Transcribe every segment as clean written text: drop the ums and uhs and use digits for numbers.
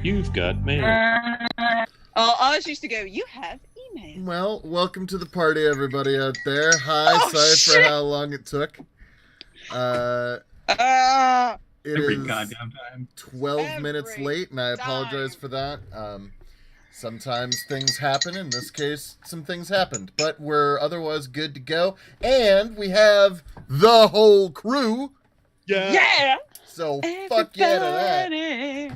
You've got mail. Ours used to go, you have email. Well, welcome to the party, everybody out there. Hi, Oh, sorry shit. for how long it took. It Every is goddamn time. 12 minutes Every late, and I apologize time. for that. Sometimes things happen. In this case, some things happened. But we're otherwise good to go. And we have the whole crew. Yeah! So, fuck yeah to that. Everybody,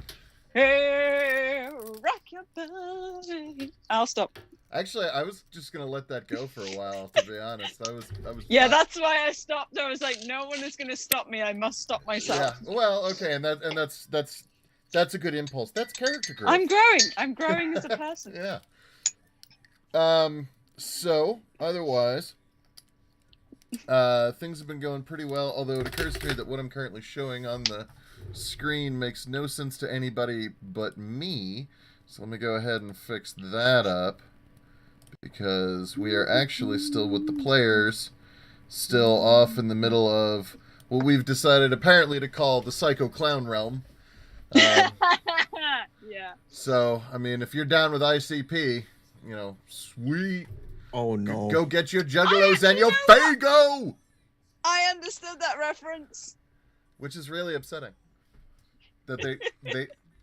hey, rock your body. I'll stop. Actually, I was just going to let that go for a while, to be honest. I was Yeah, fine. that's why I stopped. I was like, no one is going to stop me. I must stop myself. Yeah, well, okay, and that's a good impulse. That's character growth. I'm growing. I'm growing as a person. Yeah. So, otherwise, things have been going pretty well, although it occurs to me that what I'm currently showing on the screen makes no sense to anybody but me. So let me go ahead and fix that up, because we are actually still with the players, still off in the middle of what we've decided apparently to call the Psycho Clown Realm. Yeah. So, I mean, if you're down with ICP, you know, sweet. Oh no. Go get your juggalos and your Fago! I understood that reference. Which is really upsetting. That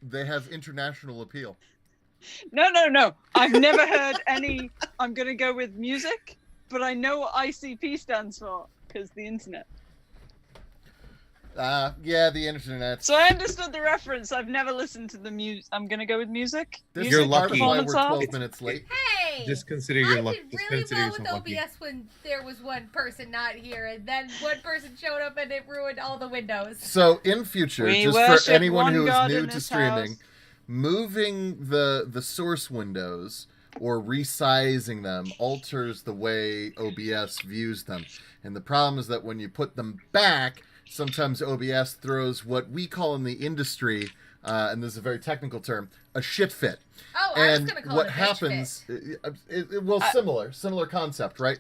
they have international appeal. No. I've never heard any. I'm going to go with music, but I know what ICP stands for because the internet. Yeah, the internet. So I understood the reference. I've never listened to the music. I'm going to go with music. This You're is part of lucky. why we're Performance art. 12 minutes late. Hey! Just consider your I luck. did Just really consider well with yourself OBS lucky. when there was one person not here, and then one person showed up and it ruined all the windows. So, in future, We just worship for anyone one who is God new in to this streaming, house. moving the source windows or resizing them alters the way OBS views them. And the problem is that when you put them back, sometimes OBS throws what we call in the industry, and this is a very technical term, a shit fit. Oh, I was And gonna call what it a bitch happens, fit. similar concept, right?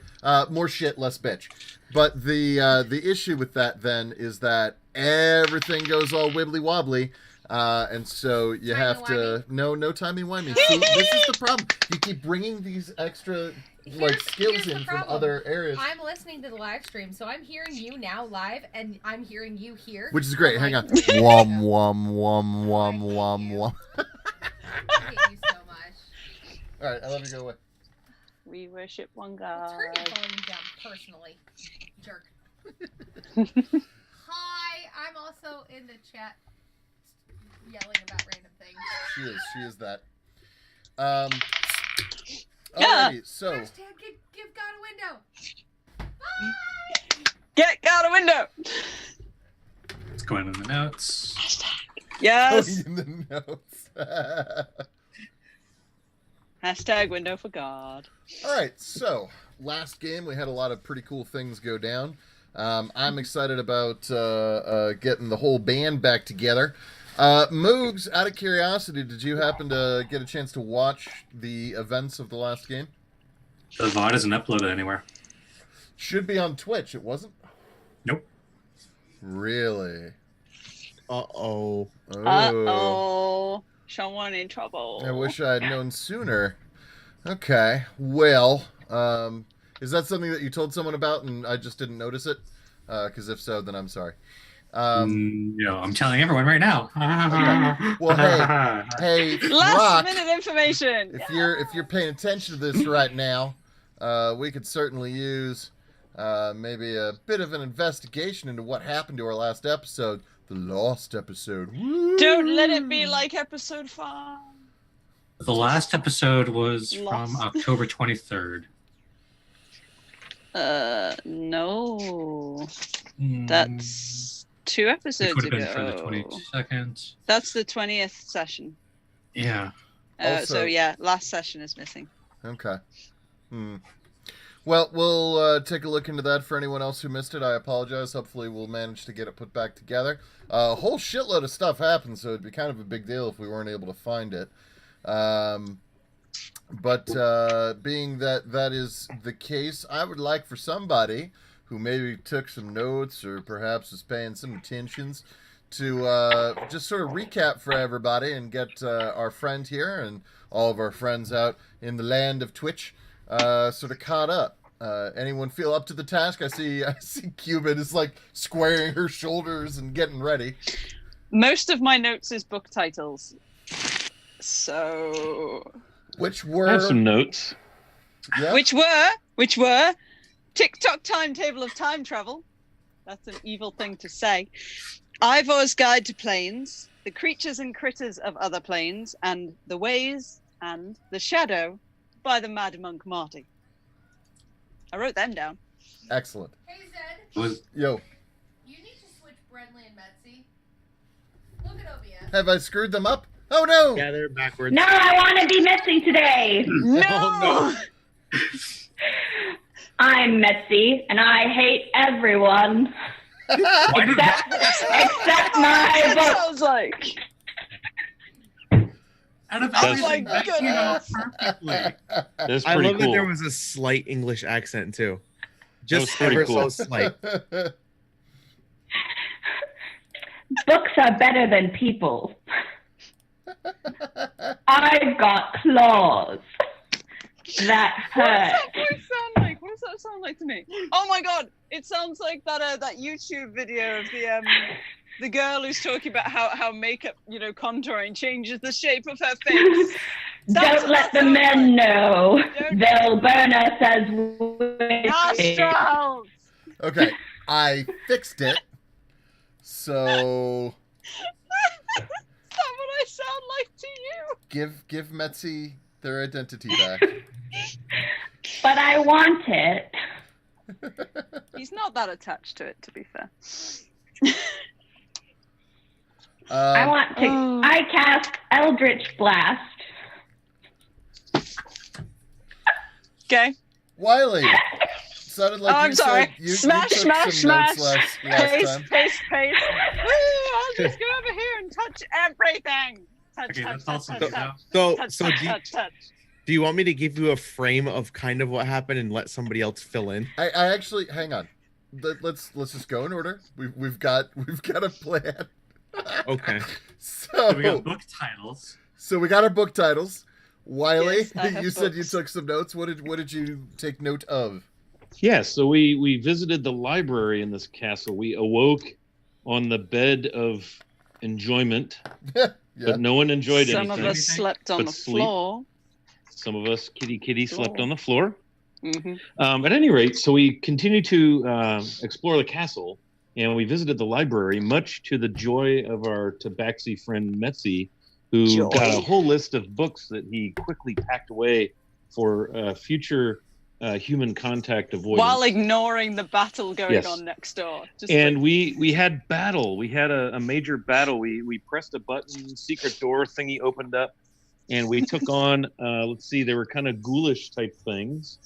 More shit, less bitch. But the issue with that then is that everything goes all wibbly wobbly, and so you have to no timey-wimey. See, this is the problem. You keep bringing these extra skills Here's the in from problem. other areas, I'm listening to the live stream, so I'm hearing you now live, and I'm hearing you here. which is great. I'm Hang on. like, Wom wom wom wom I hate wom you. wom. I hate you so much. All right, I let her go away. We worship one Well, turn your God. volume down personally, jerk. Hi, I'm also in the chat yelling about random things. She is that. Yeah. Alrighty, so Hashtag give God a window. Get out a window. It's going in the notes. Yes. in the notes. Hashtag window for God. All right, so last game we had a lot of pretty cool things go down. I'm excited about getting the whole band back together. Moogs, out of curiosity, did you happen to get a chance to watch the events of the last game? The VOD isn't uploaded anywhere. Should be on Twitch. It wasn't? Nope. Really? Uh-oh. Uh-oh. Someone in trouble. I wish I had known sooner. Okay. Well, is that something that you told someone about and I just didn't notice it? Because if so, then I'm sorry. I'm telling everyone right now. Well, hey, Last Rock, minute information. if you're paying attention to this right now, we could certainly use maybe a bit of an investigation into what happened to our last episode, the lost episode. Woo! Don't let it be like episode 5. The last episode was from Lost. October 23rd. No. That's 2 It episodes would have been ago. for the 22nd. That's the 20th session. Yeah. Also- So yeah, last session is missing. Okay. Well, we'll take a look into that for anyone else who missed it. I apologize. Hopefully we'll manage to get it put back together. A whole shitload of stuff happened, so it'd be kind of a big deal if we weren't able to find it. But being that that is the case, I would like for somebody who maybe took some notes or perhaps was paying some attentions to just sort of recap for everybody and get our friend here and all of our friends out in the land of Twitch sort of caught up. Anyone feel up to the task? I see Cuban is like squaring her shoulders and getting ready. Most of my notes is book titles. So Which I were have some notes. yeah? which were TikTok timetable of time travel. That's an evil thing to say. Ivor's Guide to Planes, The Creatures and Critters of Other Planes, and The Ways and the Shadow by the Mad Monk Marty. I wrote them down. Excellent. Hey Zed, Was Yo, you need to switch Brentley and Betsy. Look at OBS. have I screwed them up? Oh no! Yeah, they're backwards. No, I want to be Mitzi today. No! Oh, I'm Mitzi, and I hate everyone why did except my It book. sounds like. out of That's- everything Oh my that came out goodness. perfectly? That's I pretty love cool. that there was a slight English accent too. Just was pretty ever cool. so slight. Books are better than people. I've got claws that What does hurt. that voice sound like? What does that sound like to me? Oh my god! It sounds like that YouTube video of the girl who's talking about how makeup, contouring changes the shape of her face. Don't let the men know. Don't- They'll burn us as witches. Nostrils! Okay, I fixed it. So Is that what I sound like to you? give Metzi their identity back. But I want it. He's not that attached to it, to be fair. I want to. Oh. I cast Eldritch Blast. Okay. Wiley. Sounded like Oh, you I'm sorry. said you Smash, took smash, some notes smash. last Pace, time. pace, pace. Woo! I'll just go over here and touch everything. Touch, Okay, touch, that's touch, awesome. touch, So, touch, so touch, do you, touch, touch. do you want me to give you a frame of kind of what happened and let somebody else fill in? I actually hang on. Let's just go in order. We've got a plan. Okay. So we got So book titles. we got our book titles. Wiley, Yes, I have you said you books. took some notes. What did you take note of? Yeah, so we visited the library in this castle. We awoke on the bed of enjoyment, Yeah. but no one enjoyed Some anything. of us slept on but the sleep. floor. Some of us kitty slept Floor. on the floor. hmm At any rate, so we continued to explore the castle, and we visited the library, much to the joy of our tabaxi friend Metzi, who Joy. got a whole list of books that he quickly packed away for future human contact avoidance. While ignoring the battle going Yes. on next door. Just And like, we had battle. We had a major battle. We pressed a button, secret door thingy opened up, and we took on. Let's see, they were kind of ghoulish type things,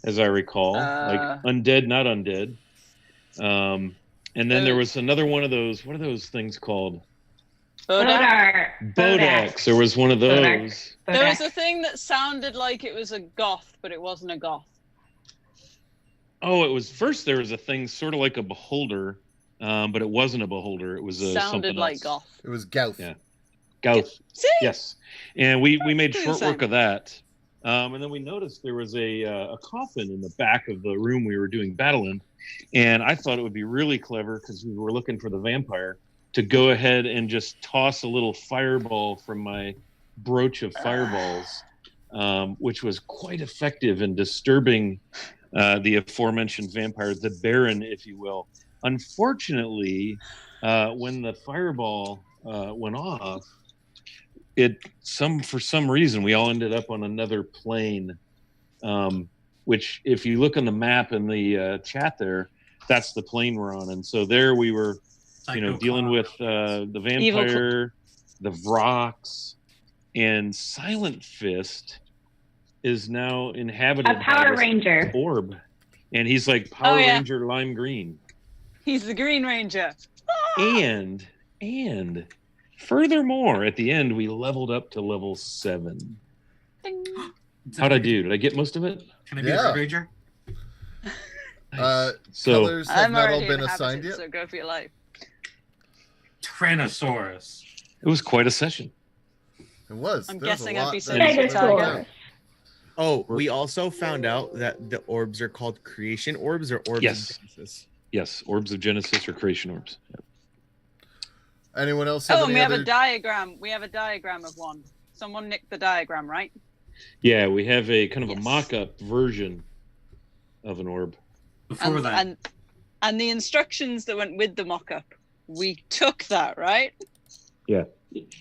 as I recall, like undead, not undead. And then there was another one of those. What are those things called? Bodak. Bodax. There was one of Bodak. those. There was a thing that sounded like it was a goth, but it wasn't a goth. Oh, it was first. There was a thing sort of like a beholder, but it wasn't a beholder. It was something Sounded like else. goth. It was Gouth. Yeah. Gouth. See? Yes, and we made Exactly the short work same. of that. And then we noticed there was a coffin in the back of the room we were doing battle in, and I thought it would be really clever because we were looking for the vampire to go ahead and just toss a little fireball from my brooch of fireballs, which was quite effective in disturbing the aforementioned vampire, the Baron, if you will. Unfortunately, when the fireball went off, for some reason we all ended up on another plane, which if you look on the map in the chat there, that's the plane we're on. And so there we were, dealing with the vampire, the Vrox, and Silent Fist is now inhabited A Power by this Ranger. orb, and he's like Power yeah. Ranger lime green. He's the Green Ranger. And furthermore, at the end, we leveled up to level 7. Ding. How'd I do? Did I get most of it? Can I be Yeah. a Ranger? So Colors have I'm not all already been inhabited, assigned yet. so go for your life. Tyrannosaurus. It was quite a session. It was. I'm There's a guessing I'd lot be that- saying there's a tiger. lot. Stegosaurus. Oh, we also found out that the orbs are called creation orbs or orbs Yes. of Genesis. Yes, orbs of Genesis or creation orbs. Anyone else have Oh, and any we have other... a diagram. We have a diagram of one. Someone nicked the diagram, right? Yeah, we have a kind of a Yes. mock-up version of an orb. Before that, And the instructions that went with the mock-up, we took that, right? Yeah.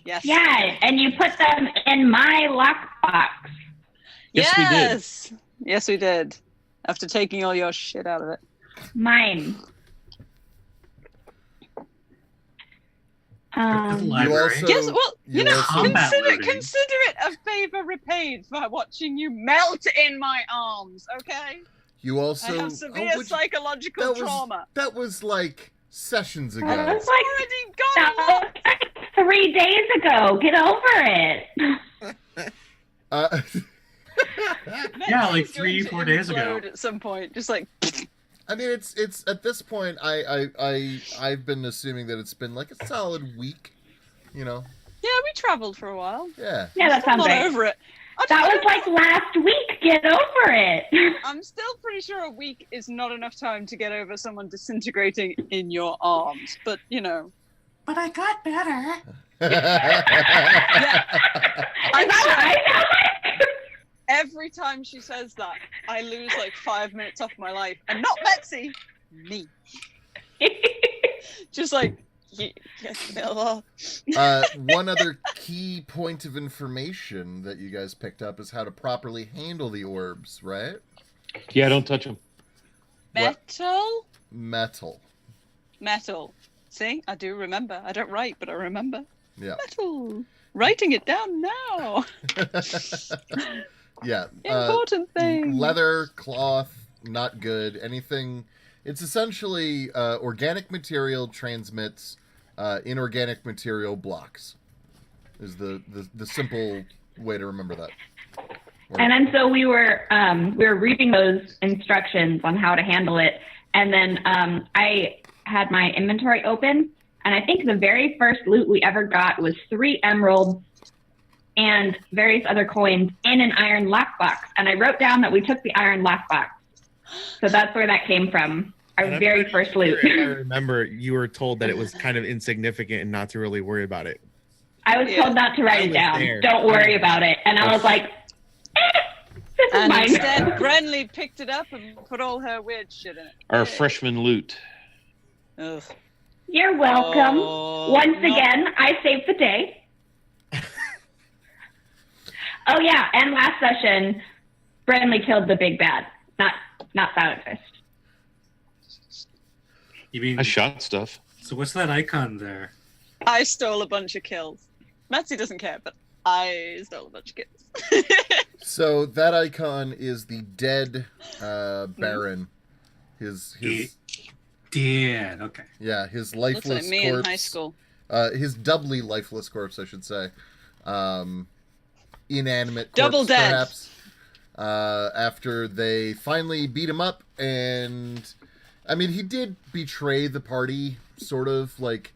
Yes. Yeah, and you put them in my lockbox. Yes, we did. Yes. Yes, we did. After taking all your shit out of it. Mine. You Library. also... Yes, well, you know, also- Combat consider looting. it a favor repaid for watching you melt in my arms, okay? You also... I have severe which- psychological that was- trauma. That was like sessions ago. That was It's like, already that gone. was like 3 days ago. Get over it. Uh, Yeah, like It's going 3-4 to days ago. implode at some point, just like I mean, it's at this point. I've been assuming that it's been like a solid week. You know. yeah, we traveled for a while. Yeah. Yeah, that I'm sounds not right. over it. That was like last week. Get over it. I'm still pretty sure a week is not enough time to get over someone disintegrating in your arms. But you know, but I got better. Is that what I sound like? every time she says that, I lose like 5 minutes off my life, and not Betsy, me. Just like, One other key point of information that you guys picked up is how to properly handle the orbs, right? Yeah, don't touch them. metal. Metal. See, I do remember. I don't write, but I remember. Yeah. Metal. Writing it down now. Yeah. Important thing. Leather, cloth, not good. Anything. It's essentially organic material transmits inorganic material blocks. Is the simple way to remember that. And then so we were reading those instructions on how to handle it, and then I had my inventory open, and I think the very first loot we ever got was 3 emeralds and various other coins in an iron lockbox. And I wrote down that we took the iron lockbox, so that's where that came from. Our And I'm very pretty first sure loot. if I remember, you were told that it was kind of insignificant and not to really worry about it. I was told not to I write it was down. there. Don't worry about it. And I was like, this is And mine. instead, Brenly picked it up and put all her weird shit in it. Our Yeah. freshman loot. Ugh. You're welcome. Oh, Once not- again, I saved the day. Oh yeah, and last session, Brenly killed the big bad, not Silent Fist. You mean? I shot stuff. So what's that icon there? I stole a bunch of kills. Betsy doesn't care, but I stole a bunch of kills. So that icon is the dead Baron. His Dead. Okay. yeah, his Looks lifeless like me corpse. in high school. His doubly lifeless corpse, I should say. Inanimate corpse, Double dead. perhaps. After they finally beat him up, and I mean, he did betray the party, sort of. Like,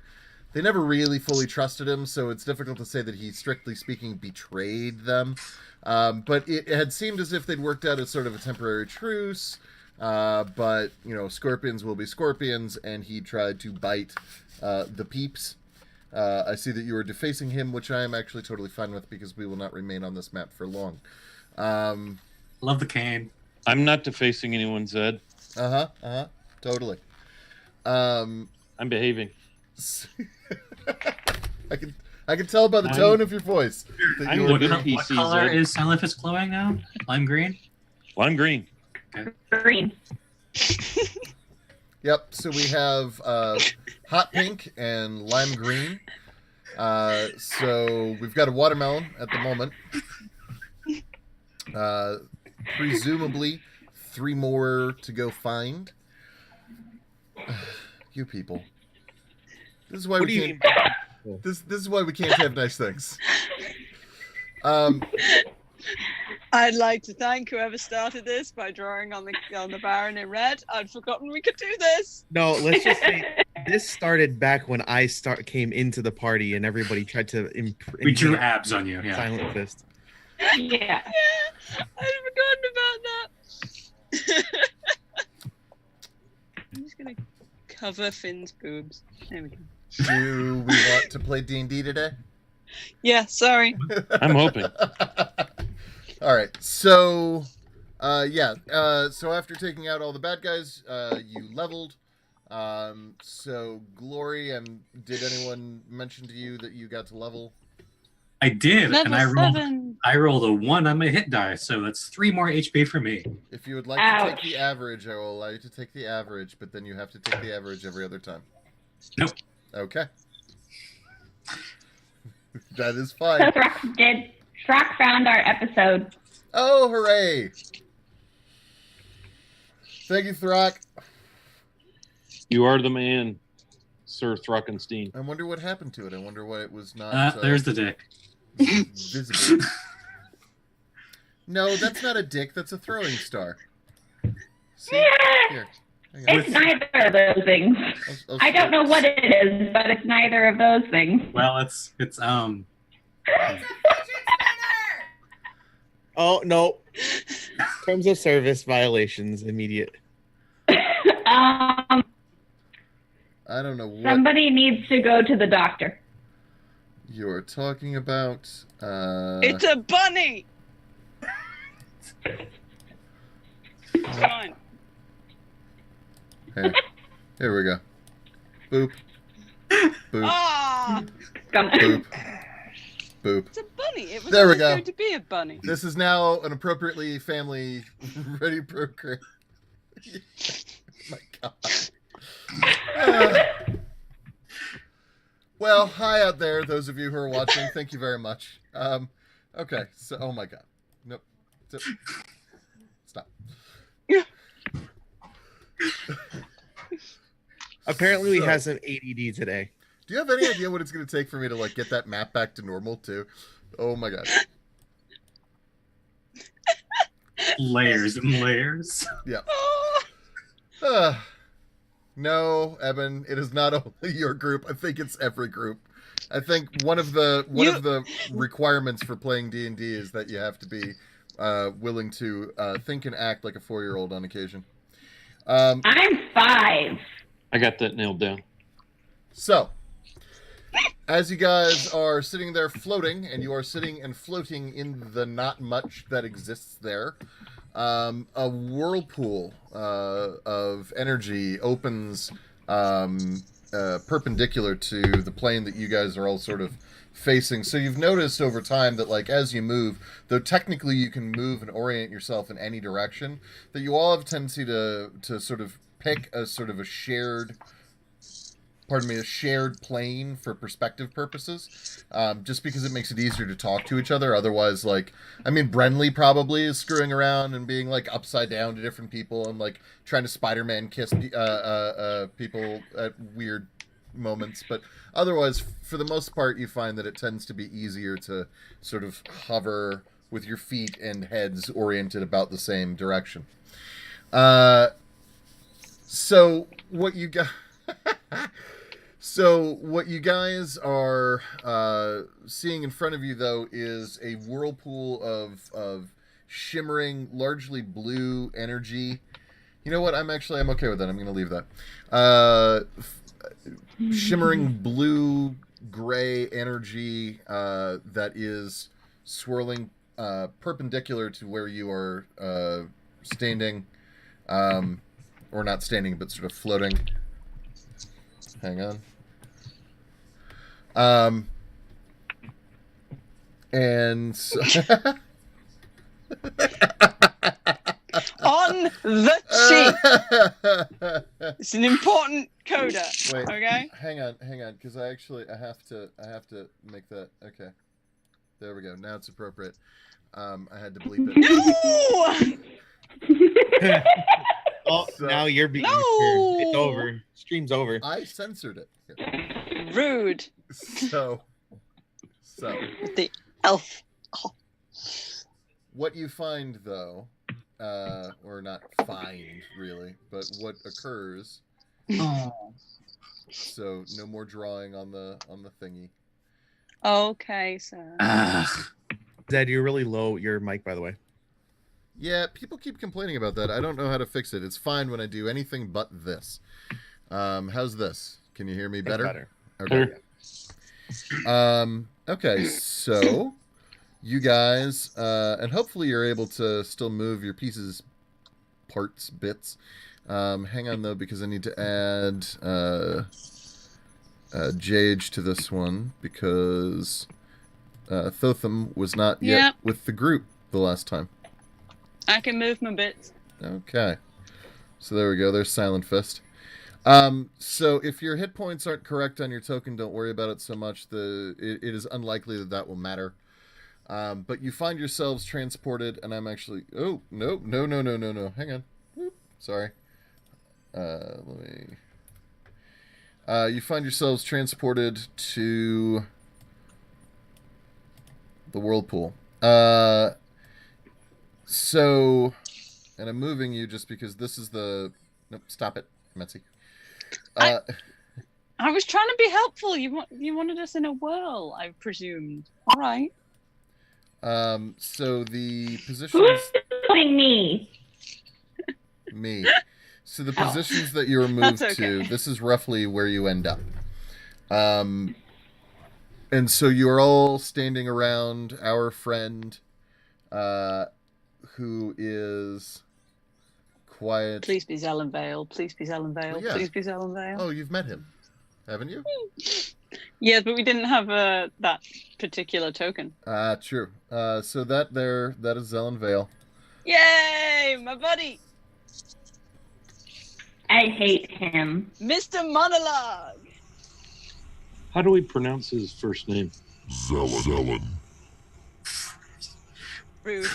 they never really fully trusted him, so it's difficult to say that he, strictly speaking, betrayed them. But it had seemed as if they'd worked out a sort of a temporary truce. But, you know, scorpions will be scorpions, and he tried to bite the peeps. I see that you are defacing him, which I am actually totally fine with, because we will not remain on this map for long. Love the cane. I'm not defacing anyone, Zed. Totally. I'm behaving. I can tell by the tone of your voice that I'm you the are good What PC, color Zed. is Silent Fist glowing now? Lime green? Lime green. Green. Yep, so we have hot pink and lime green. So we've got a watermelon at the moment. Presumably 3 more to go find. You people. This is why What do we you can't mean? this is why we can't have nice things. I'd like to thank whoever started this by drawing on the Baron in red. I'd forgotten we could do this. No, let's just say This started back when I came into the party and everybody tried to We drew abs on you. Yeah. Silent fist. Yeah. I'd forgotten about that. I'm just gonna cover Finn's boobs. There we go. Do we want to play D&D today? Yeah, sorry. I'm hoping. All right. So, so after taking out all the bad guys, you leveled. So Glory, and did anyone mention to you that you got to level? I did, Level and 7. I rolled a 1 on my hit die, so that's 3 more HP for me. If you would like to take the average, I will allow you to take the average, but then you have to take the average every other time. Nope. Okay. That is fine. So Throck found our episode. Oh, hooray! Thank you, Throck. You are the man, Sir Throckenstein. I wonder what happened to it. I wonder why it was not There's the dick. visible. No, that's not a dick. That's a throwing star. See? Here. Hang on. It's neither of those things. I don't know what it is, but it's neither of those things. Well, it's It's a fidget spinner! Oh no! Terms of service violations immediate. I don't know what Somebody needs to go to the doctor. you're talking about. It's a bunny! It's fine. Here we go. Boop. Boop. Ah! Boop. Boop. It's a bunny. It was There we always go. going to be a bunny. This is now an appropriately family-ready program. My God. Well, hi out there, those of you who are watching. Thank you very much. Okay, so, oh my God. Nope. Stop. Apparently, we have some ADD today. Do you have any idea what it's going to take for me to, like, get that map back to normal, too? Oh my God. layers and layers. Yeah. Oh, No, Eben, it is not only your group. I think it's every group. I think one of the requirements for playing D&D is that you have to be willing to think and act like a 4-year-old on occasion. I'm 5. I got that nailed down. So, as you guys are sitting there floating, and you are sitting and floating in the not much that exists there, a whirlpool of energy opens perpendicular to the plane that you guys are all sort of facing. So you've noticed over time that, like, as you move, though technically you can move and orient yourself in any direction, that you all have a tendency to sort of pick a sort of a shared plane for perspective purposes, just because it makes it easier to talk to each other. Otherwise, like, I mean, Brenly probably is screwing around and being, like, upside down to different people and, like, trying to Spider-Man kiss people at weird moments. But otherwise, for the most part, you find that it tends to be easier to sort of hover with your feet and heads oriented about the same direction. So what you got... So what you guys are seeing in front of you, though, is a whirlpool of shimmering, largely blue energy. You know what? I'm okay with that. I'm going to leave that. Shimmering blue-gray energy that is swirling perpendicular to where you are standing, or not standing, but sort of floating. Hang on. And so on the cheek. It's an important coda. Wait, okay. Hang on, because I have to make that. Okay, there we go. Now it's appropriate. I had to bleep it. No. Oh, So- now you're being No! heard. It's over. Stream's over. I censored it. Here. Rude. So The elf. Oh. what you find, though, or not find really, but what occurs Oh. So no more drawing on the thingy. Okay, sir. Zed, you're really low. Your mic, by the way. Yeah, people keep complaining about that. I don't know how to fix it. It's fine when I do anything but this. How's this? Can you hear me That's better? better. Okay. Okay, so you guys, and hopefully you're able to still move your pieces, parts, bits. Hang on though, because I need to add Jage to this one because Thotham was not yet with the group the last time. I can move my bits. Okay. So there we go. There's Silent Fist. So if your hit points aren't correct on your token, don't worry about it so much. It is unlikely that will matter. But you find yourselves transported, and I'm actually... Oh, no. Hang on. Oop, sorry. Let me... you find yourselves transported to the whirlpool. So, and I'm moving you just because this is the... Nope, stop it, Metzi. I was trying to be helpful. You wanted us in a whirl, I presumed. All right. So the positions... Who's doing me? Me. So the positions that you were moved That's okay. to, this is roughly where you end up. And so you're all standing around our friend, who is quiet. Please be Zelen Vale. Please be Zelen Vale. Well, yeah. Please be Zelen Vale. Oh, you've met him, haven't you? Yes, but we didn't have that particular token. True. So that is Zelen Vale. Yay, my buddy, I hate him. Mr. Monologue. How do we pronounce his first name? Zelen. Rude.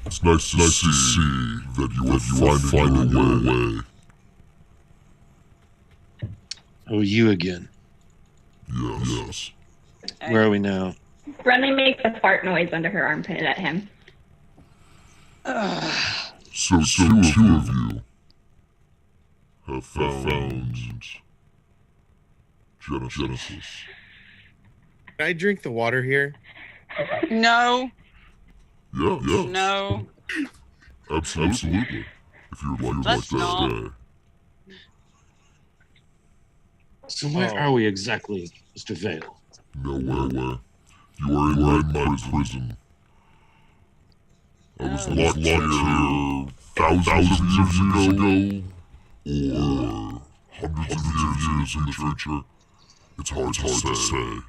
It's nice to see that you are finding your way. Oh, you again. Yes. Where are we now? Brenly makes a fart noise under her armpit at him. So two of you have found Genesis. Can I drink the water here? No. Yeah. No. Absolutely. If you would like Let's to not. stay. So where are we exactly, Mr. Vale? Nowhere. You are in my prison. I was locked here thousands of years ago, or hundreds of years in the future. It's hard to say.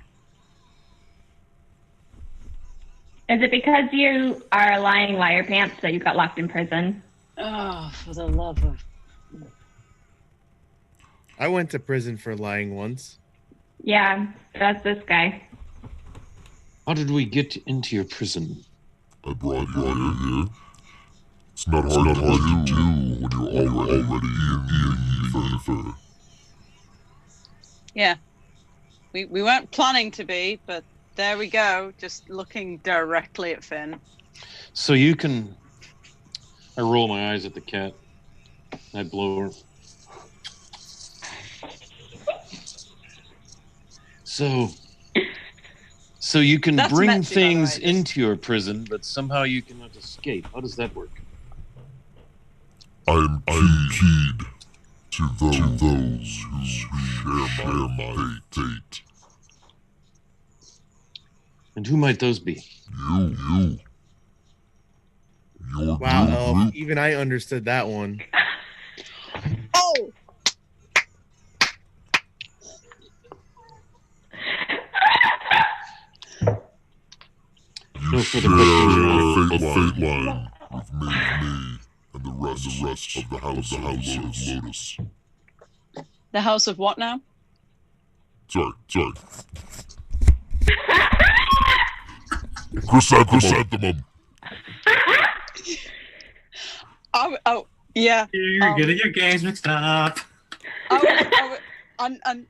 Is it because you are a lying liar pants that you got locked in prison? Oh, for the love of... I went to prison for lying once. Yeah, that's this guy. How did we get into your prison? I brought you here. It's not hard to do when you're already in fair. Yeah. We weren't planning to be, but there we go. Just looking directly at Finn. So you can... I roll my eyes at the cat. I blow her. So you can That's bring Metzi, by the things way. into your prison, but somehow you cannot escape. How does that work? I am keyed to those who share my fate. And who might those be? You. Your Wow, group. even I understood that one. Oh! You No share further a fate line with me and the rest of the House of Lotus. The House of what now? Sorry. Chrysanthemum. Oh, yeah. You're getting your games mixed up. I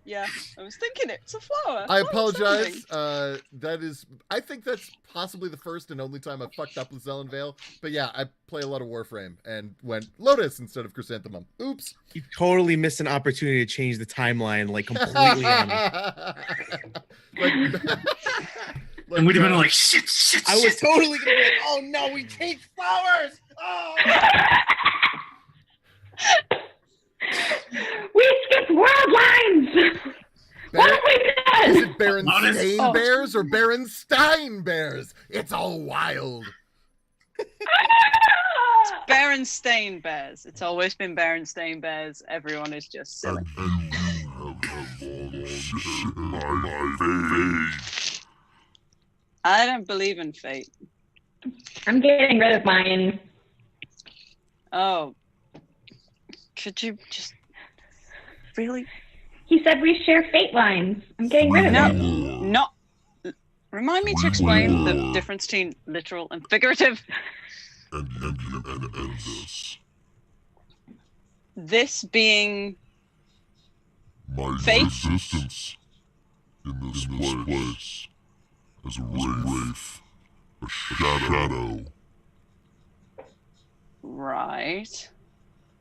Yeah, I was thinking it's a flower. I Flower apologize. something. I think that's possibly the first and only time I've fucked up with Zelen Vale. But yeah, I play a lot of Warframe and went Lotus instead of Chrysanthemum. Oops. You totally missed an opportunity to change the timeline, like completely on me. And we'd have been like, shit. I was totally gonna be like, oh no, we changed flowers. Oh. We skipped world lines. What have we done? Is it Berenstain Oh. Bears or Berenstein Bears? It's all wild. Berenstain Bears. It's always been Berenstain Bears. Everyone is just silly. And you have shit my fate. I don't believe in fate. I'm getting rid of mine. Oh. Could you just really? He said we share fate lines. I'm getting rid of No. it. Not. Remind me to explain the difference between literal and figurative. And this. This being My fate? existence in this place as a wraith, a shadow. right,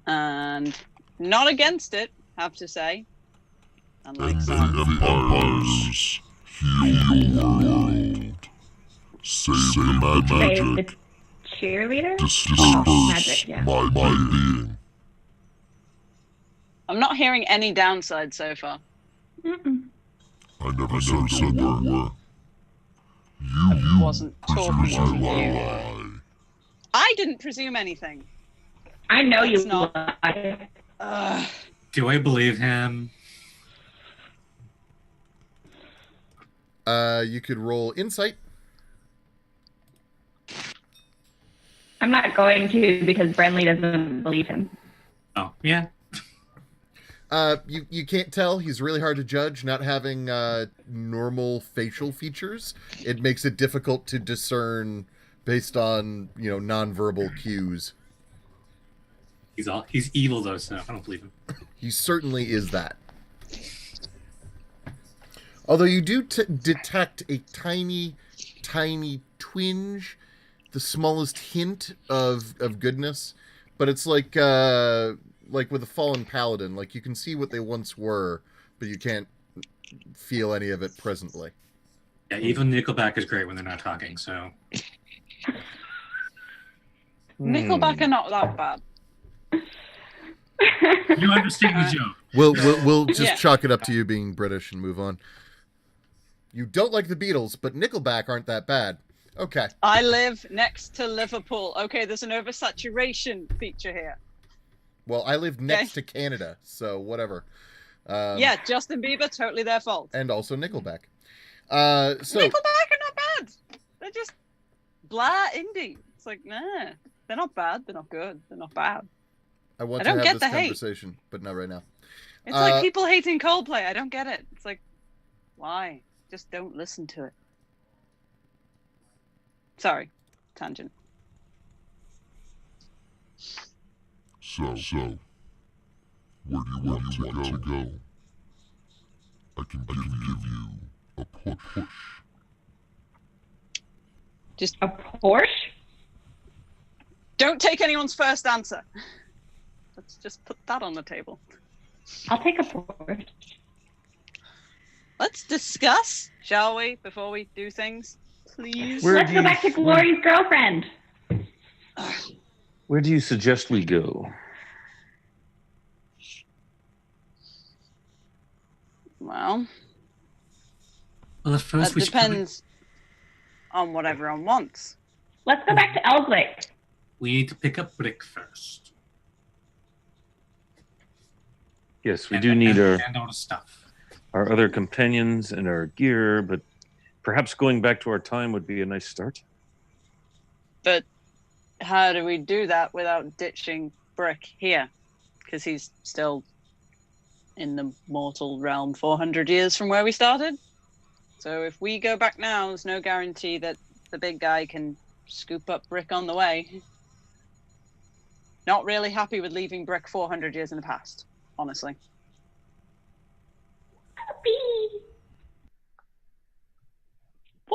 and not against it, have to say. Unlike And some. the empires heal the world. Save the Say magic. the cheerleader? Disperse Magic, yeah. my being. I'm not hearing any downside so far. Mm-mm. I never said there were. You Wasn't talking presume to I you. lie. I didn't presume anything. I know you It's not. lie. Ugh. Do I believe him? You could roll Insight. I'm not going to because Brenly doesn't believe him. Oh, yeah. You can't tell. He's really hard to judge. Not having normal facial features, it makes it difficult to discern based on nonverbal cues. He's evil though, so I don't believe him. He certainly is that. Although you do detect a tiny twinge, the smallest hint of goodness, but it's like with a fallen paladin, like you can see what they once were, but you can't feel any of it presently. Yeah, even Nickelback is great when they're not talking, so. Nickelback are not that bad. You understand the joke. We'll just Yeah. chalk it up to you being British and move on. You don't like the Beatles, but Nickelback aren't that bad. Okay. I live next to Liverpool. Okay, there's an oversaturation feature here. Well, I live next to Canada, so whatever. Yeah, Justin Bieber, totally their fault. And also Nickelback. So Nickelback are not bad. They're just blah indie. It's like, nah, they're not bad. They're not good. They're not bad. I want I to don't have get this the hate. conversation, but not right now. It's like people hating Coldplay. I don't get it. It's like, why? Just don't listen to it. Sorry, tangent. So, where do you want to go? I can give you a push. Just A Porsche? don't take anyone's first answer. Let's just put that on the table. I'll take a Porsche. Let's discuss, shall we, before we do things, please? Let's go back to Glory's girlfriend. Where do you suggest we go? Well, Well, at first that we should probably- depends on what everyone wants. Let's go back to Elswick. we need to pick up Brick first. Yes, we do need and all the stuff. our other companions and our gear, but perhaps going back to our time would be a nice start. But how do we do that without ditching Brick here? Because he's still in the mortal realm 400 years from where we started. So if we go back now, there's no guarantee that the big guy can scoop up Brick on the way. Not really happy with leaving Brick 400 years in the past, honestly.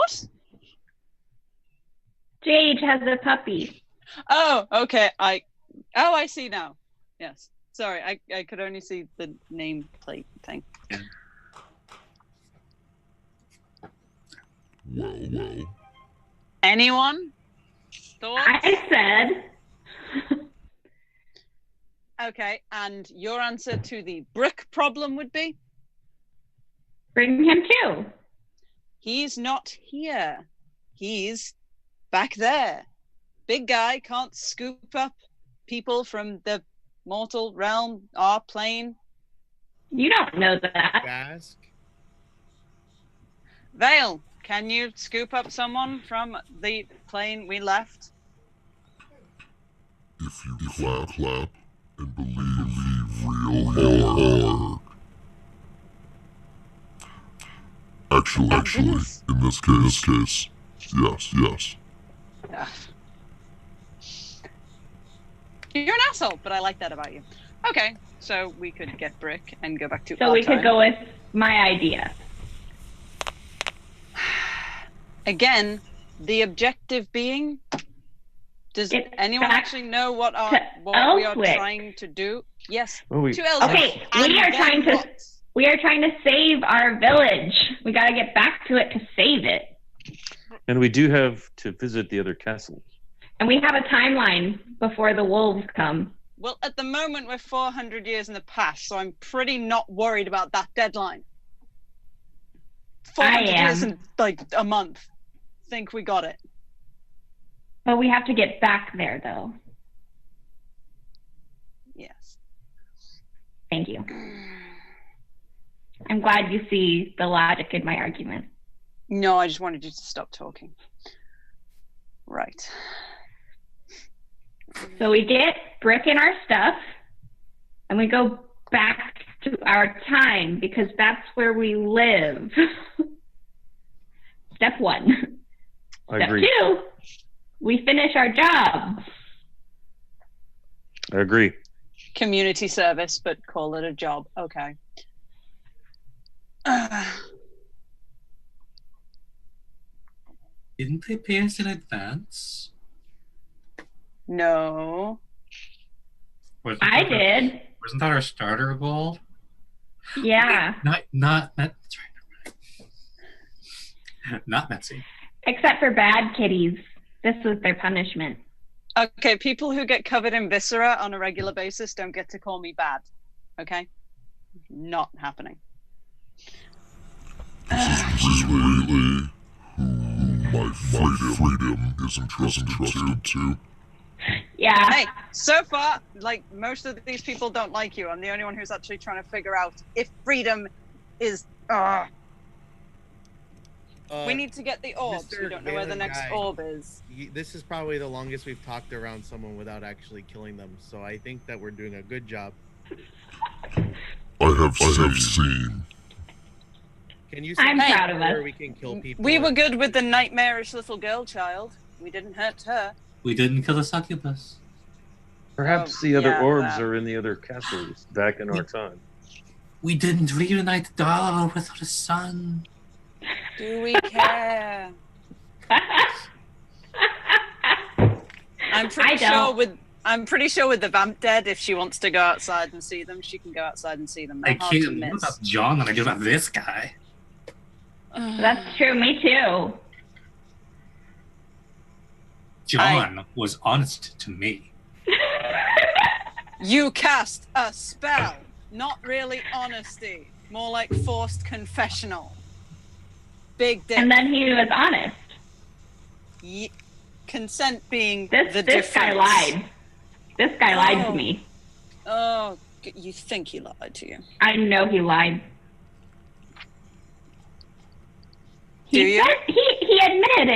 What? Jade has a puppy. Oh, okay. I see now. Yes. Sorry, I could only see the nameplate thing. Well. Anyone? Thoughts? I said. Okay, and your answer to the brick problem would be? Bring him too. He's not here. He's back there. Big guy can't scoop up people from the mortal realm, our plane. You don't know that. Ask. Vale, can you scoop up someone from the plane we left? If you clap and believe real hard. Actually, in this case, yes. Ugh. You're an asshole, but I like that about you. Okay, so we could get brick and go back to So our we could time. go with my idea. Again, the objective being, does Get anyone back actually know what to we are Elswick. trying to do? Yes, Oh, to Elswick. Okay, And we are then trying to what? we are trying to save our village. We got to get back to it to save it. And we do have to visit the other castles. And we have a timeline before the wolves come. Well, at the moment, we're 400 years in the past, so I'm pretty not worried about that deadline. 400 years am. in, like, a month. Think we got it. But we have to get back there, though. Yes. Thank you. I'm glad you see the logic in my argument. No, I just wanted you to stop talking. Right. So we get brick in our stuff, and we go back to our time, because that's where we live. Step 1. I Step agree. 2, we finish our job. I agree. Community service, but call it a job. Okay. Didn't they pay us in advance? No. Wasn't I that did. Wasn't that our starter goal? Yeah. Not that's right. Never mind. Not Metsy. Except for bad kitties. This was their punishment. Okay, people who get covered in viscera on a regular basis don't get to call me bad. Okay? Not happening. This is really who my freedom is entrusted to. Yeah. Hey, so far, like, most of these people don't like you. I'm the only one who's actually trying to figure out if freedom is... we need to get the orbs. Mr. We don't know where the Valen next guy. orb is. This is probably the longest we've talked around someone without actually killing them, so I think that we're doing a good job. I have seen. Can you I'm say proud of where us. we can kill people? We were good with the nightmarish little girl child. We didn't hurt her. We didn't kill the succubus. Perhaps Oh, the other yeah, orbs that. are in the other castles back in our time. We didn't reunite the daughter with the son. Do we care? I'm pretty sure with the vamp dead, if she wants to go outside and see them, she can go outside and see them. I They're hard to can't know miss. about John than I do about this guy. That's true. Me too. John was honest to me. You cast a spell. Not really honesty. More like forced confessional. Big dick. And then he was honest. Consent being This the this guy difference. lied. This guy lied to Oh. me. Oh, you think he lied to you? I know he lied. Do you? He admitted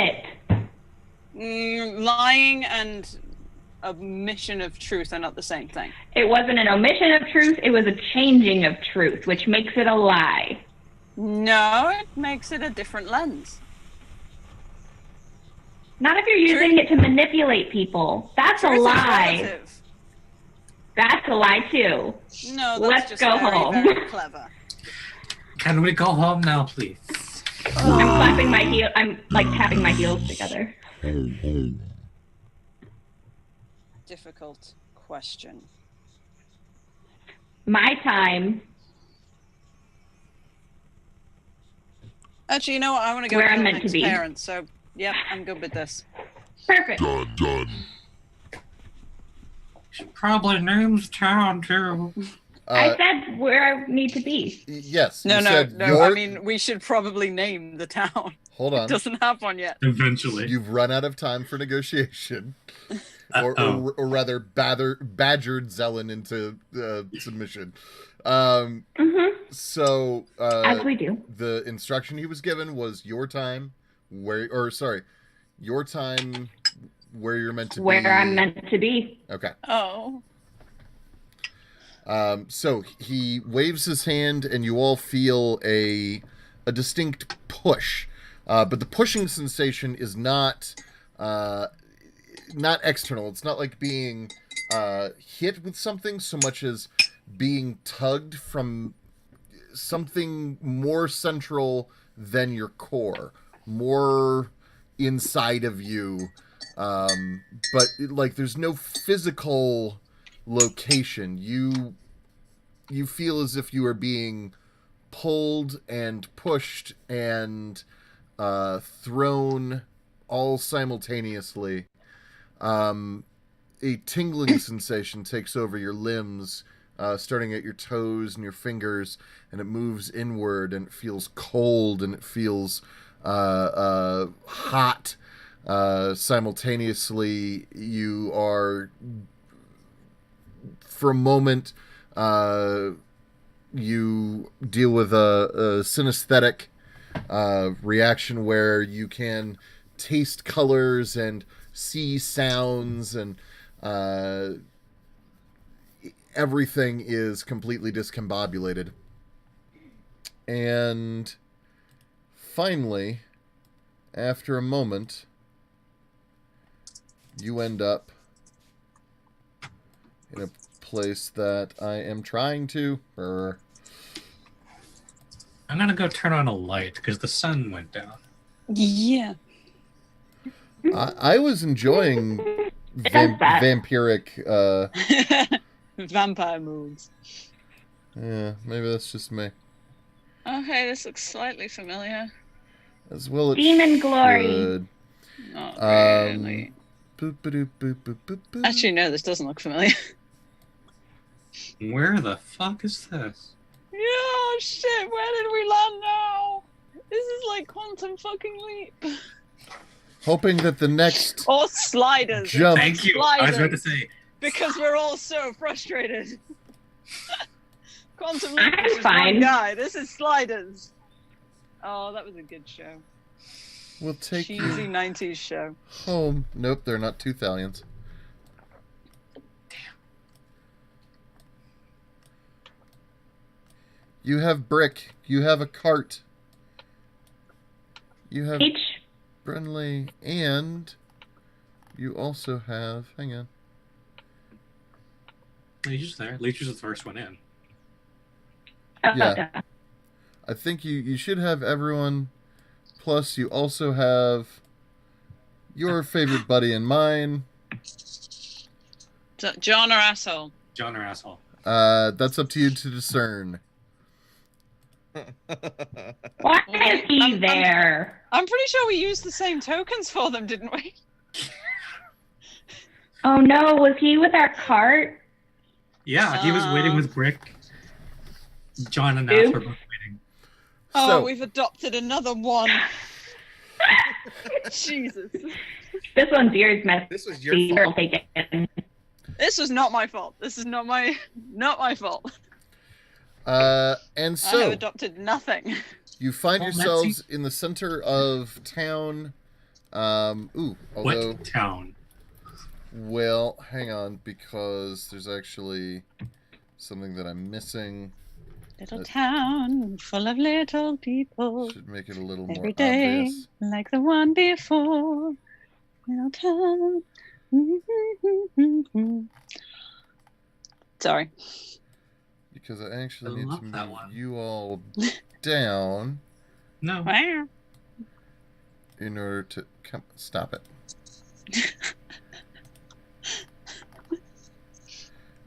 it. Lying and omission of truth are not the same thing. It wasn't an omission of truth. It was a changing of truth, which makes it a lie. No, it makes it a different lens. Not if you're using it to manipulate people. That's a Truth is lie. relative. That's a lie too. No, that's Let's just go very, home. very clever. Can we go home now, please? I'm clapping my heel. I'm like tapping my heels together. Home. Difficult question. My time. Actually, you know what? I want to go Where with I'm meant Hank's to be. parents. So, yep, I'm good with this. Perfect. Done. Probably names town too. I said where I need to be. Yes. No, you no, said no. I mean, we should probably name the town. Hold It on. doesn't have one yet. Eventually. You've run out of time for negotiation. Uh-oh. Or rather, badgered Zelen into submission. So, As we do. the instruction he was given was your time, your time where you're meant to be. Where I'm meant to be. Okay. Oh. So he waves his hand, and you all feel a distinct push, but the pushing sensation is not external. It's not like being hit with something so much as being tugged from something more central than your core, more inside of you. But like, there's no physical location. You feel as if you are being pulled and pushed and thrown all simultaneously. A tingling sensation takes over your limbs, starting at your toes and your fingers, and it moves inward, and it feels cold, and it feels hot. Simultaneously, you are, for a moment, you deal with a synesthetic reaction where you can taste colors and see sounds, and everything is completely discombobulated. And finally, after a moment, you end up in a place that I am trying to... I'm gonna go turn on a light because the sun went down. Yeah. I was enjoying vampiric... Vampire moves. Yeah, maybe that's just me. Okay, this looks slightly familiar. As well it Demon glory. should. Not really. Boop, ba-doop, boop, boop, boop, boop. Actually, no, this doesn't look familiar. Where the fuck is this? Yeah, shit, where did we land now? This is like Quantum fucking Leap. Hoping that the next Or Sliders. jump... Thank you. I was about to say. Because we're all so frustrated. Quantum Leap I'm is just fine. one guy. This is Sliders. Oh, that was a good show. will take Cheesy you 90s show. home. Nope, they're not two Thalians. You have brick. You have a cart. You have H. Brenly, and you also have... Hang on. Leisha's there. Leisha's the first one in. Yeah. I think you should have everyone. Plus, you also have your favorite buddy and mine. John or asshole? John or asshole? That's up to you to discern. Why is he there? I'm pretty sure we used the same tokens for them, didn't we? Oh no, was he with our cart? Yeah, he was waiting with Brick. John and Nath Oops. were both waiting. Oh, So- we've adopted another one. Jesus. This one's yours, Miss. This was your I'll fault. take it. This was not my fault. This is not my fault. And I have so adopted nothing. you find Oh, yourselves Betsy. in the center of town. Although, What town? well, hang on, because there's actually something that I'm missing. Little town full of little people. Should make it a little more Every day, obvious. like the one before. Little town. Sorry. Because I actually I need love to that move one. you all down. No. in order to stop it.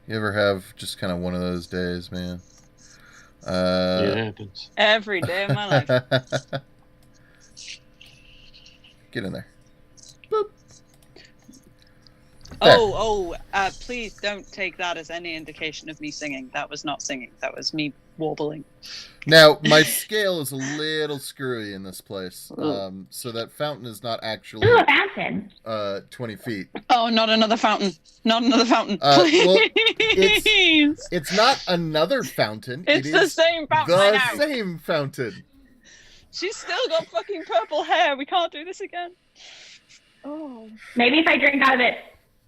You ever have just kind of one of those days, man? It happens. Every day of my life. Get in there. Boop. Please don't take that as any indication of me singing. That was not singing. That was me warbling. Now, my scale is a little screwy in this place. So that fountain is not actually Ooh, a fountain. 20 feet. Oh, not another fountain. Not another fountain. Well, Please. It's not another fountain. It's the same fountain. I The know. same fountain. She's still got fucking purple hair. We can't do this again. Oh. Maybe if I drink out of it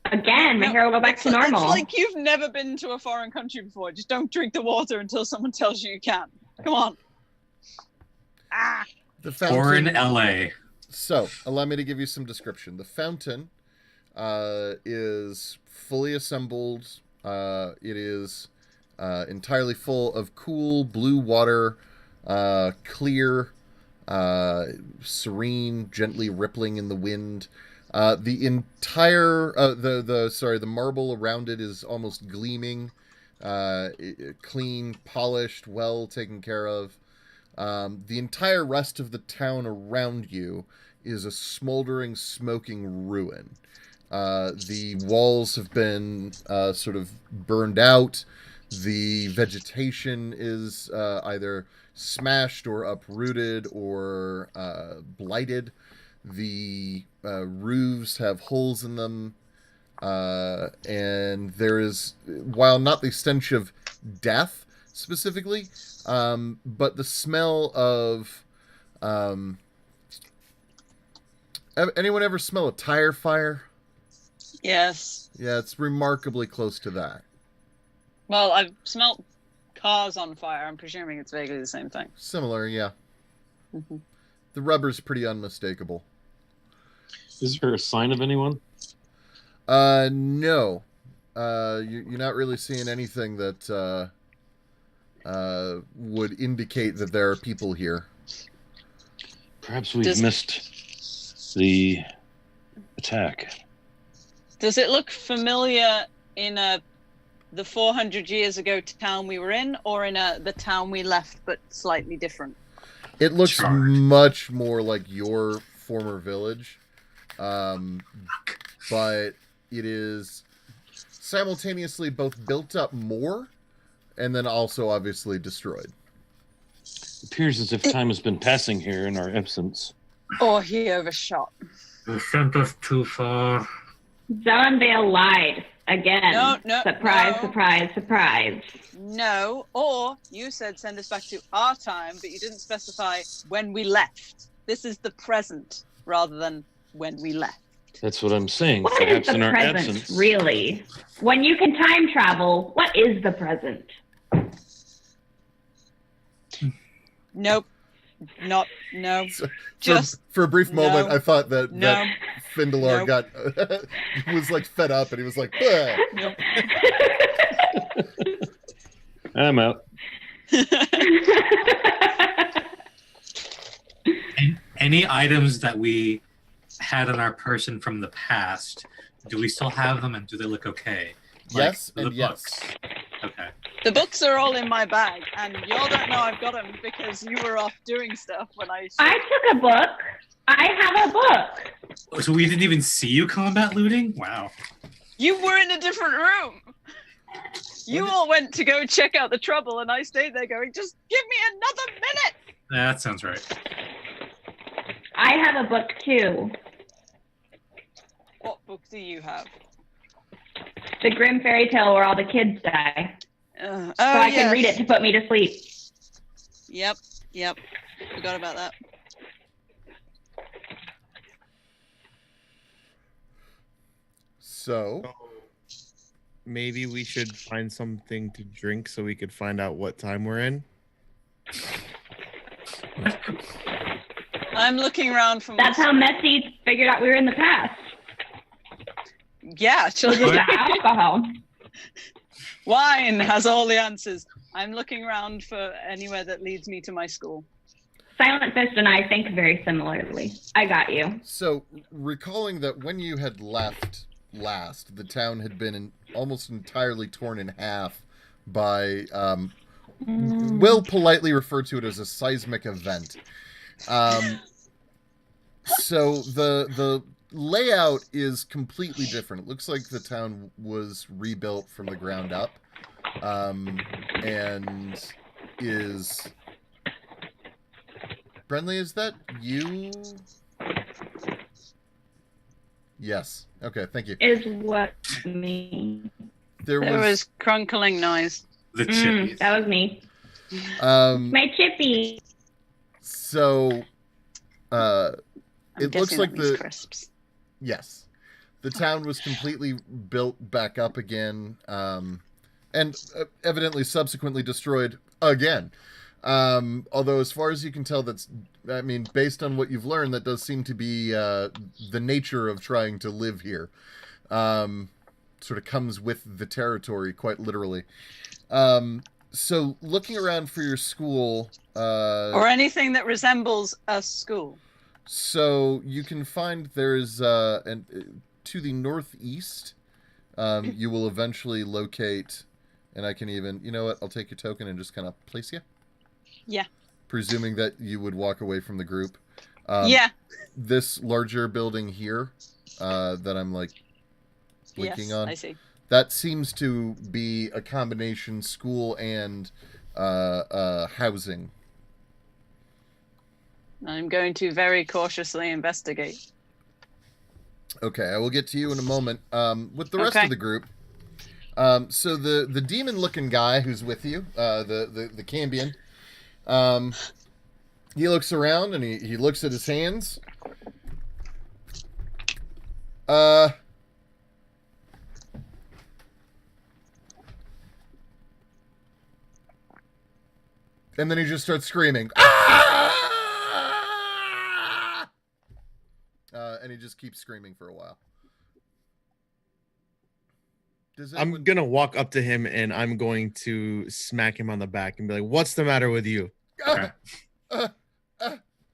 again, my hair will go back to normal. It's like you've never been to a foreign country before. Just don't drink the water until someone tells you can. Come on. The fountain. Or in LA. So, allow me to give you some description. The fountain is fully assembled. It is entirely full of cool blue water, clear, serene, gently rippling in the wind. The entire the marble around it is almost gleaming, clean, polished, well taken care of. The entire rest of the town around you is a smoldering, smoking ruin. The walls have been sort of burned out. The vegetation is either smashed or uprooted or blighted. The roofs have holes in them. And there is, while not the stench of death specifically, but the smell of... anyone ever smell a tire fire? Yes. Yeah, it's remarkably close to that. Well, I've smelt cars on fire. I'm presuming it's vaguely the same thing. Similar, yeah. Mm-hmm. The rubber's pretty unmistakable. Is there a sign of anyone? No. You're not really seeing anything that would indicate that there are people here. Perhaps we've missed the attack. Does it look familiar in the 400 years ago town we were in, or in the town we left, but slightly different? It looks much more like your former village, but it is simultaneously both built up more and then also obviously destroyed. It appears as if time has been passing here in our absence. Or he overshot. They sent us too far. Zoranvale lied again. No, surprise, no. surprise, surprise. No, or you said send us back to our time, but you didn't specify when we left. This is the present rather than when we left. That's what I'm saying. What is Perhaps the in our present, absence. really? When you can time travel, what is the present? Nope. No. For a brief moment, no. I thought that No. Findalar got was like fed up, and he was like, "Bleh." Nope. I'm out. Any items that we had on our person from the past, do we still have them, and do they look okay? Yes, the and yes. books. Okay. The books are all in my bag, and y'all don't know I've got them because you were off doing stuff when I took a book. I have a book. So we didn't even see you combat looting? Wow. You were in a different room. You all went to go check out the trouble, and I stayed there going, just give me another minute. That sounds right. I have a book too. What book do you have? The Grimm fairy tale where all the kids die. So I can read it to put me to sleep. Yep. Forgot about that. So maybe we should find something to drink so we could find out what time we're in. I'm looking around for. That's how Messi figured out we were in the past. Yeah, children. Alcohol. Wine has all the answers. I'm looking around for anywhere that leads me to my school. Silent Fist and I think very similarly. I got you. So, recalling that when you had left last, the town had been almost entirely torn in half by, we'll politely refer to it as a seismic event. So the layout is completely different. It looks like the town was rebuilt from the ground up, and is... Brenly, is that you? Yes. Okay, thank you. Is what me. There There was... was crunkling noise. The chippies. That was me. My chippy. So, I'm it looks guessing like that means the... crisps. Yes. The town was completely built back up again, and evidently subsequently destroyed again. Although, as far as you can tell, based on what you've learned, that does seem to be the nature of trying to live here. Sort of comes with the territory, quite literally. So, looking around for your school... or anything that resembles a school. So, you can find there's... to the northeast, you will eventually locate... And I can even... You know what? I'll take your token and just kind of place you. Yeah. Presuming that you would walk away from the group. Yeah. This larger building here that I'm like blinking Yes, on. I see. That seems to be a combination school and housing. I'm going to very cautiously investigate. Okay, I will get to you in a moment. With the rest of the group. So the demon-looking guy who's with you, the Cambion, he looks around and he looks at his hands. And then he just starts screaming. Ah! And he just keeps screaming for a while. I'm going to walk up to him and I'm going to smack him on the back and be like, what's the matter with you? And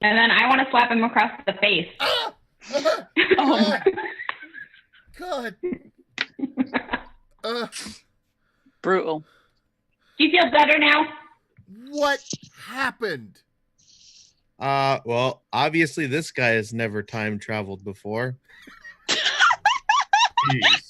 then I want to slap him across the face. Oh, God. Brutal. Do you feel better now? What happened? Well, obviously this guy has never time traveled before. Jeez.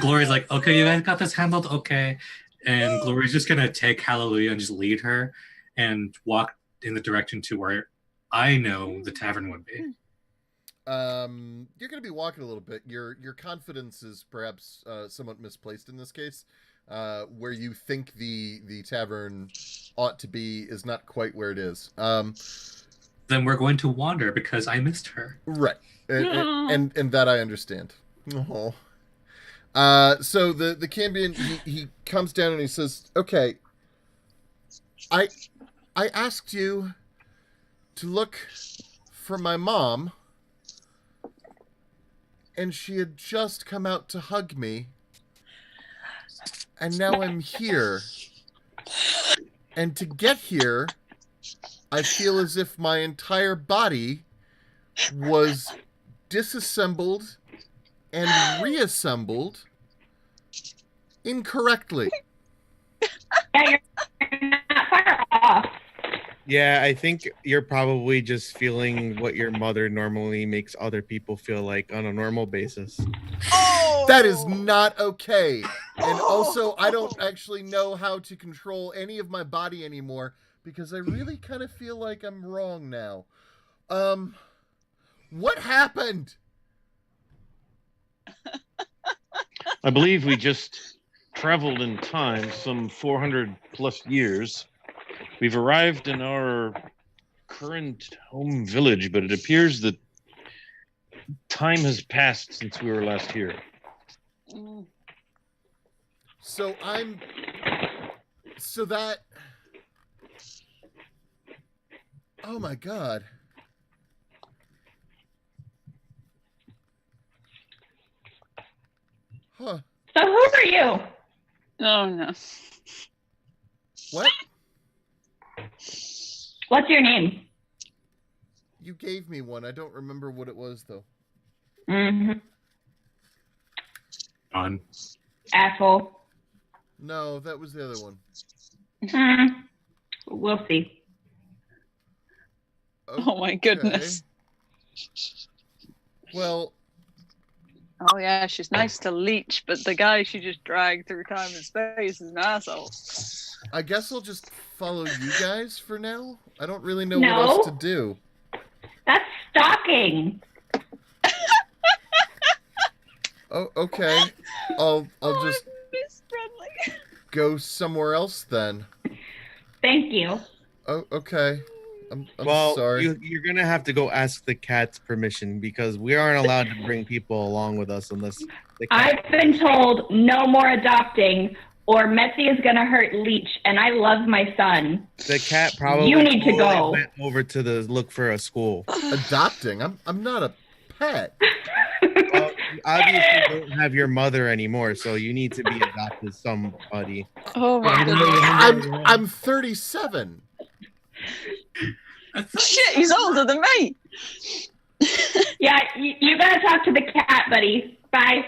Glory's like, okay, you guys got this handled, okay. And Glory's just gonna take Hallelujah and just lead her and walk in the direction to where I know the tavern would be. You're gonna be walking a little bit. Your confidence is perhaps somewhat misplaced in this case. Where you think the tavern ought to be is not quite where it is. Then we're going to wander because I missed her. Right. And that I understand. Oh. So the Cambion, he comes down and he says, okay, I asked you to look for my mom, and she had just come out to hug me, and now I'm here. And to get here, I feel as if my entire body was disassembled and reassembled incorrectly. Yeah, you're not far off. Yeah, I think you're probably just feeling what your mother normally makes other people feel like on a normal basis. Oh! That is not okay. And also, I don't actually know how to control any of my body anymore because I really kind of feel like I'm wrong now. What happened? I believe we just traveled in time some 400 plus years. We've arrived in our current home village, but it appears that time has passed since we were last here. So that... Oh my God. Huh. So who are you? Oh no. What? What's your name? You gave me one. I don't remember what it was though. Mm-hmm. On. Asshole. No, that was the other one. We'll see. Oh my goodness. Well, Oh yeah, she's nice to leech, but the guy she just dragged through time and space is an asshole. I guess I'll just follow you guys for now. I don't really know No. what else to do. That's stalking. Oh, okay. I'll just Miss Friendly. go somewhere else then. Thank you. Oh, okay. I'm Well, sorry. you're gonna have to go ask the cat's permission because we aren't allowed to bring people along with us unless the cat. I've been told no more adopting, or Metzi is gonna hurt Leech, and I love my son. The cat probably. You need to go. Went over to the look for a school. Adopting? I'm not a pet. Well, you obviously don't have your mother anymore, so you need to be adopted somebody. Oh my goodness. I'm 37. Shit, he's older than me. Yeah, you gotta talk to the cat, buddy. Bye.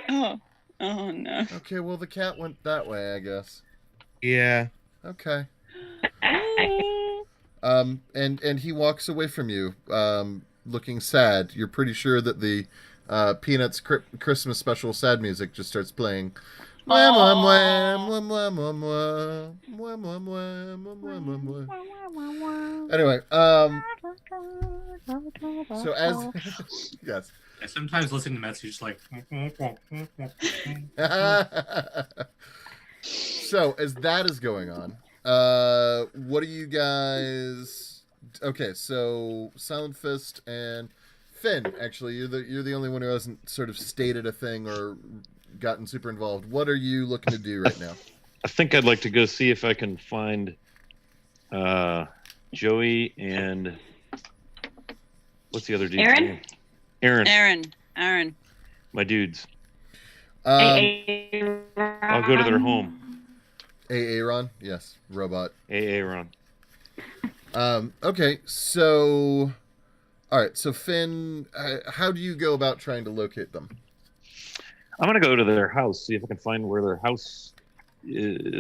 Oh no. Okay, well the cat went that way, I guess. Yeah. Okay. And he walks away from you, looking sad. You're pretty sure that the Peanuts Christmas special sad music just starts playing. Wham, wham, wham, wham, wham, wham, wham, wham, wham, wham, wham, wham, wham. Anyway, so as yes. I sometimes listen to messages like. So as that is going on, what are you guys? Okay, so Silent Fist and Finn. Actually, you're the only one who hasn't sort of stated a thing or gotten super involved. What are you looking to do right now? I think I'd like to go see if I can find Joey and what's the other dude's Aaron? name? Aaron. My dudes. I'll go to their home. Aaron? Yes, robot. Aaron. Okay, so all right, so Finn, how do you go about trying to locate them? I'm gonna go to their house, see if I can find where their house will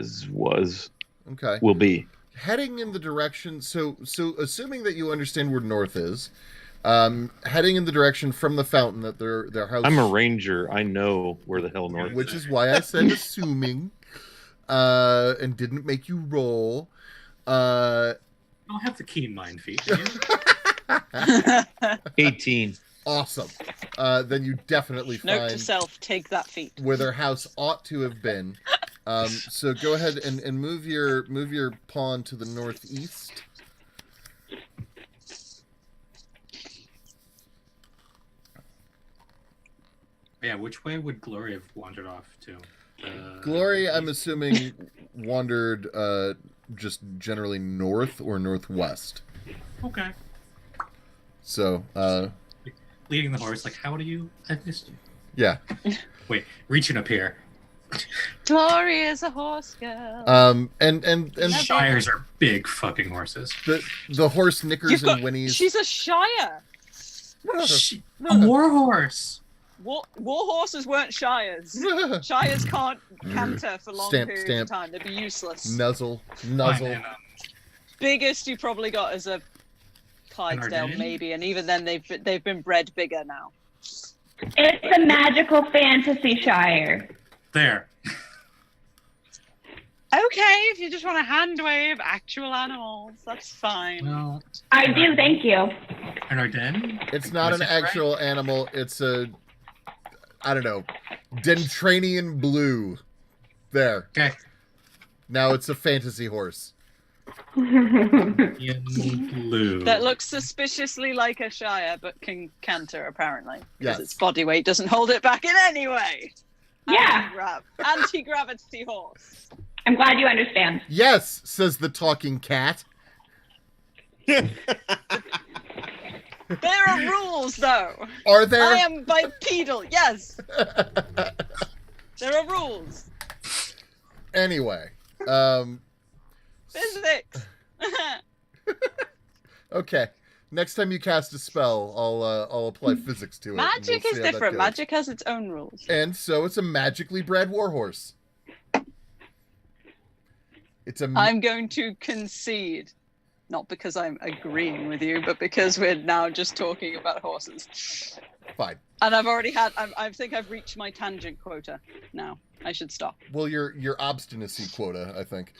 be. Heading in the direction, so assuming that you understand where north is, heading in the direction from the fountain that their house. I'm a ranger. I know where the hell north. Which is why I said assuming, and didn't make you roll. I'll have the keen mind feat. 18. Awesome. Then you definitely Note find to self: take that feat. where their house ought to have been. So go ahead and move your pawn to the northeast. Yeah, which way would Glory have wandered off to? Glory, I'm assuming, wandered just generally north or northwest. Okay. So, leading the horse, like, how do you? I missed you. Yeah. Wait, reaching up here. Glory is a horse girl. And Shires are big fucking horses. The horse knickers and whinnies. She's a shire. A war horse. War horses weren't shires. Shires can't canter for long periods of time. They'd be useless. Nuzzle. Fine, Biggest you probably got is a Clydesdale, maybe, and even then they've been bred bigger now. It's a magical fantasy shire. There. Okay, if you just want to hand wave actual animals, that's fine. No. I do, thank you. An Ardennes? It's not an actual animal. It's a, I don't know, Dentranian blue. There. Okay. Now it's a fantasy horse. Blue. That looks suspiciously like a shire, but can canter apparently because Yes. its body weight doesn't hold it back in any way. Yeah. Anti-gravity horse. I'm glad you understand. Yes, says the talking cat. There are rules, though. Are there? I am bipedal. Yes. There are rules. Anyway, Physics. okay. Next time you cast a spell, I'll apply physics to it. And we'll Magic see is how that different. goes. Magic has its own rules. And so it's a magically bred warhorse. I'm going to concede, not because I'm agreeing with you, but because we're now just talking about horses. Fine. And I've already had. I think I've reached my tangent quota. Now I should stop. Well, your obstinacy quota, I think.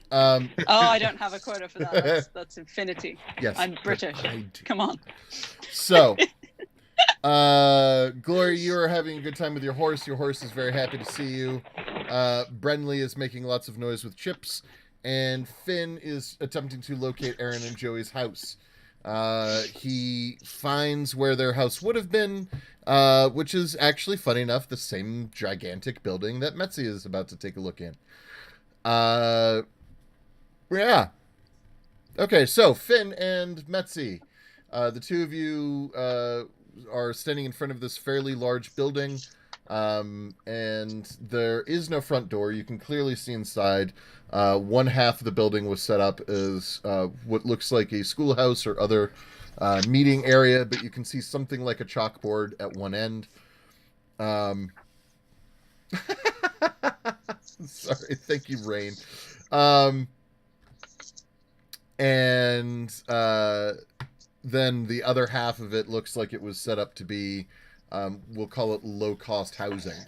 Oh, I don't have a quota for that. That's infinity. Yes, I'm British. I do. Come on. So, Gloria, you are having a good time with your horse. Your horse is very happy to see you. Brenly is making lots of noise with chips, and Finn is attempting to locate Aaron and Joey's house. He finds where their house would have been, which is actually, funny enough, the same gigantic building that Metzi is about to take a look in. Yeah. Okay, so Finn and Metzi, the two of you are standing in front of this fairly large building, and there is no front door. You can clearly see inside. One half of the building was set up as what looks like a schoolhouse or other meeting area, but you can see something like a chalkboard at one end. Sorry, thank you, Rain. And then the other half of it looks like it was set up to be, we'll call it low-cost housing.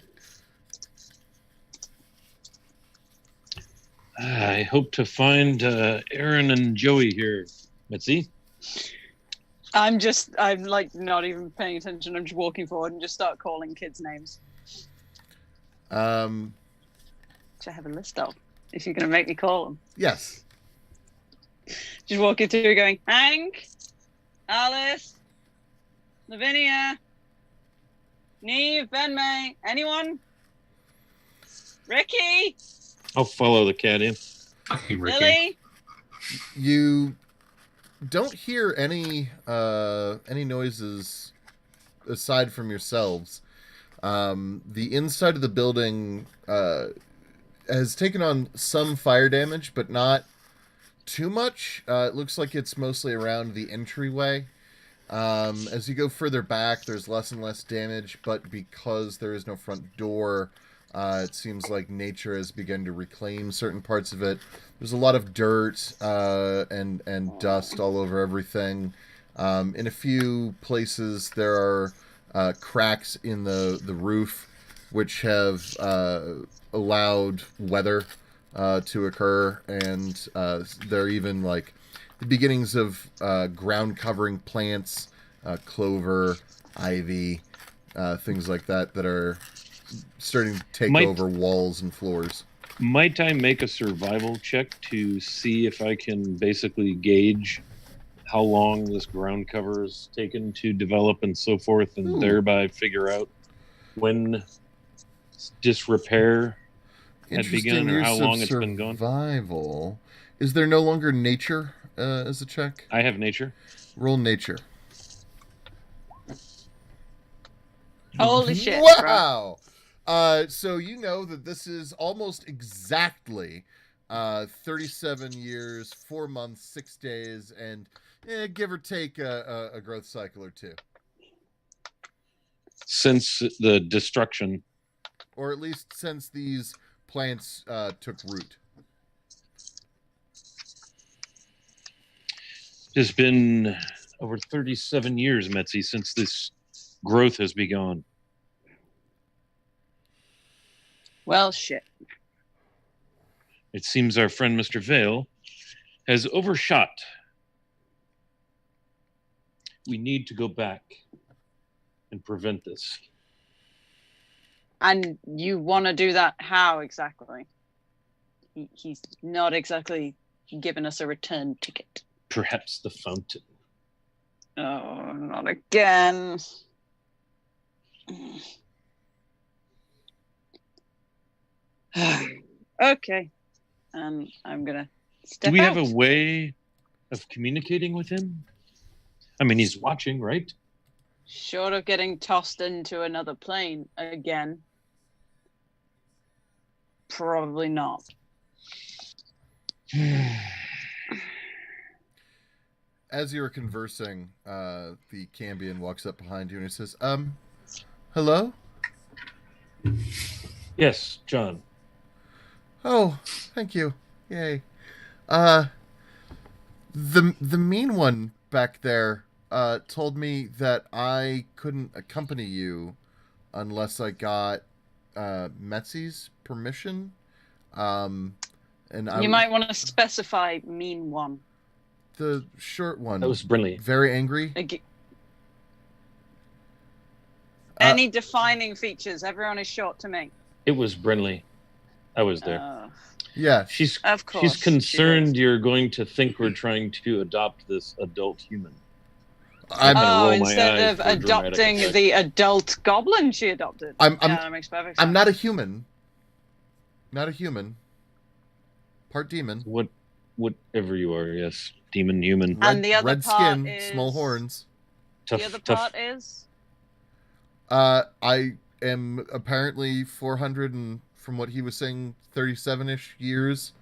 I hope to find Aaron and Joey here, Mitzi. I'm like not even paying attention. I'm just walking forward and just start calling kids' names. Which I have a list of. If you're going to make me call them. Yes. Just walking through going, Hank, Alice, Lavinia, Neve, Ben-May, anyone? Ricky? I'll follow the cat in. Fucking Ricky. Lily? You don't hear any noises aside from yourselves. The inside of the building has taken on some fire damage, but not too much. It looks like it's mostly around the entryway. As you go further back, there's less and less damage, but because there is no front door, it seems like nature has begun to reclaim certain parts of it. There's a lot of dirt and dust all over everything. In a few places, there are cracks in the roof, which have allowed weather to occur, and there are even like the beginnings of ground covering plants, clover, ivy, things like that are starting to take over walls and floors. Might I make a survival check to see if I can basically gauge how long this ground cover has taken to develop and so forth, and thereby figure out when disrepair had begun or how long it's been gone? Survival. Is there no longer nature as a check? I have nature. Roll nature. Holy shit. Wow! So you know that this is almost exactly 37 years, 4 months, 6 days, and give or take a growth cycle or two. Since the destruction. Or at least since these plants took root. It's been over 37 years, Metzi, since this growth has begun. Well, shit. It seems our friend Mr. Vale has overshot. We need to go back and prevent this. And you want to do that how exactly? He's not exactly given us a return ticket. Perhaps the fountain. Oh, not again. Okay. I'm going to step out. Do we have a way of communicating with him? I mean, he's watching, right? Short of getting tossed into another plane again. Probably not. As you're conversing, the Cambion walks up behind you and he says, hello? Yes, John. Oh, thank you. Yay. The mean one back there told me that I couldn't accompany you unless I got Metsy's permission. And You might want to specify mean one. The short one. That was Brinley. Very angry. Any defining features? Everyone is short to me. It was Brinley. I was there. Yeah. Of course. She's concerned you're going to think we're trying to adopt this adult human. Instead of adopting the adult goblin she adopted. That makes perfect sense. I'm not a human. Not a human. Part demon. Whatever you are, yes. Demon, human. And the other red part skin, is... small horns. The other part is? I am apparently 400 and, from what he was saying, 37-ish years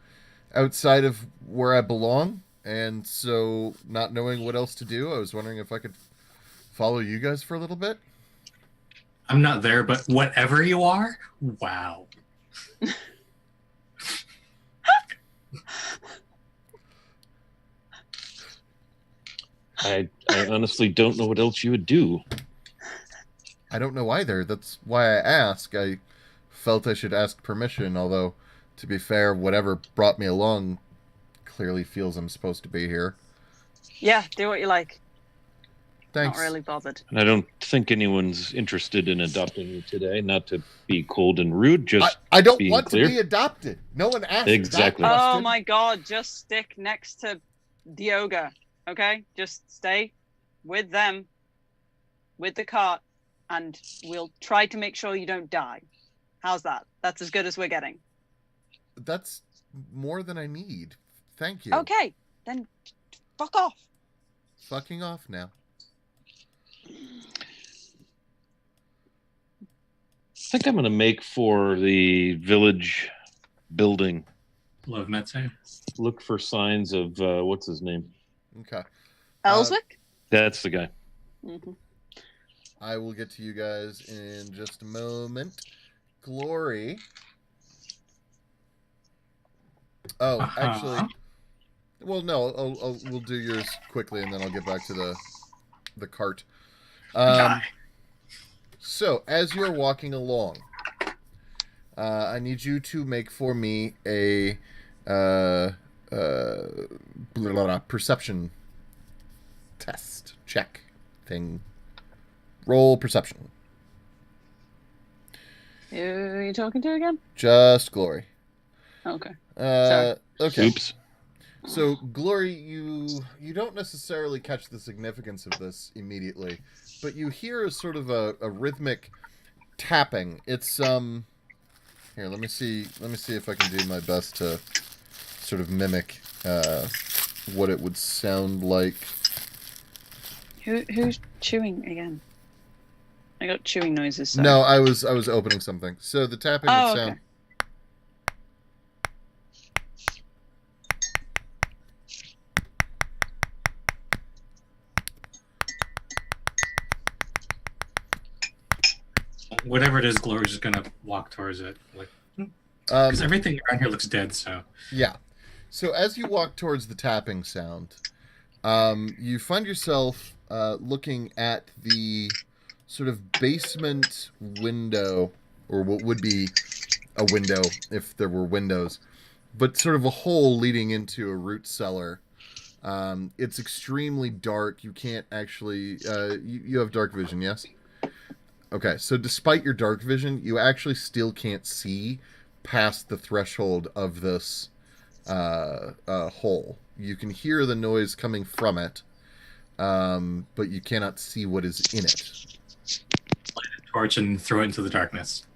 outside of where I belong. And so, not knowing what else to do, I was wondering if I could follow you guys for a little bit. I'm not there, but whatever you are, wow. I honestly don't know what else you would do. I don't know either. That's why I ask. I felt I should ask permission, although, to be fair, whatever brought me along clearly feels I'm supposed to be here. Yeah, do what you like. Thanks. Not really bothered. And I don't think anyone's interested in adopting you today. Not to be cold and rude, just I don't being want clear. to be adopted. No one asked. Exactly. That question. Oh my god, just stick next to the ogre, okay? Just stay with them, with the cart, and we'll try to make sure you don't die. How's that? That's as good as we're getting. That's more than I need. Thank you. Okay, then fuck off. Fucking off now. I think I'm going to make for the village building. Love Metsy. Look for signs of, what's his name? Okay. Elswick? That's the guy. Mm-hmm. I will get to you guys in just a moment. Glory. Oh, actually... Well, no, we'll do yours quickly, and then I'll get back to the cart. So, as you're walking along, I need you to make for me a perception test check thing. Roll perception. Who are you talking to again? Just Glory. Okay. Okay. Oops. So, Glory, you don't necessarily catch the significance of this immediately, but you hear a sort of a rhythmic tapping. It's here, let me see if I can do my best to sort of mimic what it would sound like. Who's chewing again? I got chewing noises. So. No, I was opening something. So the tapping would sound. Okay. Whatever it is, Glory's just gonna walk towards it. Like, because everything around here looks dead. So yeah. So as you walk towards the tapping sound, you find yourself looking at the sort of basement window, or what would be a window if there were windows, but sort of a hole leading into a root cellar. It's extremely dark. You can't actually... you have dark vision, yes? Okay, so despite your dark vision, you actually still can't see past the threshold of this hole. You can hear the noise coming from it, but you cannot see what is in it. light a torch and throw it into the darkness.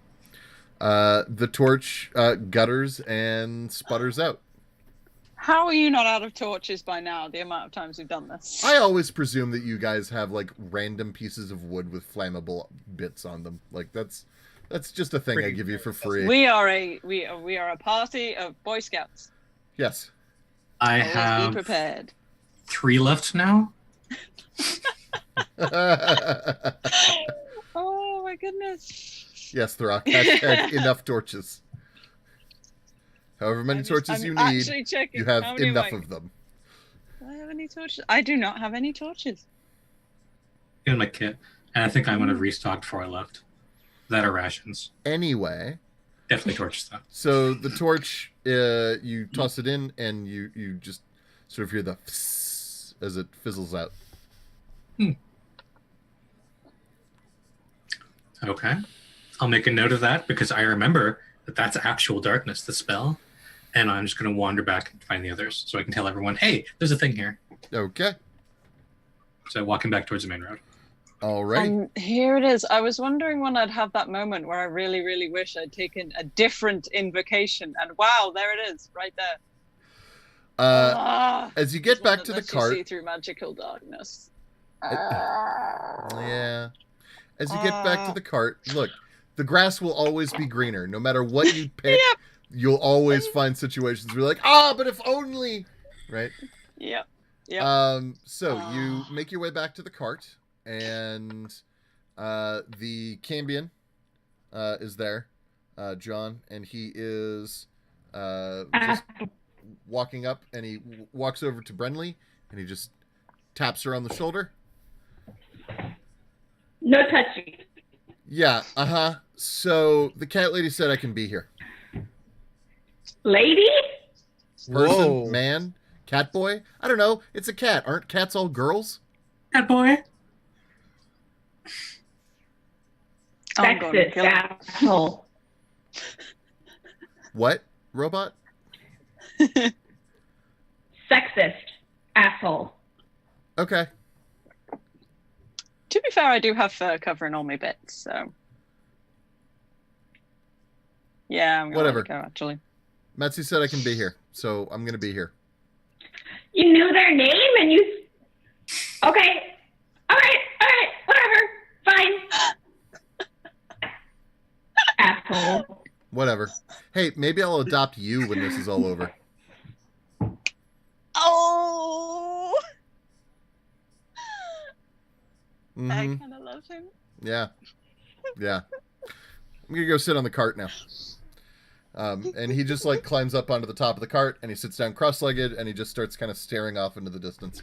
The torch gutters and sputters out. How are you not out of torches by now, the amount of times we've done this? I always presume that you guys have, like, random pieces of wood with flammable bits on them. Like, that's That's just a thing I give you for free. We are a party of Boy Scouts. Yes. I Always have be prepared. 3 left now. Oh my goodness. Yes, Throck. Hashtag enough torches. However many torches you need, you have enough of them. Do I have any torches? I do not have any torches. In my kit. And I think I'm going to restock 4 left. That are rations. Anyway. Definitely torches, though. So the torch, you toss it in, and you just sort of hear the fss as it fizzles out. Okay. I'll make a note of that because I remember that that's actual darkness, the spell. And I'm just going to wander back and find the others so I can tell everyone, hey, there's a thing here. Okay. So walking back towards the main road. All right. Here it is. I was wondering when I'd have that moment where I really, really wish I'd taken a different invocation. And wow, there it is, right there. As you get back to the cart, see through magical darkness. Yeah. As you get back to the cart, look, the grass will always be greener. No matter what you pick, you'll always find situations where you're like, but if only, right? Yep. So you make your way back to the cart, and the Cambion is there, John, and he is just walking up, and he walks over to Brenly, and he just taps her on the shoulder. No touching. Yeah, So the cat lady said I can be here. Lady? Person, Whoa. man, cat boy? I don't know. It's a cat. Aren't cats all girls? Cat boy. Sexist asshole. What? Robot? Sexist asshole. Okay. To be fair, I do have fur covering all my bits, so yeah, I'm gonna let it go, actually. Metsu said I can be here, so I'm gonna be here. You knew their name and you... Okay. All right, whatever. Fine. Asshole. Whatever. Hey, maybe I'll adopt you when this is all over. Oh! Mm-hmm. I kind of love him. Yeah. I'm gonna go sit on the cart now. And he just like climbs up onto the top of the cart, and he sits down cross-legged, and he just starts kind of staring off into the distance.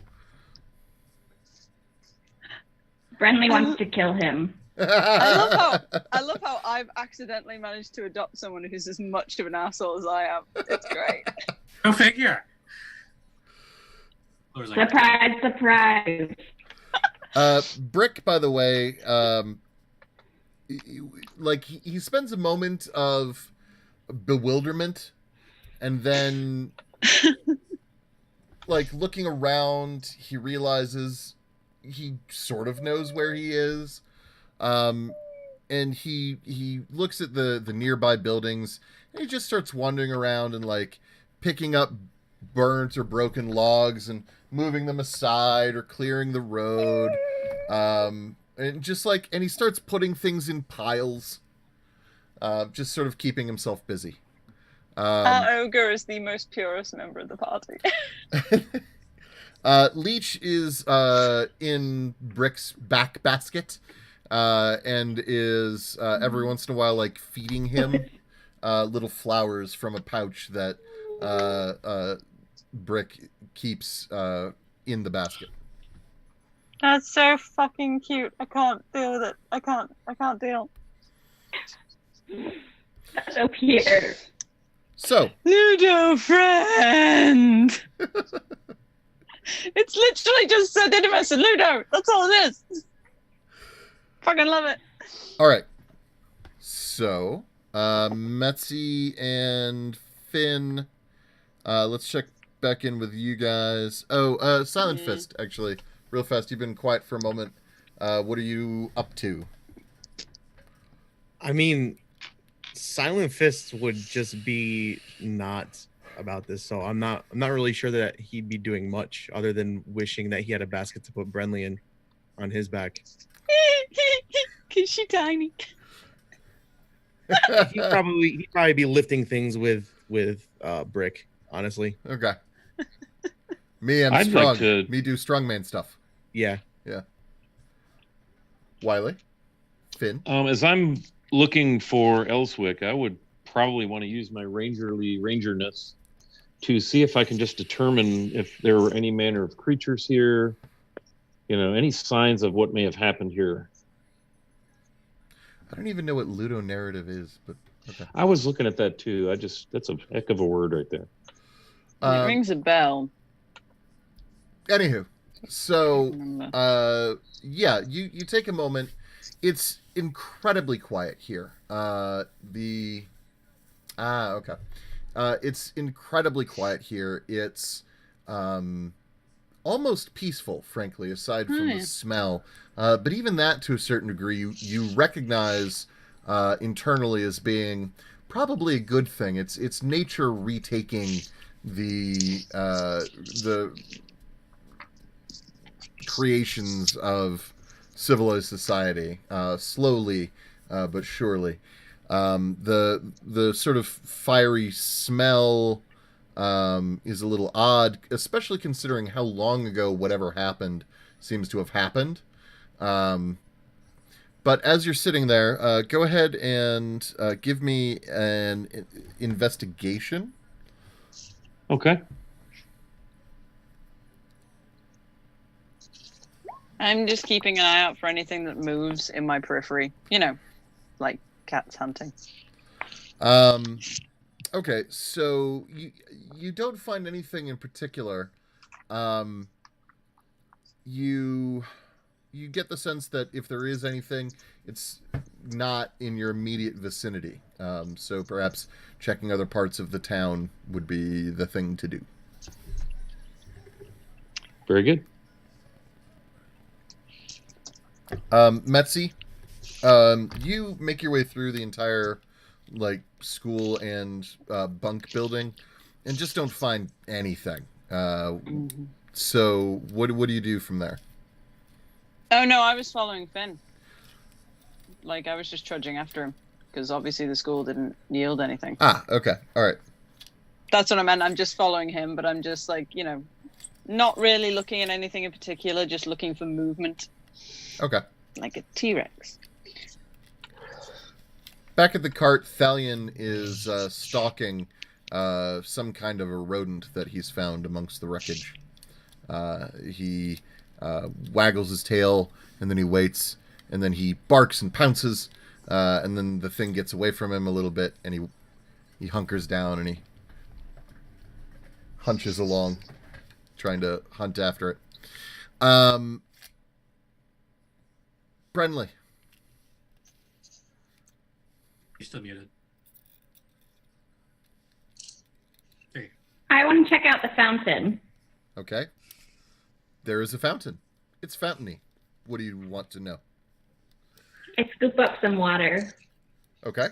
Brenly wants to kill him. I love how I've accidentally managed to adopt someone who's as much of an asshole as I am. It's great. Go figure. Surprise. Brick, by the way, he spends a moment of bewilderment, and then like looking around, he realizes he sort of knows where he is, and he looks at the nearby buildings, and he just starts wandering around and like picking up burnt or broken logs and moving them aside or clearing the road, and he starts putting things in piles, just sort of keeping himself busy. Our ogre is the most purest member of the party. Leech is in Brick's back basket, and is every once in a while like feeding him little flowers from a pouch that Brick keeps in the basket. That's so fucking cute. I can't deal with it. I can't deal. That's so cute. So, Ludo friend. It's literally just synonymous and Ludo. That's all it is. Fucking love it. All right. So, Metzi and Finn. Let's check back in with you guys. Oh, Silent Fist, actually. Real fast, you've been quiet for a moment. What are you up to? I mean, Silent Fist would just be not about this, so I'm not really sure that he'd be doing much other than wishing that he had a basket to put Brenly in on his back. Cause she tiny. He'd probably be lifting things with Brick. Honestly, Okay. Me, I'm I'd strong. like to- Me do strongman stuff. yeah. Yeah. Wiley? Finn? As I'm looking for Elswick, I would probably want to use my rangerness to see if I can just determine if there were any manner of creatures here, any signs of what may have happened here. I don't even know what ludonarrative is, but okay. I was looking at that too. That's a heck of a word right there. It rings a bell. Anywho, so you take a moment. It's incredibly quiet here. Okay. It's incredibly quiet here. It's almost peaceful, frankly, aside from the smell. But even that, to a certain degree, you recognize internally as being probably a good thing. It's nature retaking the creations of civilized society, slowly but surely. The sort of fiery smell is a little odd, especially considering how long ago whatever happened seems to have happened. But as you're sitting there, go ahead and give me an investigation. Okay. I'm just keeping an eye out for anything that moves in my periphery. Like cats hunting. Okay, so you don't find anything in particular. You get the sense that if there is anything, it's not in your immediate vicinity. So perhaps checking other parts of the town would be the thing to do. Very good. Metzi, you make your way through the entire school and bunk building and just don't find anything. So what do you do from there? Oh no, I was following Finn. I was just trudging after him because obviously the school didn't yield anything. Okay, all right. That's what I meant. I'm just following him, but I'm just not really looking at anything in particular, just looking for movement. Okay. Like a T-Rex. Back at the cart, Thalion is stalking some kind of a rodent that he's found amongst the wreckage. He waggles his tail, and then he waits, and then he barks and pounces, and then the thing gets away from him a little bit, and he hunkers down, and he hunches along, trying to hunt after it. Brenly. You're still muted. I want to check out the fountain. Okay. There is a fountain. It's fountainy. What do you want to know? I scoop up some water. Okay.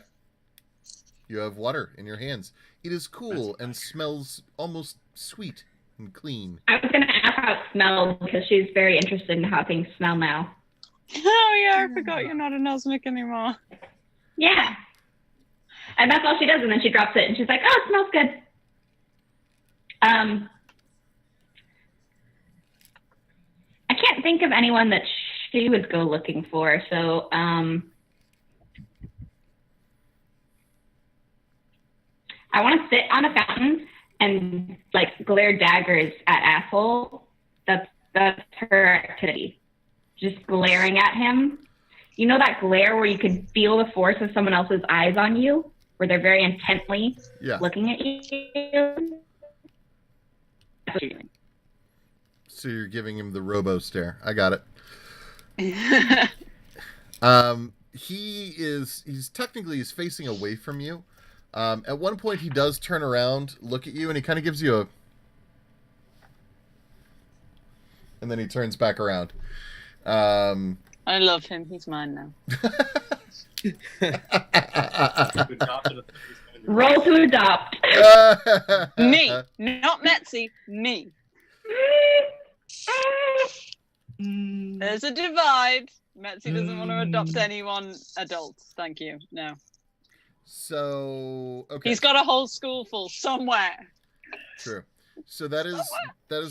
You have water in your hands. It is cool and smells almost sweet and clean. I was going to ask how it smells because she's very interested in how things smell now. Oh yeah, I forgot you're not a Nosmic anymore. Yeah. And that's all she does, and then she drops it, and she's like, oh, it smells good. I can't think of anyone that she would go looking for, so I want to sit on a fountain and glare daggers at Asshole. That's her activity. Just glaring at him. You know that glare where you can feel the force of someone else's eyes on you, where they're very intently looking at you? So you're giving him the robo stare. I got it. He's facing away from you. At one point he does turn around, look at you, and he kind of gives you a, and then he turns back around. I love him. He's mine now. Roll to adopt. Me, not Metzi. Me. There's a divide. Metzi doesn't want to adopt anyone adults. Thank you. No. So okay. He's got a whole school full somewhere. True. So that is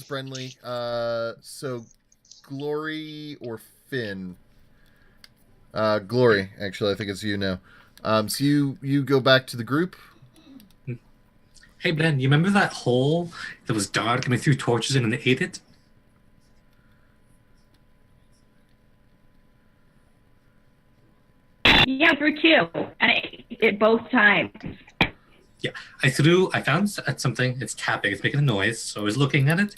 Brenly. So Glory or Finn? Glory, actually, I think it's you now. So you go back to the group. Hey Ben, you remember that hole that was dark and we threw torches in and they ate it? Yeah, through 2, and I ate it both times. Yeah, I found something. It's tapping. It's making a noise. So I was looking at it,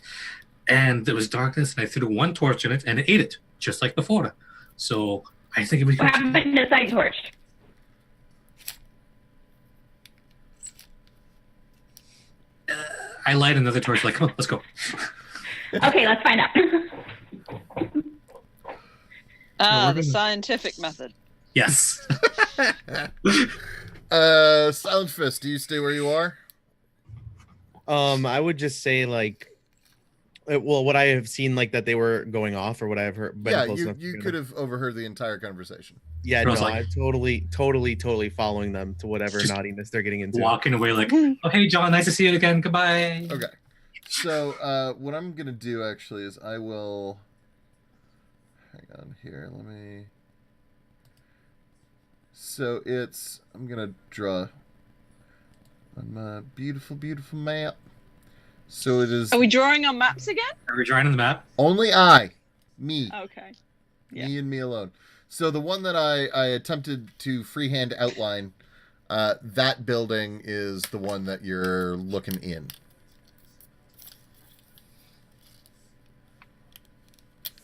and there was darkness, and I threw one torch in it, and it ate it, just like before. So I think we What happened to the side torch? I light another torch. Like, come on, let's go. Okay, let's find out. The scientific method. Yes. Silent Fist, do you stay where you are? I would just say like, well, what I have seen like that they were going off, or what I have heard. Yeah, you could have overheard the entire conversation. Yeah, Bro, no, like, I'm totally following them to whatever naughtiness they're getting into. Walking away like, oh hey John, nice to see you again. Goodbye. Okay. So what I'm gonna do actually is I will hang on here. Let me. So I'm gonna draw on my beautiful map. So it is. Are we drawing on maps again? Are we drawing on the map? Only me. Okay. Yeah. Me and me alone. So the one that I attempted to freehand outline, that building is the one that you're looking in.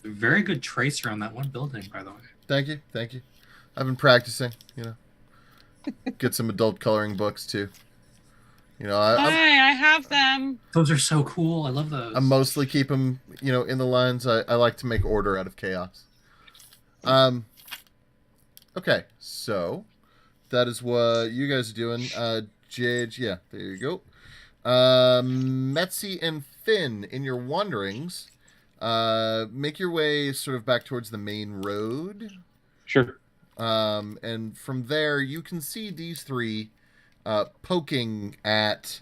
Very good trace around that one building, by the way. Thank you. I've been practicing, Get some adult coloring books too. I have them. Those are so cool. I love those. I mostly keep them, in the lines. I like to make order out of chaos. Okay, so that is what you guys are doing. Jade, yeah, there you go. Metzi and Finn, in your wanderings, make your way sort of back towards the main road. Sure. And from there, you can see these three poking at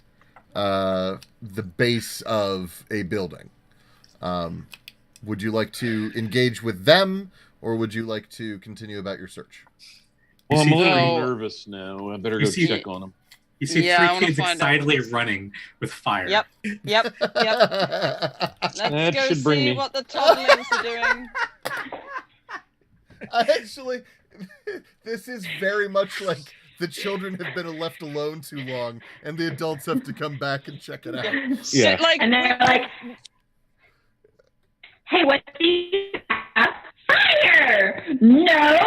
the base of a building. Would you like to engage with them, or would you like to continue about your search? Well, I'm a little nervous now. I better go check on them. You see three kids excitedly running with fire. Yep. Let's go see what the toddlers are doing. Actually, this is very much like the children have been left alone too long, and the adults have to come back and check it out. Yeah. And they're like, hey, what do you have? Fire! No!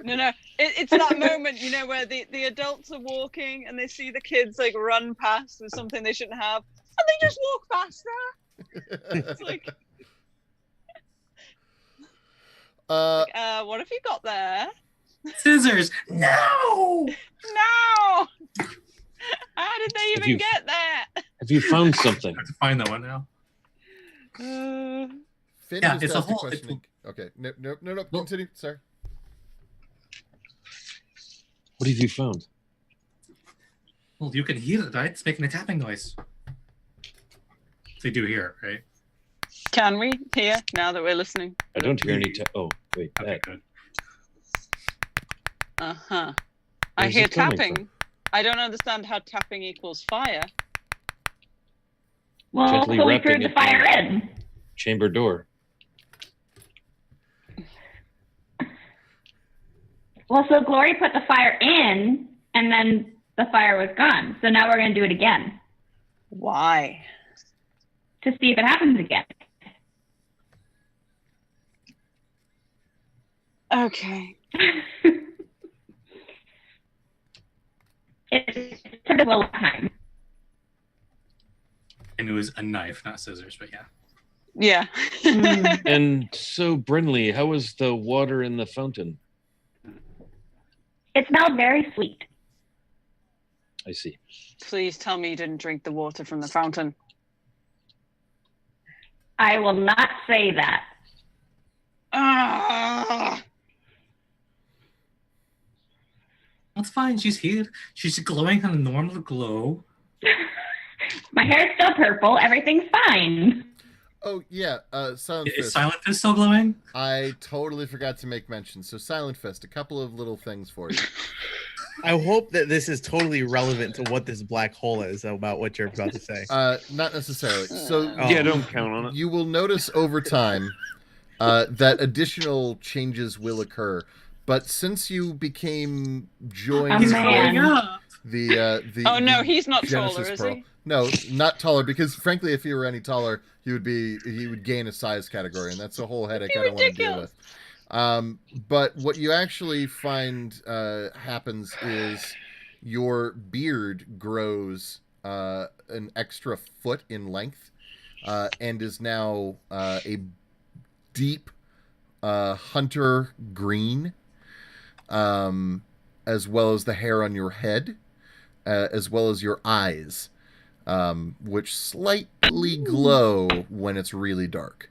No. It's that moment, where the adults are walking and they see the kids like run past with something they shouldn't have, and they just walk past there. It's like, what have you got there? Scissors. No. How did they even get there? Have you found something? I have to find that one now. Finn Yeah, just it's a asked whole. question. Okay, no. Continue. Sorry. What have you found? Well, you can hear it, right? It's making a tapping noise. They do hear it, right? Can we hear now that we're listening? I don't hear any. Oh, wait. Okay, good. I Where's hear it coming tapping. from? I don't understand how tapping equals fire. Well, Gently so we wrapping threw the it fire in. in. Chamber door. Well, so Glory put the fire in, and then the fire was gone. So now we're going to do it again. Why? To see if it happens again. Okay. It took a little time. And it was a knife, not scissors, but yeah. Yeah. And so, Brinley, how was the water in the fountain? It smelled very sweet. I see. Please tell me you didn't drink the water from the fountain. I will not say that. Ah! Well, It's fine. She's here. She's glowing on a normal glow. My hair's still purple. Everything's fine. Oh yeah, Silent Is Fist. Silent Fist still glowing? I totally forgot to make mention. So Silent Fist, a couple of little things for you. I hope that this is totally relevant to what this black hole is about what you're about to say. Not necessarily. So Yeah, don't count on it. you will notice over time that additional changes will occur. But since you became joined He's growing up. the Oh no, the he's not Genesis taller, is Pearl. he? No, not taller, because frankly, if he were any taller, he would gain a size category, and that's a whole headache I don't want to deal with. But what you actually find happens is your beard grows an extra foot in length, and is now a deep hunter green, as well as the hair on your head, as well as your eyes, which slightly glow when it's really dark.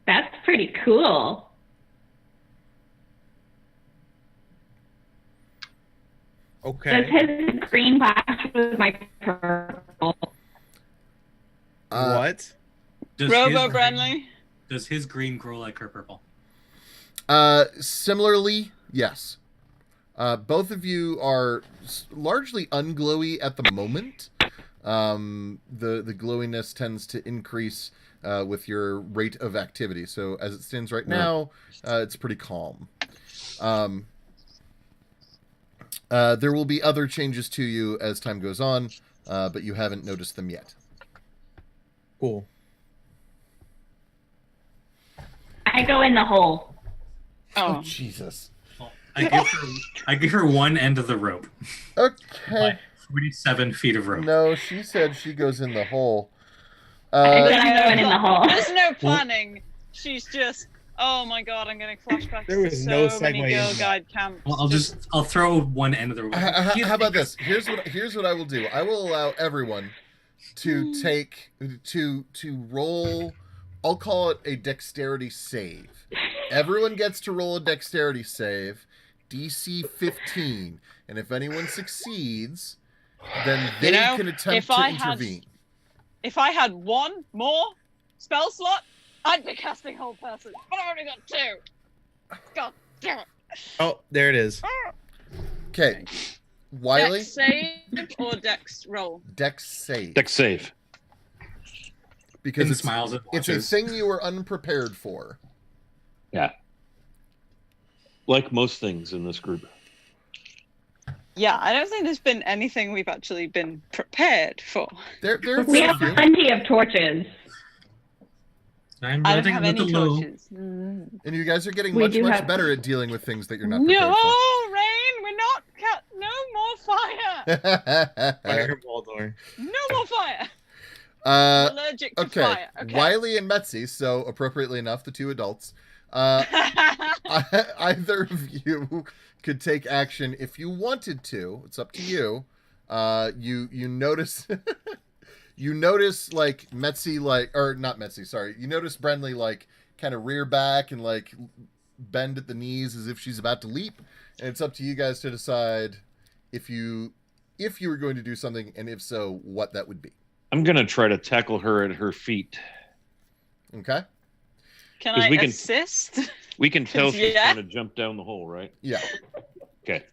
That's pretty cool. Okay. Does his green clash with my purple? What? Does Robo his- Brenly. Does his green grow like her purple? Similarly, yes. Both of you are largely unglowy at the moment. The glowiness tends to increase with your rate of activity. So as it stands right now, it's pretty calm. There will be other changes to you as time goes on, but you haven't noticed them yet. Cool. I go in the hole. Oh, Oh, Jesus. I give her one end of the rope. Okay. Like 47 feet of rope. No, she said she goes in the hole. I said I'm going in the hole. there's no planning. She's just, oh my god, I'm getting flashbacks There to was so no many segue Girl in that. Guide camps. Well, I'll throw one end of the rope. How about this? Here's what I will do. I will allow everyone to take to roll. I'll call it a dexterity save. Everyone gets to roll a dexterity save, DC 15, and if anyone succeeds, then they can attempt to intervene. If I had one more spell slot, I'd be casting Whole Person. But I've only got two. God damn it. Oh, there it is. Okay, Wiley, Dex save or Dex roll? dex save. Dex save. Because And it's, smiles and it's a watches. thing you were unprepared for. Yeah. Like most things in this group. Yeah, I don't think there's been anything we've actually been prepared for. There have We been a have few. plenty of torches. I'm I don't running have with any the low. torches. And you guys are getting We much do much have- better at dealing with things that you're not prepared No, Rain, we're not. No more fire. for. Fire Baldor. No more fire. I'm allergic to Okay. fire. Okay. Wiley and Metzi, so appropriately enough, the two adults. Either of you could take action if you wanted to. It's up to you. You notice you notice like Metzi not Metzi, sorry. You notice Brenly like kind of rear back and like bend at the knees as if she's about to leap. And it's up to you guys to decide if you were going to do something, and if so, what that would be. I'm going to try to tackle her at her feet. Okay? Can 'Cause I we can- assist? We can tell she's Yeah. trying to jump down the hole, right? Yeah. Okay.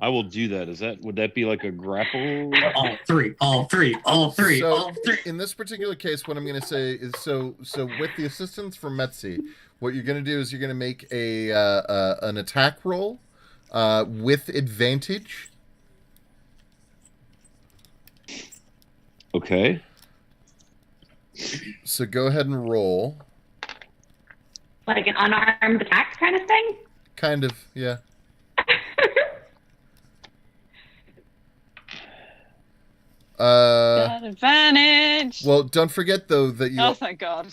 I will do that. Would that be like a grapple? All three. So, in this particular case, what I'm going to say is, so with the assistance from Metzi, what you're going to do is you're going to make an attack roll with advantage. Okay. So go ahead and roll. Like an unarmed attack kind of thing? Kind of, yeah. Got advantage. Well, don't forget though that Oh, thank God.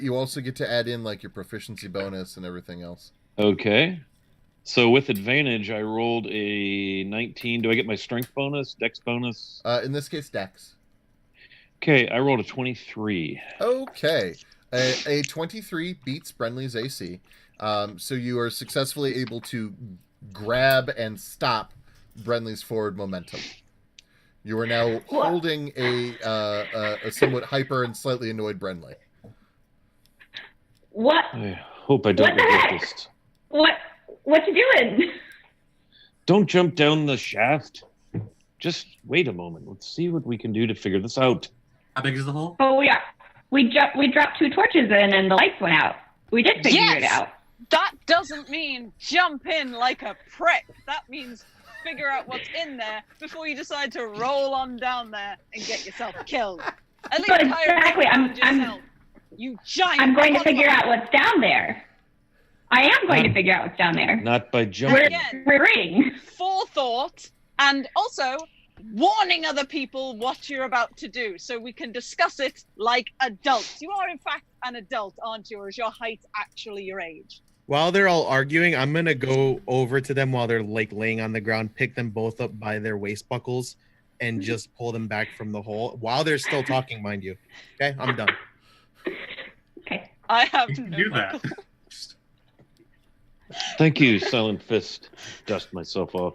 you also get to add in like your proficiency bonus and everything else. Okay. So with advantage, I rolled a 19. Do I get my strength bonus, dex bonus? In this case, Dex. Okay, I rolled a 23. Okay. A 23 beats Brenly's AC. So you are successfully able to grab and stop Brenly's forward momentum. You are now holding a somewhat hyper and slightly annoyed Brenly. What? I hope I don't What the regret heck? this. What you doing? Don't jump down the shaft. Just wait a moment. Let's see what we can do to figure this out. How big is the hole? Oh yeah, we dropped 2 torches in and the lights went out. We did figure it out. That doesn't mean jump in like a prick. That means figure out what's in there before you decide to roll on down there and get yourself killed. At least But hire exactly, yourself. You giant. I'm going to hoodlum. figure out what's down there. I am going to figure out what's down there. Not by jumping. Again. We're agreeing. Forethought and also warning other people what you're about to do so we can discuss it like adults. You are in fact an adult, aren't you? Or is your height actually your age? While they're all arguing, I'm gonna go over to them while they're like laying on the ground, pick them both up by their waist buckles, and just pull them back from the hole while they're still talking, mind you. Okay, I'm done. Okay. I have You can no do that. Thank you, Silent Fist. Dust myself off.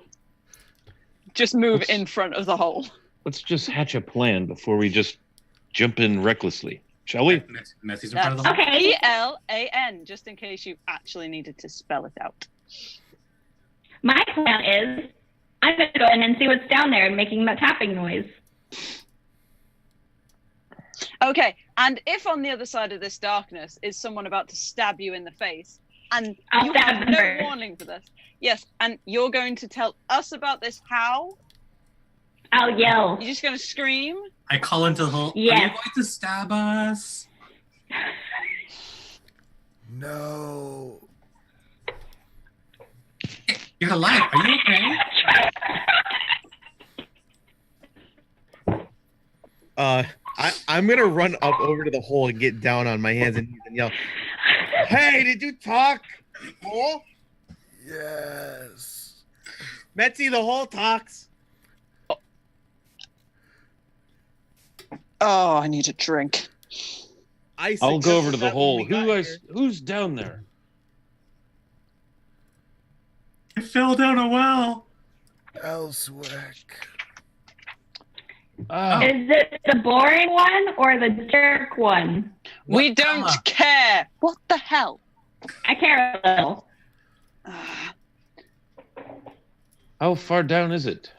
Just move in front of the hole. Let's just hatch a plan before we just jump in recklessly, shall we? Messy's in front of the That's hole. Okay. ELAN, just in case you actually needed to spell it out. My plan is I'm going to go in and see what's down there and making that tapping noise. Okay, and if on the other side of this darkness is someone about to stab you in the face, and I'll you stab have them no first. warning for this, yes, and you're going to tell us about this how? I'll yell. You're just going to scream? I call into the hole. Are you Yes. going to stab us? No. You're alive. Are you okay? I'm gonna run up over to the hole and get down on my hands and knees and yell, "Hey, did you talk? Hole? Yes. Metsy, the hole talks." Oh, I need a drink. I'll go over to suggested the that when hole. we got here. Who's down there? I fell down a well. Elswick. Ah, Is it the boring one or the jerk one? We don't color? care. What the hell? I care a little. Ah, how far down is it?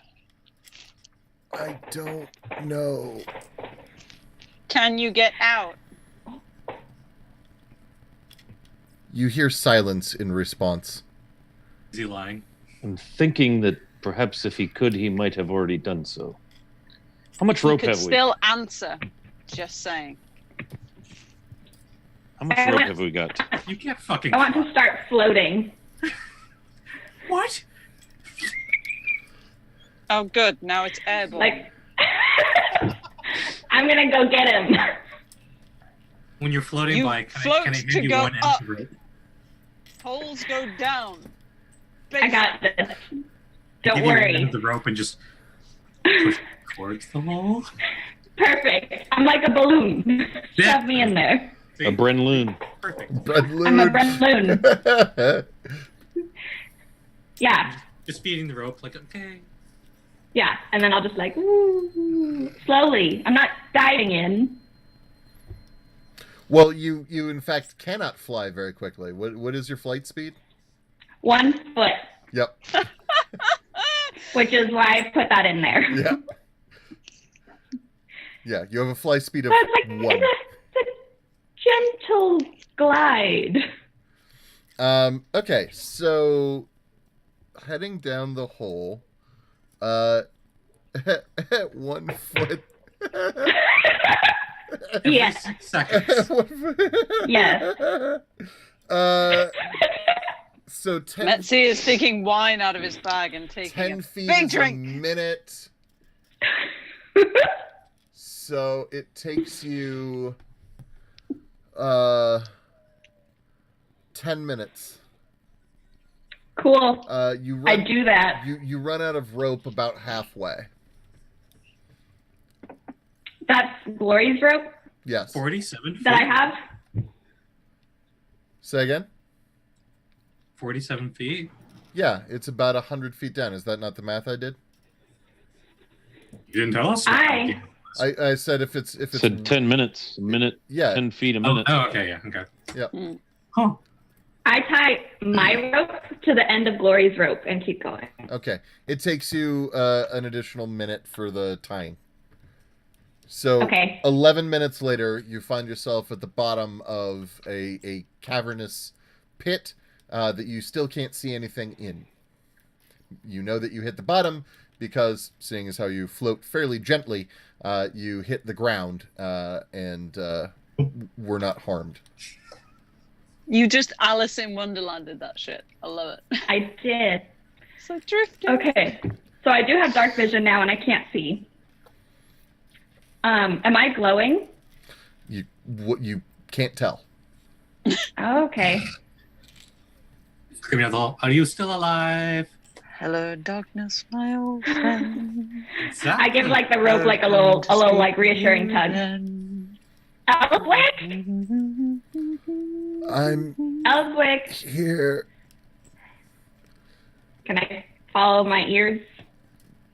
I don't know. can you get out? You hear silence in response. Is he lying? I'm thinking that perhaps if he could, he might have already done so. How much You rope could have we? still answer. Just saying. How much I rope went- have we got? You can't fucking. I want to start floating. What? Oh, good. Now it's airborne. Like, I'm going to go get him. When you're floating You by, float can I hand to you go one up. end of rope? Holes go down. I got this. Don't Give you one end worry. of the rope and just push towards the hole. Perfect. I'm like a balloon. Yeah. Shove me in there. See? A Brenloon. Perfect. I'm a balloon. Yeah. Just feeding the rope, like, okay. Yeah. And then I'll just like, ooh, slowly. I'm not diving in. Well, you in fact cannot fly very quickly. What is your flight speed? 1 foot, Yep. which is why I put that in there. Yeah. Yeah, you have a flight speed of So it's like 1. it's a gentle glide. Okay, so heading down the hole, at 1 foot. Every Yes. 6 seconds. Yes. So 10, Metzi is taking wine out of his bag and taking 10 a feet big is drink. a minute. So it takes you 10 minutes. Cool. You I run, do that. you run out of rope about halfway. That's Glory's rope Yes. 47 feet. that I have. Say again? 47 feet. Yeah, it's about 100 feet down. Is that not the math I did? You didn't tell us. I said if it's Said 10 minutes, a minute, Yeah. 10 feet a Oh, minute. okay, yeah, okay. Yep. Huh. I tie my rope to the end of Glory's rope and keep going. Okay. It takes you an additional minute for the tying. So Okay. 11 minutes later, you find yourself at the bottom of a cavernous pit that you still can't see anything in. You know that you hit the bottom because, seeing as how you float fairly gently, you hit the ground and were not harmed. You just Alice in Wonderland did that shit. I love it. I did. So drifting. Okay. So I do have dark vision now and I can't see. Am I glowing? You can't tell. Oh, okay. Screaming out the hall. Are you still alive? Hello, darkness, my old friend. I give like the rope like a little like reassuring tug. Elswick? I'm Elswick. here. Can I follow my ears?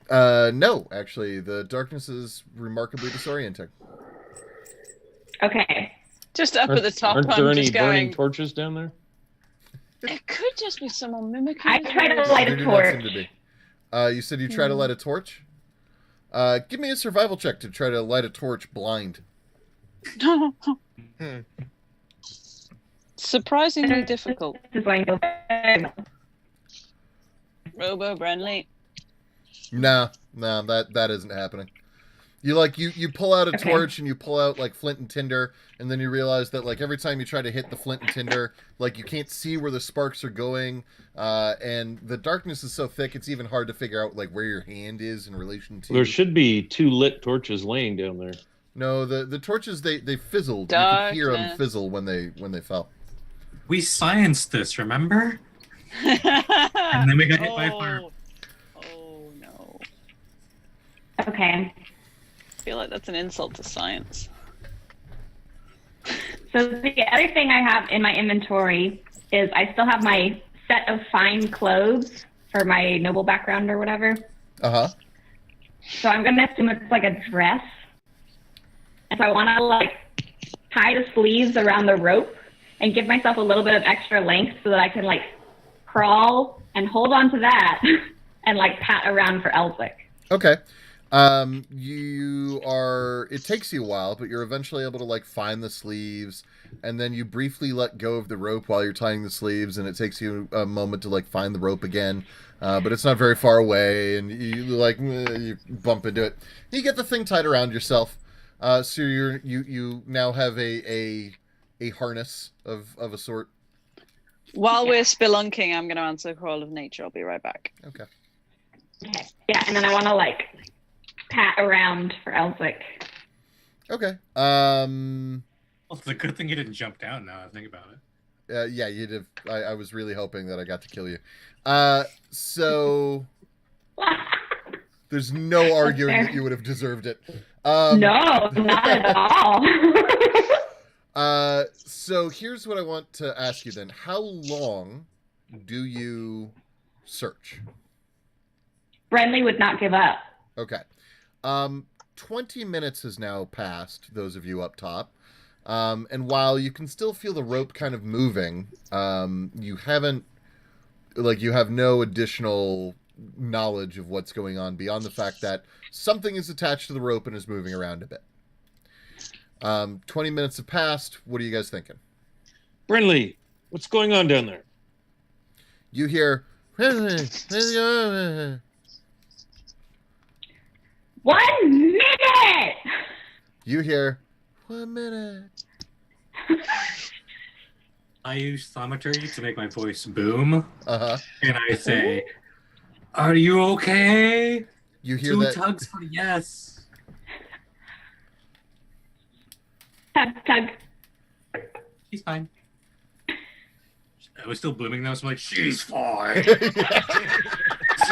No, actually, the darkness is remarkably disorienting. Okay. Just up at the top. Aren't there I'm any just burning going. torches down there? It could just be someone mimicking. I his try to voice. light There a do not seem torch. to be. You said you try to light a torch? Give me a survival check to try to light a torch blind. Surprisingly difficult. This is going to go. Robo Brenly. Nah, that isn't happening. You pull out a torch and you pull out like flint and tinder, and then you realize that like every time you try to hit the flint and tinder, like you can't see where the sparks are going, and the darkness is so thick it's even hard to figure out like where your hand is in relation to. There should be 2 lit torches laying down there. No, the torches they fizzled. You could hear them Darkness. fizzle when they fell. We scienced this, remember? And then we got hit by a fire. Oh no. Okay. I feel like that's an insult to science. So the other thing I have in my inventory is I still have my set of fine clothes for my noble background or whatever. Uh-huh. So I'm gonna assume it's like a dress. And so I wanna like tie the sleeves around the rope and give myself a little bit of extra length so that I can like crawl and hold on to that and like pat around for Elswick. Okay. It takes you a while, but you're eventually able to like find the sleeves, and then you briefly let go of the rope while you're tying the sleeves, and it takes you a moment to like find the rope again. But it's not very far away, and you bump into it. You get the thing tied around yourself. So you now have a harness of a sort. While we're spelunking, I'm going to answer Call of Nature. I'll be right back. Okay. Okay. Yeah, and then I wanna like pat around for Elswick. Okay. Well, it's a good thing you didn't jump down now I think about it. Yeah, you did. I was really hoping that I got to kill you. So there's no arguing that you would have deserved it. No, not at all. So here's what I want to ask you then. How long do you search? Brenly would not give up. Okay. 20 minutes has now passed, those of you up top. And while you can still feel the rope kind of moving, you have no additional knowledge of what's going on beyond the fact that something is attached to the rope and is moving around a bit. 20 minutes have passed. What are you guys thinking? Brenly, what's going on down there? You hear... 1 minute! You hear... 1 minute. I use thaumaturgy to make my voice boom, Uh-huh. and I say, "Are you okay?" You hear 2 that... tugs for yes. Tug, tug. He's fine. I was still booming though, so I'm like, she's fine.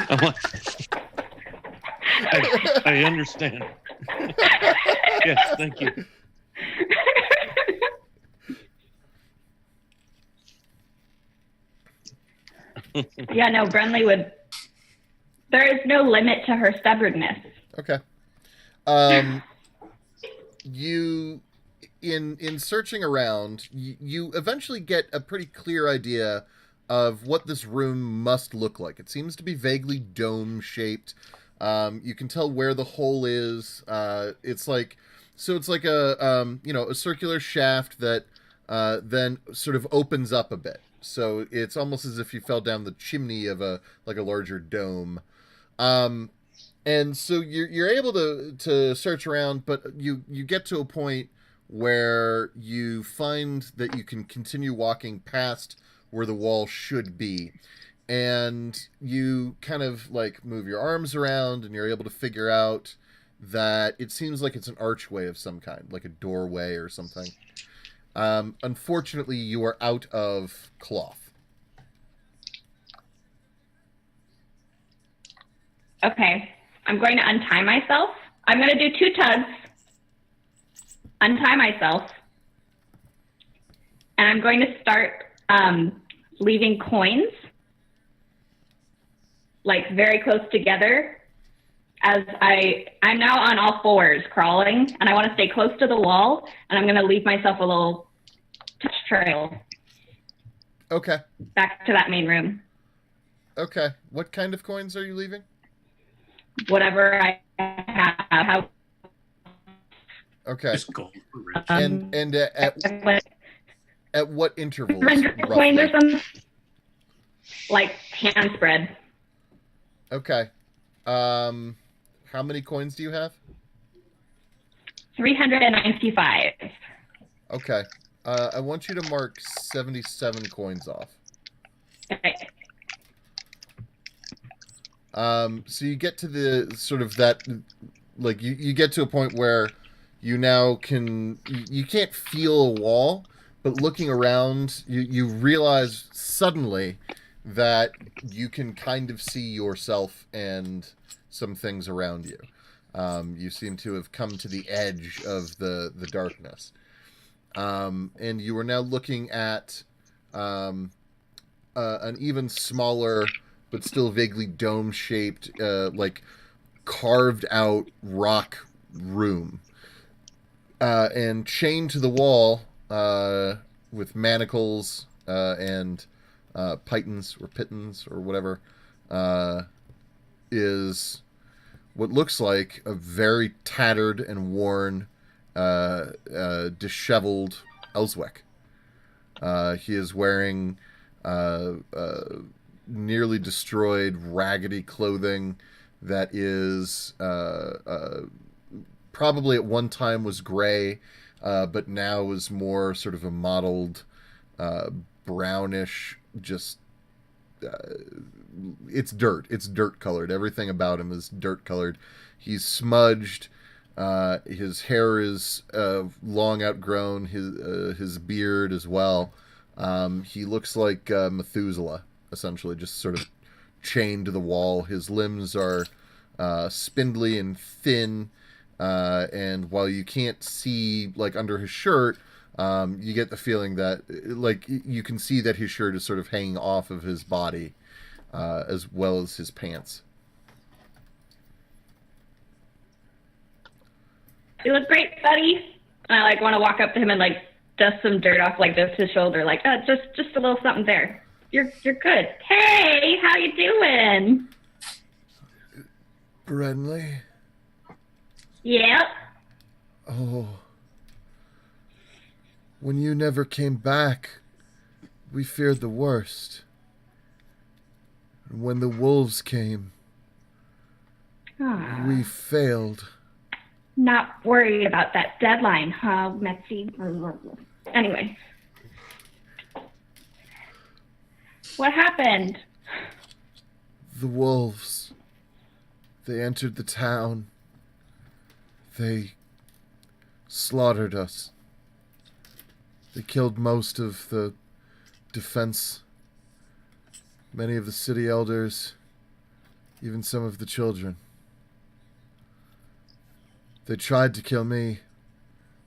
I'm like, I understand. Yes, thank you. Yeah, no, Brenly would. There is no limit to her stubbornness. Okay. You, in searching around, you eventually get a pretty clear idea of what this room must look like. It seems to be vaguely dome shaped. You can tell where the hole is. It's like a circular shaft that then sort of opens up a bit. So it's almost as if you fell down the chimney of a larger dome. And so you're able to search around, but you get to a point where you find that you can continue walking past where the wall should be, and you kind of like move your arms around, and you're able to figure out that it seems like it's an archway of some kind, like a doorway or something. Unfortunately, you are out of cloth. Okay. I'm going to untie myself. I'm going to do 2 tugs. Untie myself. And I'm going to start leaving coins, like very close together. As I'm now on all 4s crawling, and I want to stay close to the wall, and I'm going to leave myself a little touch trail. Okay. Back to that main room. Okay. What kind of coins are you leaving? Whatever I have. Okay. Just gold. And at what intervals? Coins or something, like hand spread. Okay. How many coins do you have? 395. Okay. I want you to mark 77 coins off. Okay. So you get to the sort of that, like you get to a point where you now you can't feel a wall, but looking around, you realize suddenly that you can kind of see yourself and some things around you. You seem to have come to the edge of the darkness. And you are now looking at an even smaller but still vaguely dome-shaped, like carved-out rock room. And chained to the wall with manacles and pitons or whatever is what looks like a very tattered and worn, disheveled Elswick. He is wearing nearly destroyed, raggedy clothing that is probably at one time was gray, but now is more sort of a mottled, brownish, just it's dirt. It's dirt colored. Everything about him is dirt colored. He's smudged. His hair is long outgrown. His beard as well. He looks like Methuselah, essentially, just sort of chained to the wall. His limbs are spindly and thin, and while you can't see like under his shirt, you get the feeling that like you can see that his shirt is sort of hanging off of his body, as well as his pants. You look great, buddy. And I like want to walk up to him and like dust some dirt off like this his shoulder, like just a little something there. You're good. Hey, how you doing? Brenly? Yep. Oh. When you never came back, we feared the worst. And when the wolves came, we failed. Not worried about that deadline, huh, Metzi? Anyway. What happened? The wolves. They entered the town. They slaughtered us. They killed most of the defense, many of the city elders, even some of the children. They tried to kill me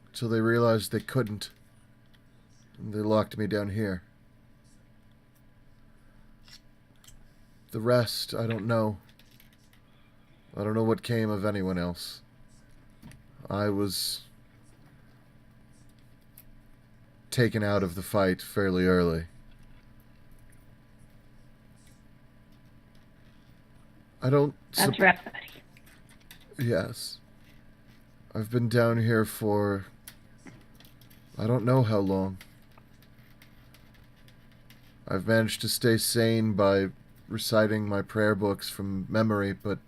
until they realized they couldn't, and they locked me down here. The rest, I don't know. I don't know what came of anyone else. I was taken out of the fight fairly early. I don't... That's rough, buddy. Yes. I've been down here for... I don't know how long. I've managed to stay sane by reciting my prayer books from memory, but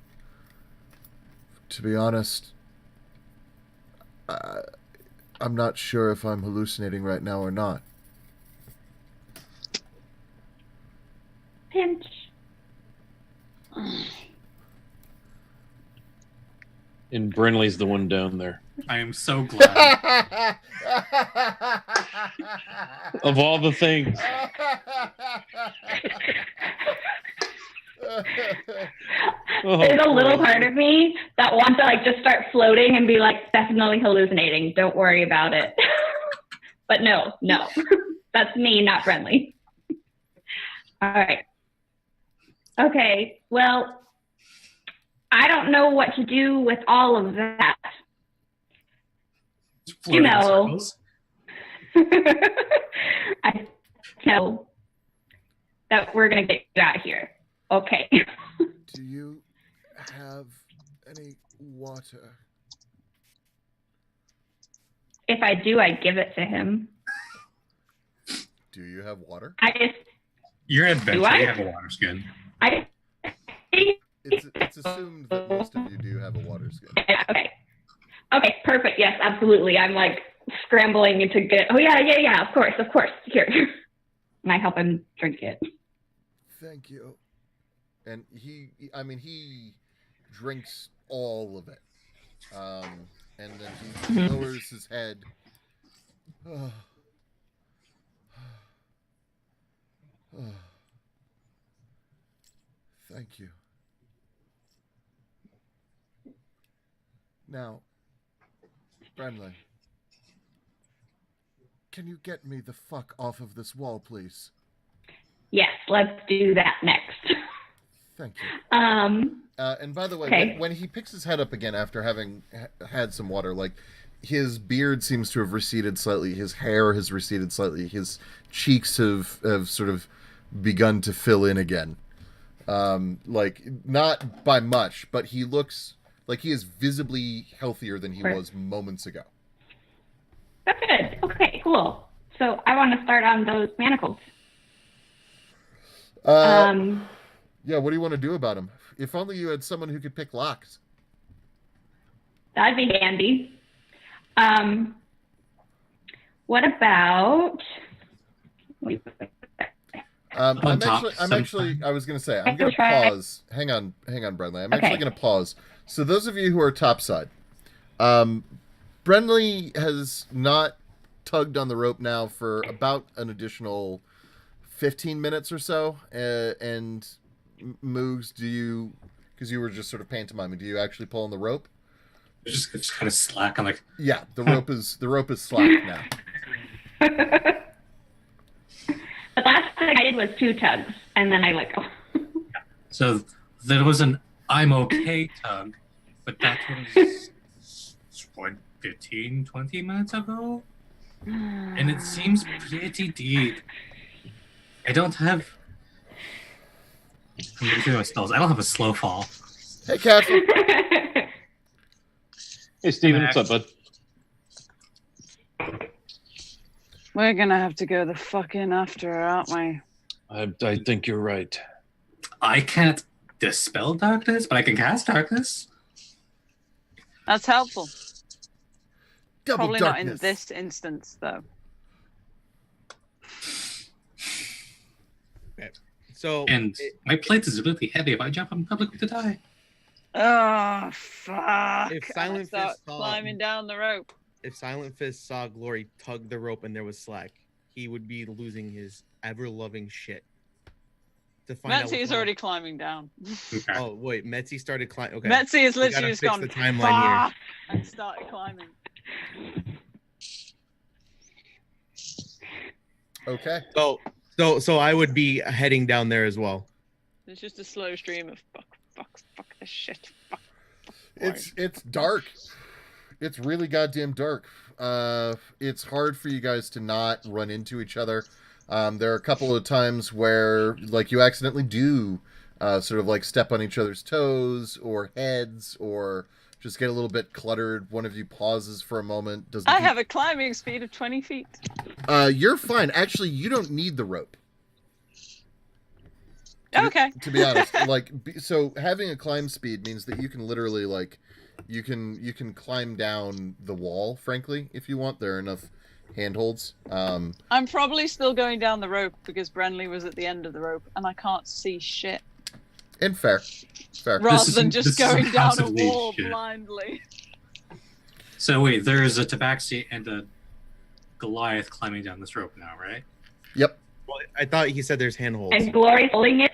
to be honest, I'm not sure if I'm hallucinating right now or not. Pinch. And Brenly's the one down there. I am so glad. Of all the things. There's a little part of me that wants to like just start floating and be like, definitely hallucinating. Don't worry about it. But no, that's me, not friendly. All right. Okay. Well, I don't know what to do with all of that. You know, I know that we're gonna get out of here. Okay. Do you have any water? If I do, I give it to him. Do you have water? You're an adventurer. I? You have a water skin. It's assumed that most of you do have a water skin. Okay. Okay, perfect. Yes, absolutely. I'm like scrambling to get. Oh yeah. Of course. Here, and I help him drink it. Thank you. And he drinks all of it. And then he lowers his head. Thank you. Now, Brenly, can you get me the fuck off of this wall, please? Yes, let's do that next. Thank you. And by the way, okay. when he picks his head up again after having had some water, like, his beard seems to have receded slightly, his hair has receded slightly, his cheeks have sort of begun to fill in again. Like, not by much, but he looks like he is visibly healthier than he was moments ago. That's good. Okay, cool. So I want to start on those manacles. Yeah, what do you want to do about them? If only you had someone who could pick locks. That'd be handy. What about... I was going to say, I'm going to pause. Hang on, Brenly. I'm actually going to pause. So those of you who are topside, Brenly has not tugged on the rope now for about an additional 15 minutes or so. And Moogs, because you were just sort of pantomiming, do you actually pull on the rope? It's just kind of slack. I'm like, yeah, the rope is slack now. The last thing I did was 2 tugs, and then I let go. So there was an I'm okay tug, but that was 15, 20 minutes ago? And it seems pretty deep. I don't have... I'm looking through my spells. I don't have a slow fall. Hey, Castle. Hey, Steven, what's up, bud? We're gonna have to go the fuck in after her, aren't we? I think you're right. I can't dispel darkness, but I can cast darkness. That's helpful. Double Probably darkness. not in this instance, though. Okay. So my plate is really heavy. If I jump, I'm probably going to die. Oh, fuck. If Silent start Fist saw- climbing down the rope. if Silent Fist saw Glory tug the rope and there was slack, he would be losing his ever-loving shit. To find out Metzi is what's already climbing down. Okay. Oh wait, Metzi started climbing. Okay, Metzi is We gotta literally just fix gone the timeline here. "Fuck," and started climbing. Okay. So I would be heading down there as well. It's just a slow stream of fuck this shit. Fuck. It's dark. It's really goddamn dark. It's hard for you guys to not run into each other. There are a couple of times where, like, you accidentally do sort of like step on each other's toes or heads, or just get a little bit cluttered. One of you pauses for a moment. I have a climbing speed of 20 feet. You're fine. Actually, you don't need the rope. Okay. To be honest, like, so having a climb speed means that you can literally, like, you can climb down the wall. Frankly, if you want, there are enough handholds. I'm probably still going down the rope because Brenly was at the end of the rope and I can't see shit. And fair. Rather than just going down a wall blindly. So wait, there's a Tabaxi and a Goliath climbing down this rope now, right? Yep. Well, I thought he said there's handholds. And Glory's holding it.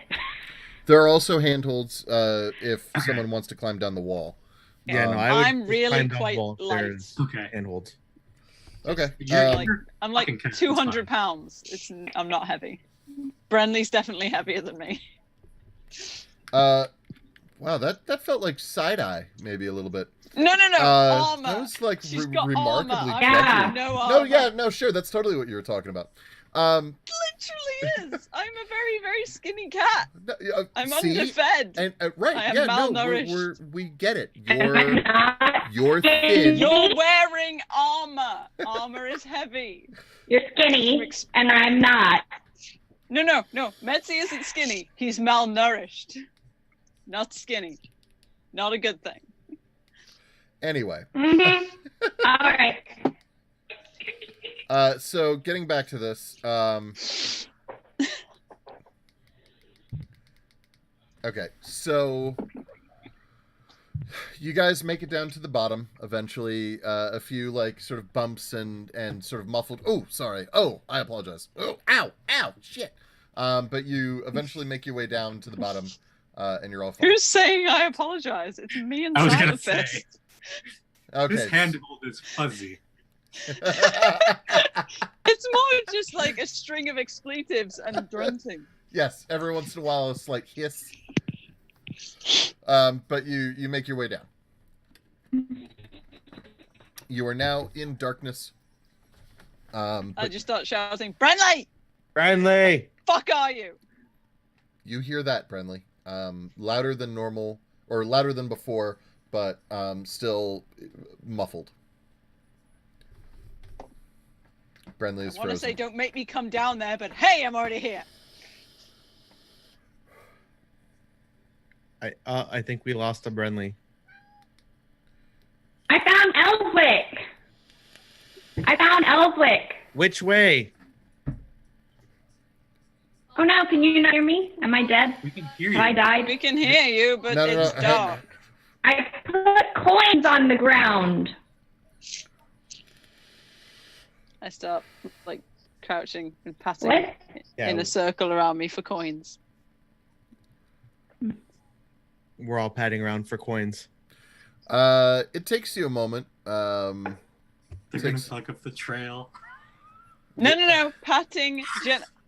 There are also handholds if someone wants to climb down the wall. Yeah, no, I would. I'm really climb down quite the wall if light. there's Okay. handholds. Okay. I'm like fucking 200 pounds. I'm not heavy. Brenly's definitely heavier than me. Wow, that felt like side eye, maybe a little bit. No, armor. That was like She's got remarkably armor. Yeah. No armor. No, sure, that's totally what you were talking about. Literally is. I'm a very, very skinny cat. I'm see? underfed. And right, I am yeah, no, malnourished. we get it. I'm not. You're thin. You're wearing armor. Armor is heavy. You're skinny, and I'm not. No. Metzi isn't skinny. He's malnourished. Not skinny. Not a good thing. Anyway. Mm-hmm. All right. So getting back to this, okay, so you guys make it down to the bottom eventually. A few like sort of bumps and sort of muffled. Oh, sorry. Oh, I apologize. Oh, ow, shit. But you eventually make your way down to the bottom, and you're all fine. Who's saying I apologize? It's me and I was Sound gonna say. Effects. Okay. This handhold is fuzzy. It's more just like a string of expletives and grunting. Yes, every once in a while a slight hiss. But you make your way down. You are now in darkness. I just start shouting, Brenly! Brenly! Fuck are you? You hear that, Brenly. Louder than normal, or louder than before, but still muffled. Brenly is I want to frozen. say don't make me come down there, but hey, I'm already here. I think we lost a Brenly. I found Elswick. Which way? Oh no, can you not hear me? Am I dead? We can hear you. Have I died? We can hear you, but No, it's hey, dark. I put coins on the ground. I start like crouching and patting What? in a circle around me for coins. We're all patting around for coins. It takes you a moment. They're gonna Takes- talk up the trail. No. Patting.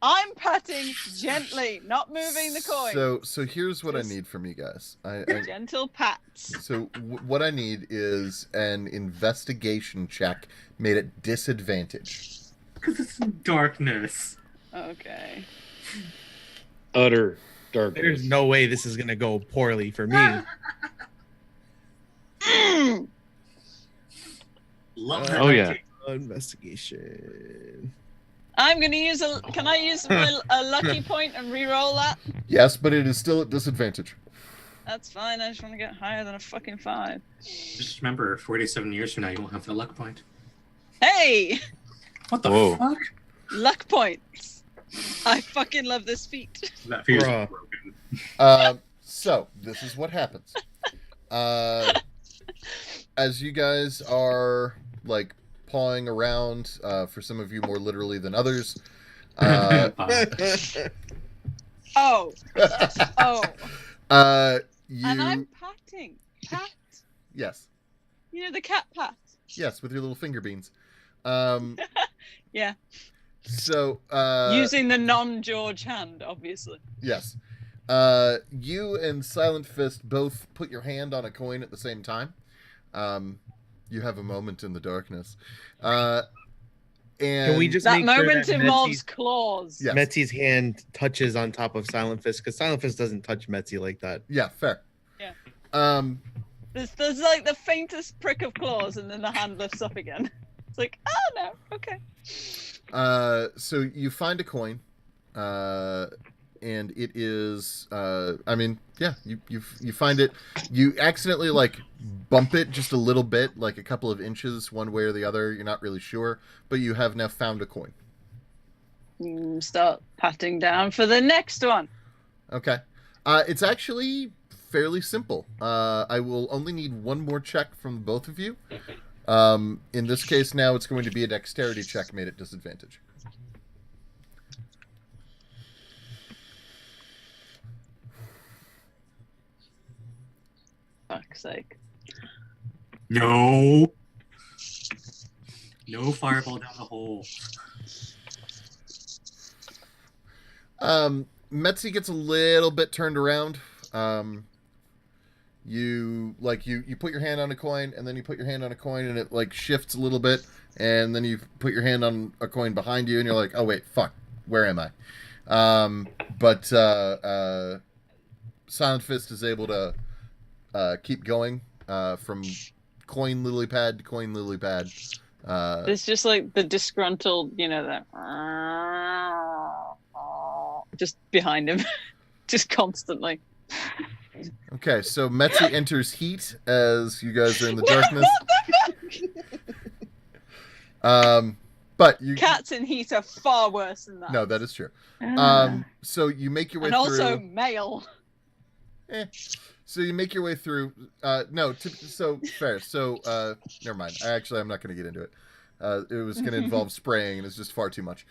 I'm patting gently, not moving the coin. So here's what I need from you guys. Gentle pats. So what I need is an investigation check made at disadvantage. Because it's in darkness. Okay. Utter darkness. There's no way this is gonna go poorly for me. Love that. Oh, yeah. Investigation. I'm gonna use a. Can I use a lucky point and re-roll that? Yes, but it is still at disadvantage. That's fine. I just want to get higher than a fucking 5. Just remember, 47 years from now, you won't have the luck point. Hey, What the Whoa. fuck? luck points. I fucking love this feat. That feels Bruh. broken. So this is what happens. As you guys are like pawing around, for some of you more literally than others. Oh. You And I'm patting. Pat. yes, You know the cat pat. yes, with your little finger beans. Yeah. So Using the non-George hand, obviously. yes. You and Silent Fist both put your hand on a coin at the same time. You have a moment in the darkness. And Can we just That make sure moment that involves claws. Yes. Metzi's hand touches on top of Silent Fist? Because Silent Fist doesn't touch Metzi like that. Yeah, fair. Yeah. There's like the faintest prick of claws, and then the hand lifts up again. It's like, oh no, okay. So you find a coin, and it is, you find it. You accidentally like bump it just a little bit, like a couple of inches, one way or the other. You're not really sure, but you have now found a coin. Start patting down for the next one. Okay, it's actually fairly simple. I will only need one more check from both of you. In this case, now it's going to be a dexterity check made at disadvantage. Fuck's sake. No. No fireball down the hole. Metzi gets a little bit turned around. You put your hand on a coin, and then you put your hand on a coin, and it like shifts a little bit, and then you put your hand on a coin behind you, and you're like, oh wait, fuck, where am I? But Silent Fist is able to keep going from coin lily pad to coin lily pad. It's just like the disgruntled, that just behind him, just constantly. Okay, so Metzi enters heat as you guys are in the darkness. But you Cats in heat are far worse than that. No, that is true. So you make your way and through. also male. So you make your way through. So fair. So never mind. I'm not going to get into it. It was going to involve spraying, and it's just far too much.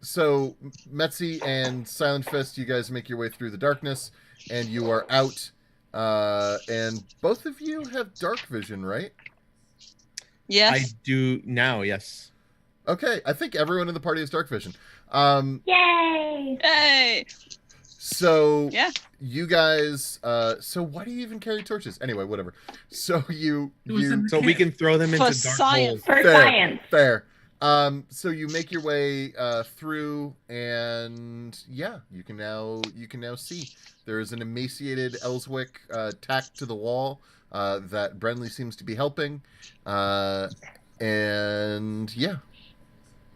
So Metzi and Silent Fist, you guys make your way through the darkness, and you are out. And both of you have dark vision, right? Yes. I do now, yes. Okay, I think everyone in the party has dark vision. Yay! Hey. So yeah, you guys. So why do you even carry torches? Anyway, whatever. So so we can throw them into dark science. holes. For science. Fair. So you make your way through, and yeah, you can now see there is an emaciated Elswick tacked to the wall that Brenly seems to be helping, and yeah,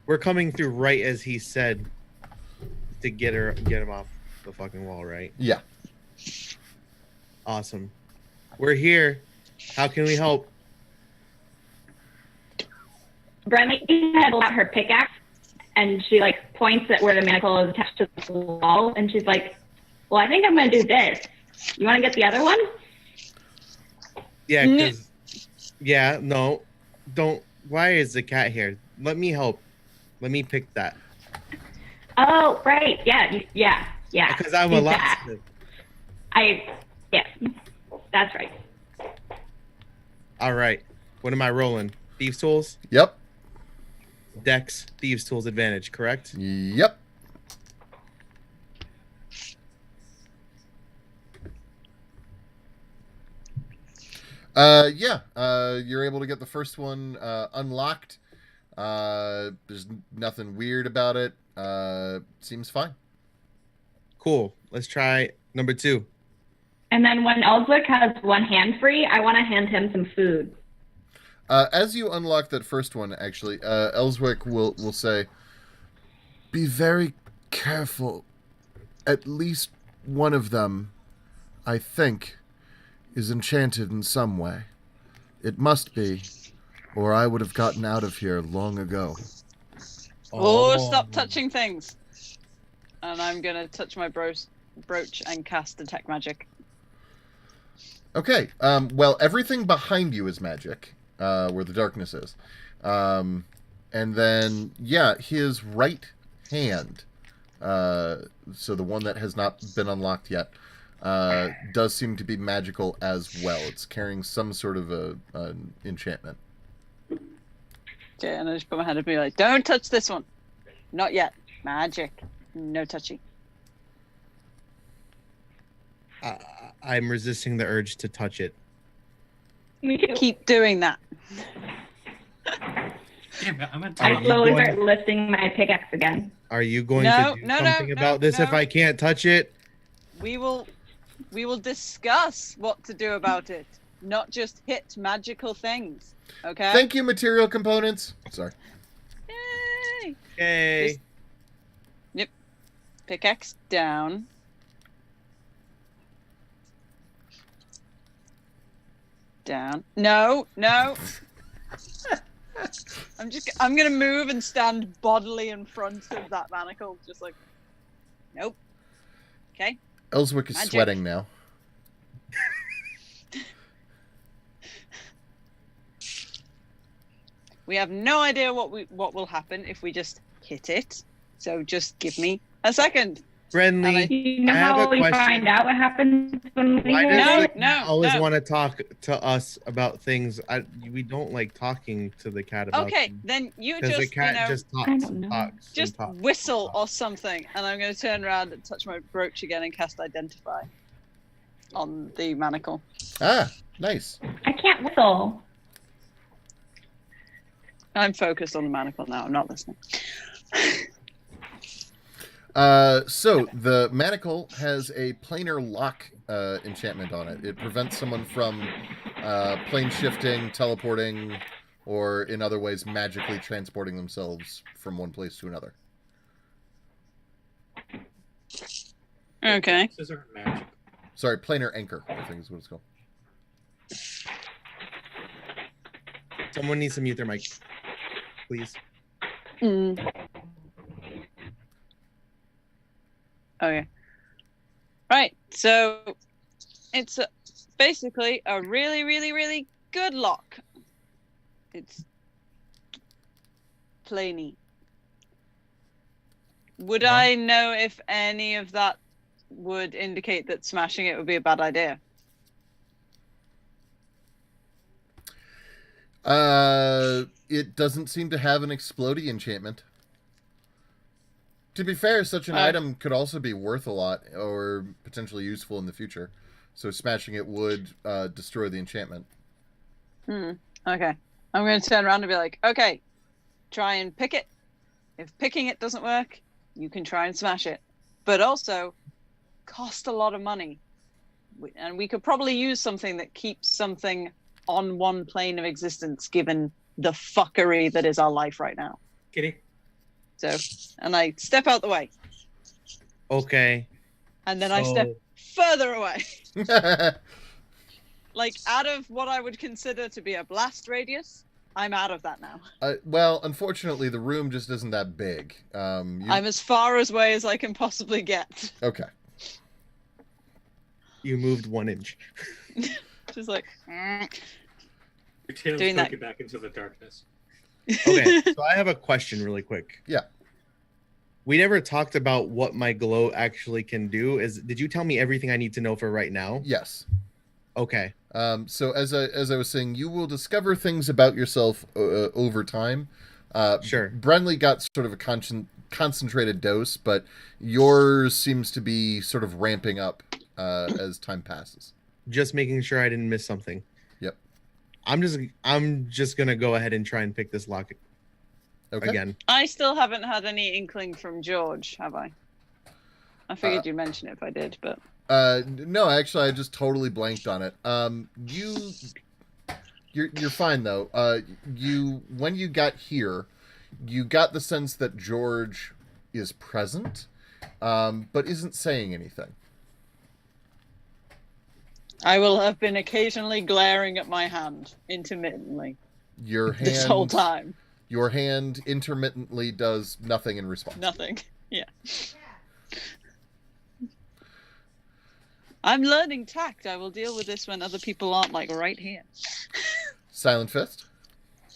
we're coming through right as he said to get him off the fucking wall, right? Yeah. Awesome. We're here. How can we help? Brenly had out her pickaxe, and she like points at where the manacle is attached to the wall, and she's like, "Well, I think I'm going to do this. You want to get the other one?" Yeah, no, don't. Why is the cat here? Let me help. Let me pick that. Oh, right. Yeah. Because I'm a locksmith. Yes, that's right. All right. What am I rolling? Thieves' tools? Yep. Dex, Thieves' tools advantage, correct? Yep. You're able to get the first one unlocked. There's nothing weird about it. Seems fine. Cool. Let's try number 2. And then when Elswick has one hand free, I want to hand him some food. As you unlock that first one, actually, Elswick will say, "Be very careful. At least one of them, I think, is enchanted in some way. It must be, or I would have gotten out of here long ago." Oh, stop touching things. And I'm going to touch my brooch and cast Detect Magic. Okay. Well, everything behind you is magic, where the darkness is. And then, yeah, his right hand, so the one that has not been unlocked yet, does seem to be magical as well. It's carrying some sort of an enchantment. Okay, and I just put my hand up and be like, "Don't touch this one. Not yet. Magic. No touchy." I'm resisting the urge to touch it. Me too. Keep doing that. Damn it, I'm gonna I Are you slowly going- start lifting my pickaxe again. Are you going No, to do no, something no, about this if no. I can't touch it? We will discuss what to do about it, not just hit magical things. Okay? Thank you, material components. Sorry. Yay! Okay. Just- Pickaxe down. Down. No, no. I'm gonna move and stand bodily in front of that manacle, just like, nope. Okay. Ellswick is Magic. sweating now. We have no idea what will happen if we just hit it. So just give me a second. Friendly. You know I have how a we question. find out what happens when we Why hit does No, it? the no, cat always no. want to talk to us about things? We don't like talking to the cat about Okay, things. then you Because the just, cat you know, just I talks don't and know. talks just and talks. whistle or something, and I'm going to turn around and touch my brooch again and cast Identify on the manacle. Ah, nice. I can't whistle. I'm focused on the manacle now. I'm not listening. So the manacle has a planar lock enchantment on it. It prevents someone from plane shifting, teleporting, or in other ways magically transporting themselves from one place to another. Okay. Scissors are magic. Sorry, planar anchor, I think is what it's called. Someone needs to mute their mic, please. Mm. Okay. Right. So it's basically a really, really, really good lock. It's plainy. Would I know if any of that would indicate that smashing it would be a bad idea? It doesn't seem to have an explodey enchantment. To be fair, such an item could also be worth a lot or potentially useful in the future. So smashing it would destroy the enchantment. Okay. I'm going to turn around and be like, okay, try and pick it. If picking it doesn't work, you can try and smash it. But also, cost a lot of money. And we could probably use something that keeps something on one plane of existence, given the fuckery that is our life right now. Kitty. So, and I step out the way. Okay. And then I step further away. Like, out of what I would consider to be a blast radius, I'm out of that now. Well, unfortunately, the room just isn't that big. I'm as far away as I can possibly get. Okay. You moved 1 inch. Just like... Your tail's Doing that. poking back into the darkness. Okay, so I have a question really quick. Yeah. We never talked about what my glow actually can do. Did you tell me everything I need to know for right now? Yes. Okay. So as I was saying, you will discover things about yourself over time. Sure. Brenly got sort of a concentrated dose, but yours seems to be sort of ramping up as time passes. Just making sure I didn't miss something. Yep. I'm just gonna go ahead and try and pick this lock again. I still haven't had any inkling from George, have I? I figured you'd mention it if I did, but... No, actually, I just totally blanked on it. You're fine though. When you got here, you got the sense that George is present, but isn't saying anything. I will have been occasionally glaring at my hand, intermittently, Your hand, this whole time. Your hand intermittently does nothing in response. Nothing. Yeah. I'm learning tact. I will deal with this when other people aren't, like, right here. Silent Fist?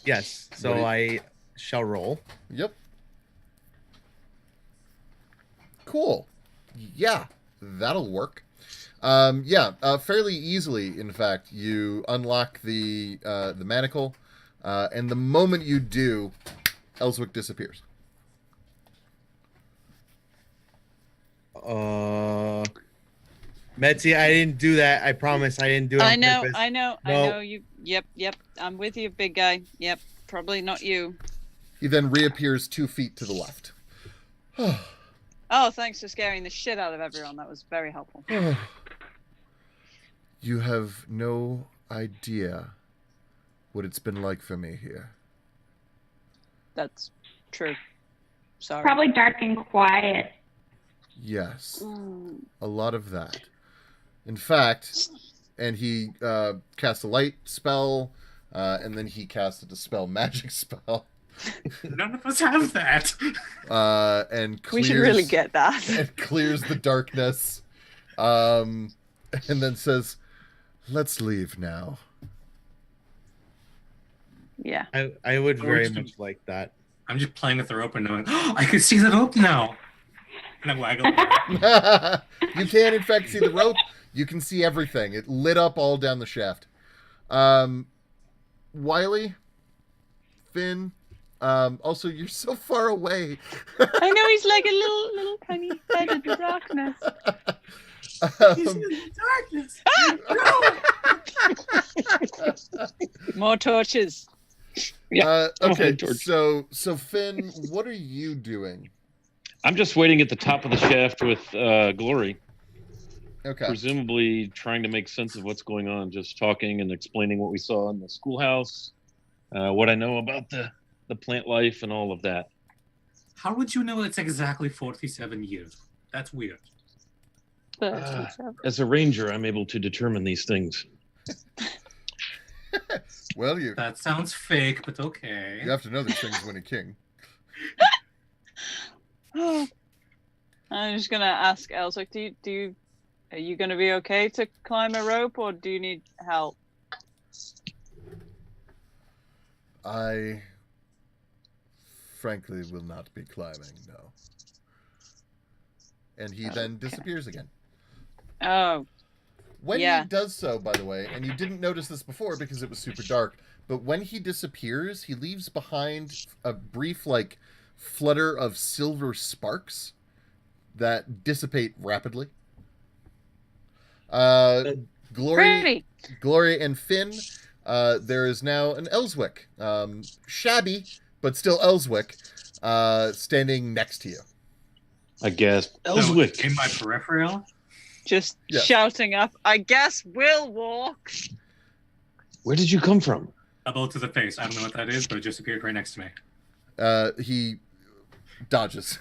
Yes. So What do you- I shall roll. Yep. Cool. Yeah, that'll work. Fairly easily, in fact, you unlock the manacle, and the moment you do, Ellswick disappears. Metzi, I didn't do that. I promise I didn't do it on purpose. I know No. you. Yep. I'm with you, big guy. Yep, probably not you. He then reappears 2 feet to the left. Oh, thanks for scaring the shit out of everyone. That was very helpful. You have no idea what it's been like for me here. That's true. Sorry. Probably dark and quiet. Yes, a lot of that. In fact, and he cast a light spell, and then he casted a spell magic spell. None of us have that. And clears, We should really get that. And clears the darkness, and then says, "Let's leave now." Yeah. I would very much like that. I'm just playing with the rope and knowing, oh, I can see the rope now. And I waggle. You can, in fact, see the rope. You can see everything. It lit up all down the shaft. Wiley, Finn, also, you're so far away. I know he's like a little tiny head in the darkness. He's in the darkness. More torches. Okay, so Finn, what are you doing? I'm just waiting at the top of the shaft with Glory. Okay. Presumably trying to make sense of what's going on, just talking and explaining what we saw in the schoolhouse, what I know about the plant life and all of that. How would you know it's exactly 47 years? That's weird. As a ranger, I'm able to determine these things. Well, you That sounds fake, but okay. have to know these things when a king. I'm just gonna ask Elswick, are you gonna be okay to climb a rope, or do you need help? I frankly will not be climbing, no. And he then disappears again. Oh, When Yeah. he does so, by the way, and you didn't notice this before because it was super dark, but when he disappears, he leaves behind a brief, flutter of silver sparks that dissipate rapidly. Glory, pretty. Glory and Finn, there is now an Elswick, shabby, but still Elswick, standing next to you. I guess. So, Elswick. in my peripheral, Just Yes. shouting up, I guess we'll walk. Where did you come from? a blow to the face. I don't know what that is, but it just appeared right next to me. He dodges.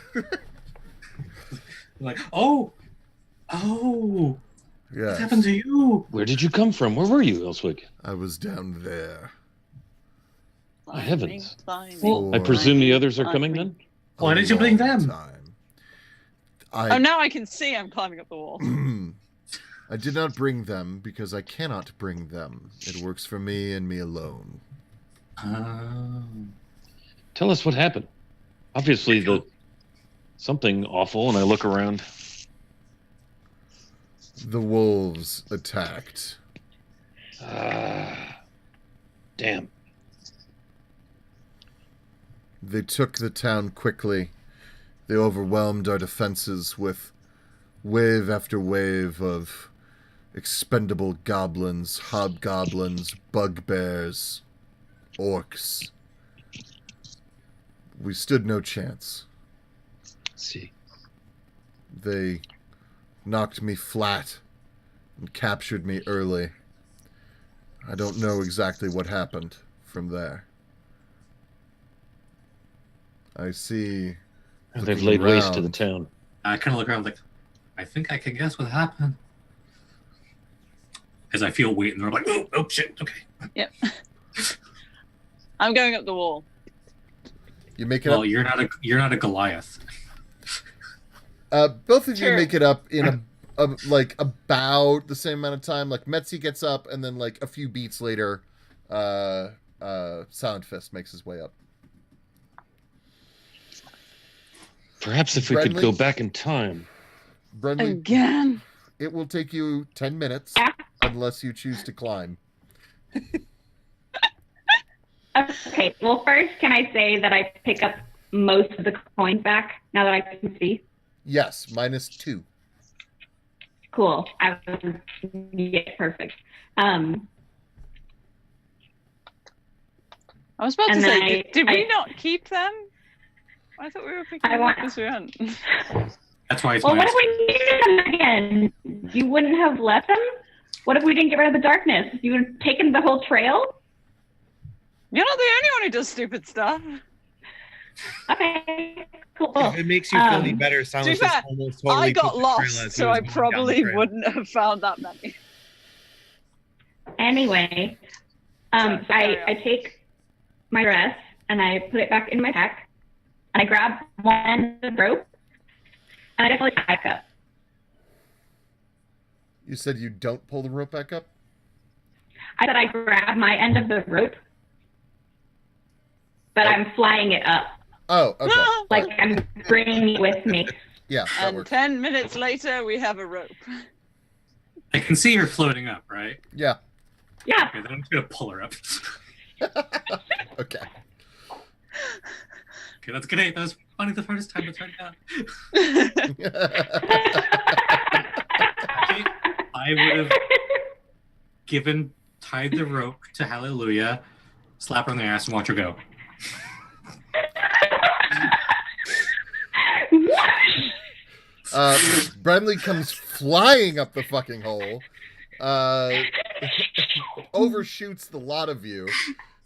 Like, oh, what Yeah, happened to you? Where did you come from? Where were you, Elswick? I was down there. My heavens. Climbing. Well, I presume the others are I coming think- then? Why did you bring long them? time. Oh, now I can see I'm climbing up the wall. I did not bring them because I cannot bring them. It works for me and me alone. Tell us what happened. Obviously, something awful, and I look around. The wolves attacked. Damn. They took the town quickly. They overwhelmed our defenses with wave after wave of expendable goblins, hobgoblins, bugbears, orcs. We stood no chance. Let's see. They knocked me flat and captured me early. I don't know exactly what happened from there. I see. They've looking laid waste to the around, town. I kind of look around like, I think I can guess what happened. As I feel weight, and they're like, oh shit, okay. Yep. I'm going up the wall. You make it Well, up. you're not a Goliath. Both of you Sure. make it up in about the same amount of time. Like Metzi gets up, and then a few beats later, Silent Fist makes his way up. Perhaps if we could Bradley? go back in time. Brenly, Again. it will take you 10 minutes unless you choose to climb. Okay, well, first, can I say that I pick up most of the coins back now that I can see? Yes, -2. Cool. Yeah, perfect. I was about to And say, then did we not keep them? I thought we were picking them up as we went. That's why it's Well, my what if we needed them again? You wouldn't have left them? What if we didn't get rid of the darkness? You would have taken the whole trail? You're not the only one who does stupid stuff. Okay, cool. If it makes you feel any better, Silence to be just fair, almost totally I got took the trail lost, as he so was I going down the probably trail. wouldn't have found that many. Anyway, I take my dress and I put it back in my pack, and I grab one end of the rope, and I just like back up. You said you don't pull the rope back up? I said I grab my end of the rope, but I'm flying it up. Oh, okay. Like I'm bringing it with me. Yeah, that And works. 10 minutes later, we have a rope. I can see her floating up, right? Yeah. Yeah. Okay, then I'm just gonna pull her up. Okay. Okay, that's great. That was funny the first time it turned out. Okay, I would have tied the rope to Hallelujah, slap her on the ass, and watch her go. Bradley comes flying up the fucking hole, overshoots the lot of you,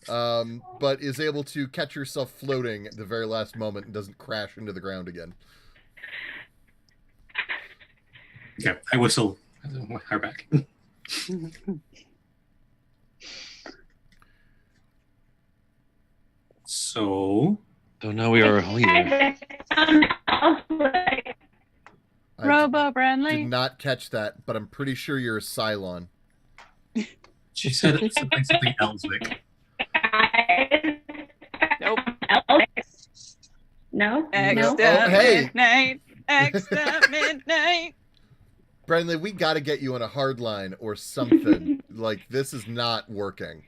but is able to catch herself floating at the very last moment and doesn't crash into the ground again. Okay, I whistle her back. So now we are here. Robo Did Branley. not catch that, but I'm pretty sure you're a Cylon. she said something Elswick. Nope. No? Extra hey. midnight. Extra midnight. Bradley, we got to get you on a hard line or something. Like, this is not working.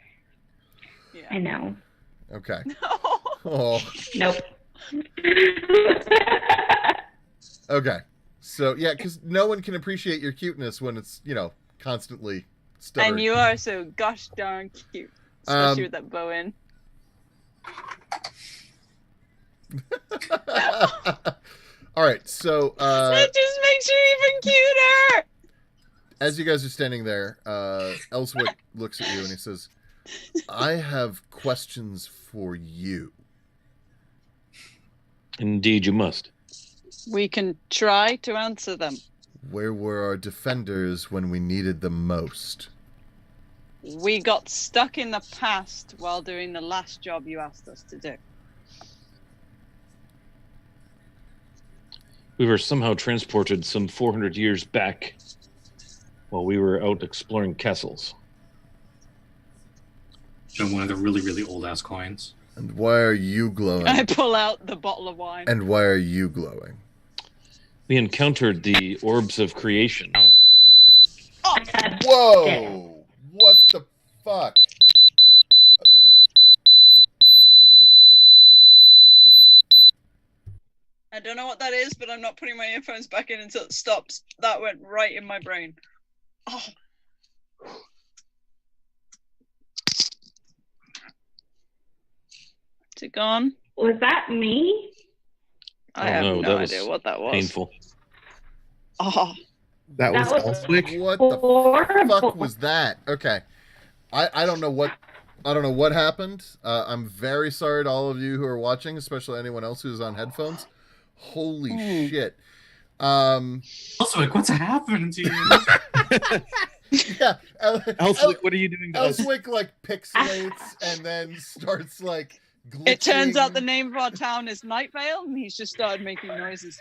I know. Okay. No. Oh. Nope. Okay. So, yeah, because no one can appreciate your cuteness when it's, constantly stuttering. And you are so gosh darn cute. Especially with that bow in. All right, so That just makes you even cuter. as you guys are standing there, Elswick looks at you and he says, I have questions for you. Indeed, you must. We can try to answer them. Where were our defenders when we needed them most? We got stuck in the past while doing the last job you asked us to do. We were somehow transported some 400 years back while we were out exploring castles. Show one of the really, really old ass coins. And why are you glowing? I pull out the bottle of wine. And why are you glowing? We encountered the orbs of creation. Oh, Whoa! What the fuck? I don't know what that is, but I'm not putting my earphones back in until it stops. That went right in my brain. Oh. Is it gone? Was that me? I Oh, have no, no that was idea what that was. Painful. Oh. That was was Elswick. What the horrible. fuck was that? Okay. I don't know what happened. I'm very sorry to all of you who are watching, especially anyone else who's on headphones. Holy shit. Also, like, what's happening to you? Yeah. Elswick, what are you doing to us? Elswick like pixelates and then starts like glitching. It turns out the name of our town is Night Vale, and he's just started making noises.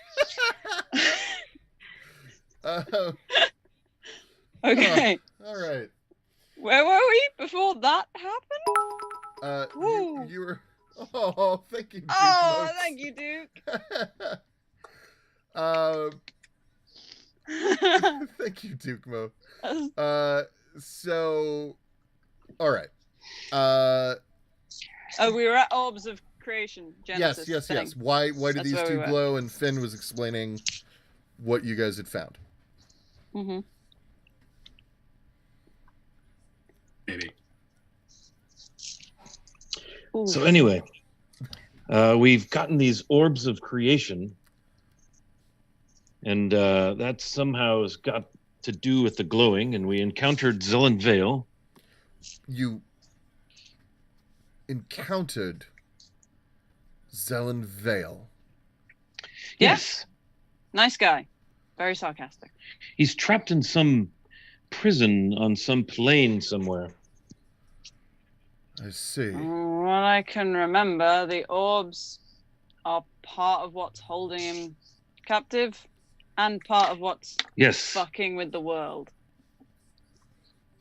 Okay. All right. Where were we before that happened? You were. Oh, thank you. Duke Oh, Notes. thank you, Duke. Thank you, Duke Mo. So, all right. Oh, we were at Orbs of Creation. Genesis Yes. thing. Why do That's these where two we were. glow? And Finn was explaining what you guys had found. Mm-hmm. Maybe. So anyway, we've gotten these orbs of creation, and that somehow has got to do with the glowing, and we encountered Zelen Vale. You encountered Zelen Vale. Yeah. Yes. Nice guy. Very sarcastic. He's trapped in some prison on some plane somewhere. I see. What I can remember, the orbs are part of what's holding him captive and part of what's Yes. fucking with the world.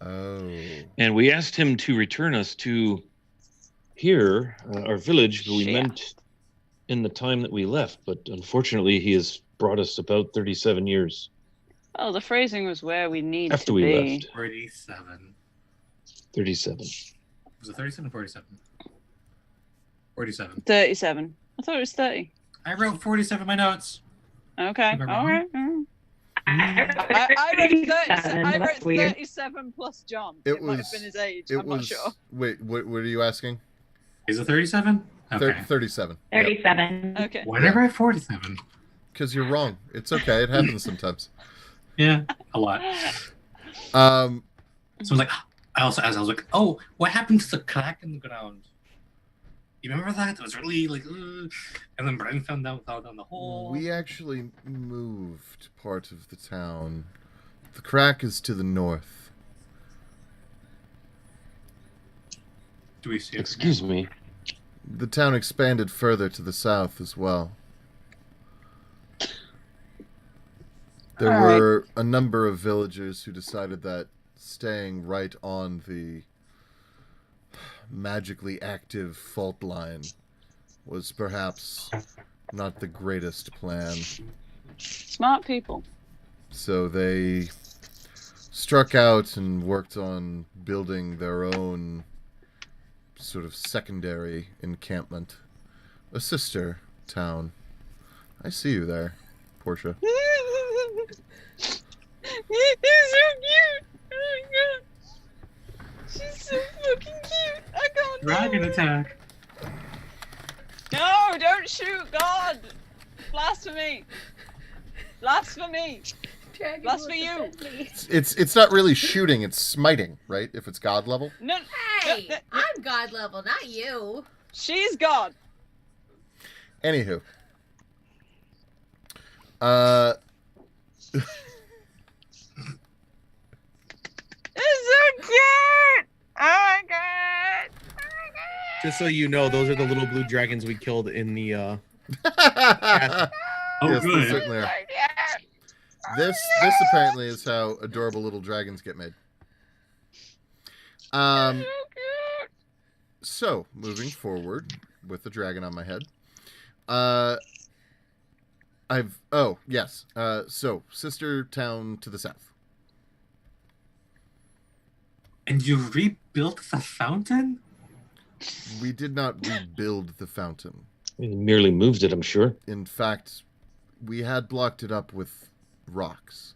Oh. And we asked him to return us to here, our village, where we Shit. meant in the time that we left. But unfortunately, he has brought us about 37 years Oh, the phrasing was where we need after to we be. left. 47. 37. Was it 37 or 47? 47. 37. I thought it was 30. I wrote 47 in my notes. Okay. Am I All wrong? right. I wrote 37 plus John. It might have been his age. I'm not sure. Wait, what are you asking? Is it 37? Okay. 37. 37. Okay. Why did I write 47? Because you're wrong. It's okay. It happens sometimes. Yeah, a lot. So I was like, I was like, oh, what happened to the crack in the ground? You remember that? It was really like, and then Bren fell down the hole. We actually moved part of the town. The crack is to the north. Do we see it? Excuse me. The town expanded further to the south as well. There All right. were a number of villagers who decided that staying right on the magically active fault line was perhaps not the greatest plan. Smart people. So they struck out and worked on building their own sort of secondary encampment. A sister town. I see you there, Portia. He's so cute. Oh my god. She's so fucking cute. I can't. Dragon attack. No, don't shoot God. Blasphemy. Blasphemy. Dragon That's will for you. defend me. It's not really shooting, it's smiting, right? If it's God level. No, Hey, no, I'm God level, not you. she's God. Anywho. It's so cute. Oh my god. Just so you know, those are the little blue dragons we killed in the. Oh, Yes, they good. certainly are. This apparently is how adorable little dragons get made. So moving forward with the dragon on my head. So sister town to the south. And you rebuilt the fountain? We did not rebuild the fountain. We merely moved it, I'm sure. In fact, we had blocked it up with rocks.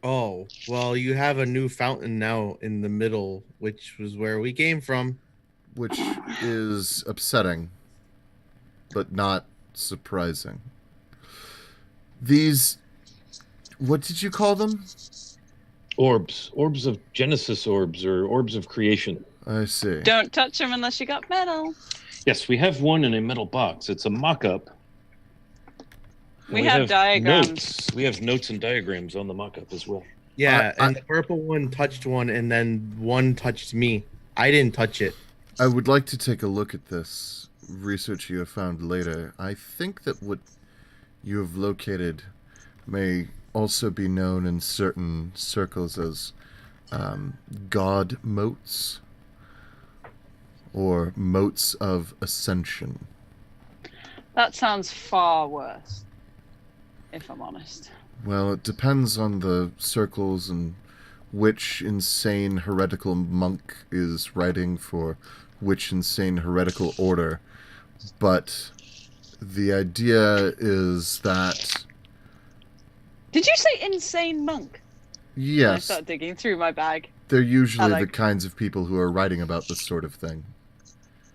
Oh, well, you have a new fountain now in the middle, which was where we came from. Which is upsetting, but not surprising. These, what did you call them? Orbs of Genesis orbs, or orbs of creation. I see. Don't touch them unless you got metal. Yes, we have one in a metal box. It's a mock-up. And We have diagrams. Notes. We have notes and diagrams on the mock-up as well. Yeah, and the purple one touched one, and then one touched me. I didn't touch it. I would like to take a look at this research you have found later. I think that what you have located may also be known in certain circles as God moats or moats of ascension. That sounds far worse, if I'm honest. Well, it depends on the circles and which insane heretical monk is writing for which insane heretical order. But the idea is that Did you say insane monk? I Yes, start digging through my bag. they're usually I the like- kinds of people who are writing about this sort of thing.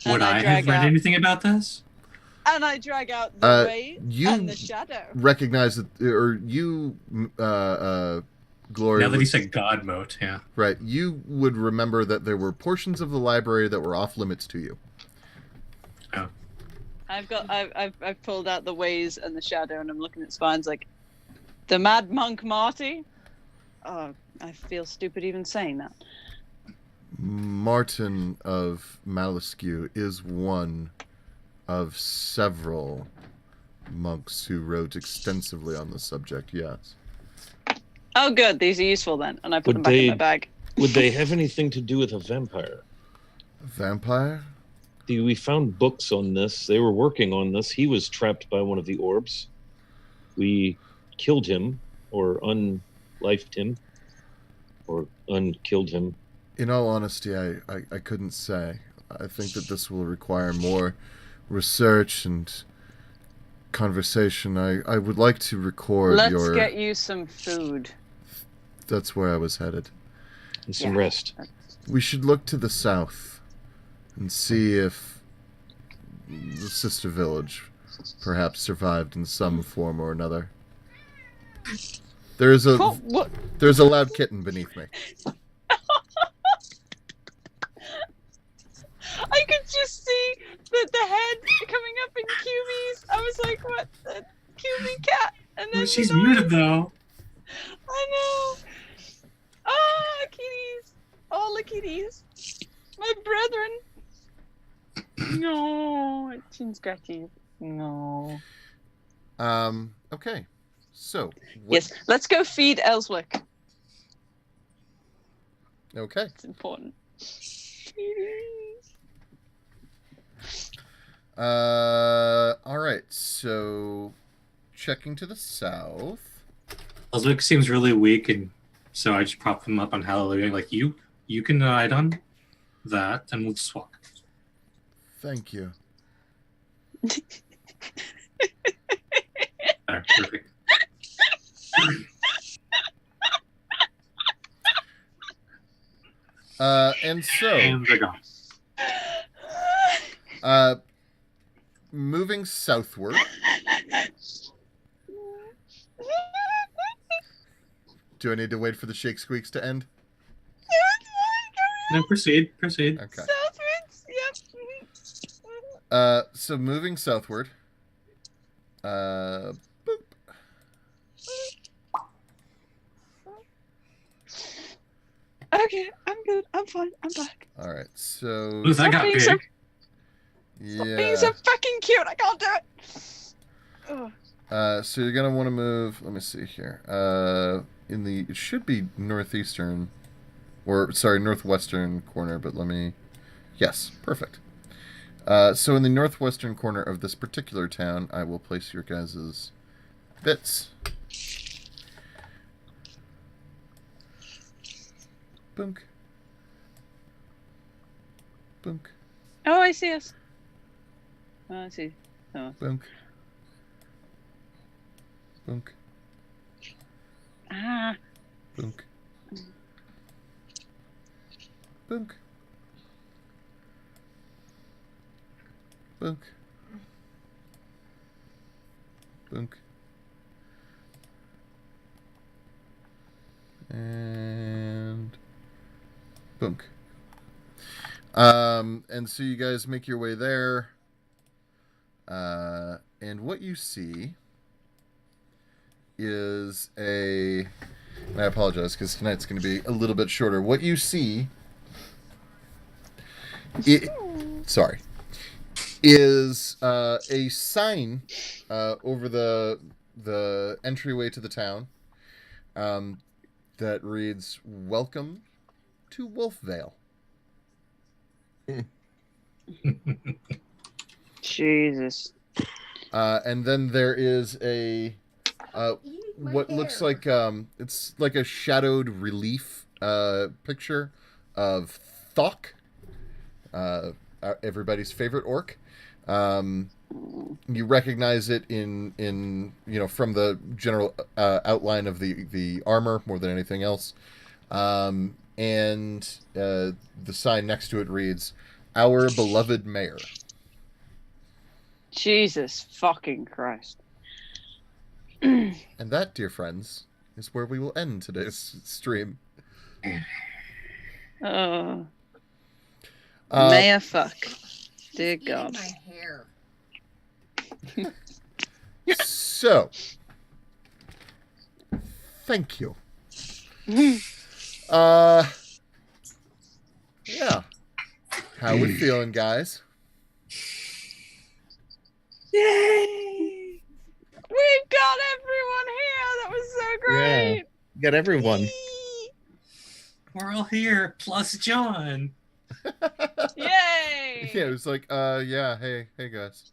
Would And I I have drag read out- anything about this? And I drag out the way you and the shadow. recognize that, or you, Glory. Now that would- he said God mode, yeah. Right, you would remember that there were portions of the library that were off limits to you. I've pulled out the ways and the shadow, and I'm looking at spines like the Mad Monk Marty. Oh, I feel stupid even saying that. Martin of Maliskew is one of several monks who wrote extensively on the subject, yes. Oh, good. These are useful then, and I put Would them back in they- my bag. Would they have anything to do with a vampire? A vampire? We found books on this. They were working on this. He was trapped by one of the orbs. We killed him, or unlifed him, or unkilled him. In all honesty, I couldn't say. I think that this will require more research and conversation. I would like to record Let's your... get you some food. That's where I was headed. And some Yeah. rest. We should look to the south and see if the sister village perhaps survived in some form or another. There's a What? there's a loud kitten beneath me. I could just see the head coming up in QB's. I was like, what? The QB cat. And then She's the noise. muted though. I know. Ah, kitties. All the kitties. My brethren. No, chin scratchies. No. Okay. So, Yes, let's go feed Elswick. Okay. It's important. All right. So, checking to the south. Elswick seems really weak, and so I just prop him up on Hallelujah. Like you can ride on that, and we'll just walk. Thank you. There, perfect. And so, And they're gone. moving southward. Do I need to wait for the shake squeaks to end? No, proceed. Okay. Southwards, yep. So moving southward. Boop. Okay, I'm good. I'm fine. I'm back. All right. So Ooh, that Stop got being big. so- yeah. Being so fucking cute, I can't do it. Ugh. So you're gonna want to move. Let me see here. It should be northeastern, or sorry, northwestern corner. But let me. Yes, perfect. So in the northwestern corner of this particular town, I will place your guys' bits. Boonk. Boonk. Oh, I see us. Oh, I see. Oh. Boonk. Boonk. Ah. Boonk. Boonk. Boonk. Boonk. And boonk. And so you guys make your way there. And what you see is and I apologize because tonight's going to be a little bit shorter. What you see, is a sign over the entryway to the town that reads, "Welcome to Wolfvale." Jesus. And then there is a what looks like it's like a shadowed relief picture of Thok, everybody's favorite orc, You recognize it in from the general outline of the armor more than anything else. And the sign next to it reads, "Our beloved mayor." Jesus fucking Christ. And that, dear friends, is where we will end today's stream. Oh. Mayor fuck. Dear Eating God. my hair. So, thank you. Yeah. How we feeling, guys? Yay! We've got everyone here. That was so great. You got everyone. We're all here, plus John. Yay! Yeah, it was like, yeah, hey guys.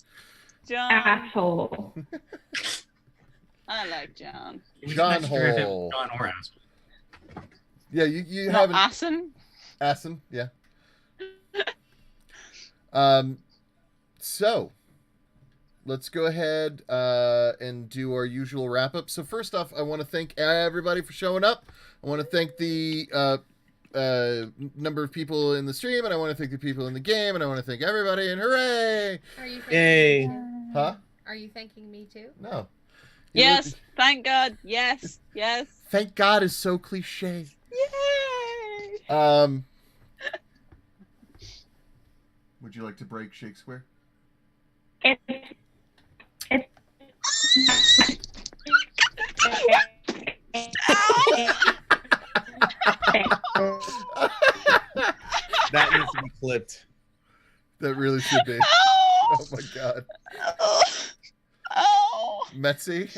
John. Asshole. I like John. John Next year, Hole. John or Aspen. Yeah, you Not haven't. Assen? Assen, yeah. So let's go ahead and do our usual wrap up. So first off, I want to thank everybody for showing up. I want to thank the number of people in the stream, and I want to thank the people in the game, and I want to thank everybody, and hooray! Are you thanking Yay. me too? Huh? Are you thanking me too? No. Yes. Thank God. Yes. Yes. Thank God is so cliche. Yay! Would you like to break Shakespeare? It's That needs to be clipped. That really should be. Oh, Oh my God. oh. Metzi,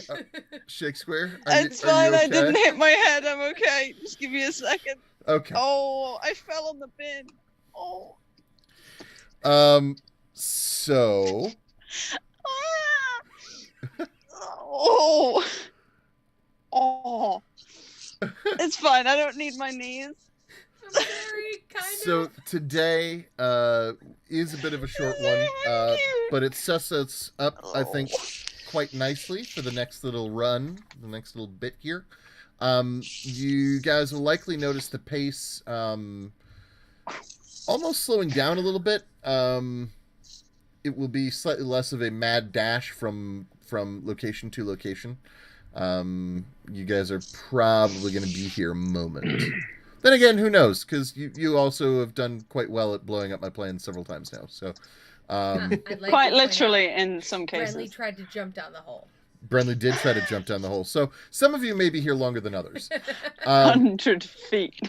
Shakespeare, It's are fine. you I okay? didn't hit my head. I'm okay. Just give me a second. Okay. Oh, I fell on the bin. Oh. So Ah. Oh. Oh. It's fine. I don't need my knees. I'm sorry, kind So today is a bit of a short one, but it sets us up, I think, quite nicely for the next little run, the next little bit here. You guys will likely notice the pace almost slowing down a little bit. It will be slightly less of a mad dash from location to location. You guys are probably going to be here a moment. Then again, who knows? Because you also have done quite well at blowing up my plans several times now. So, I'd like Quite to point literally out, in some cases. Brenly tried to jump down the hole. Brenly did try to jump down the hole. So some of you may be here longer than others. 100 feet.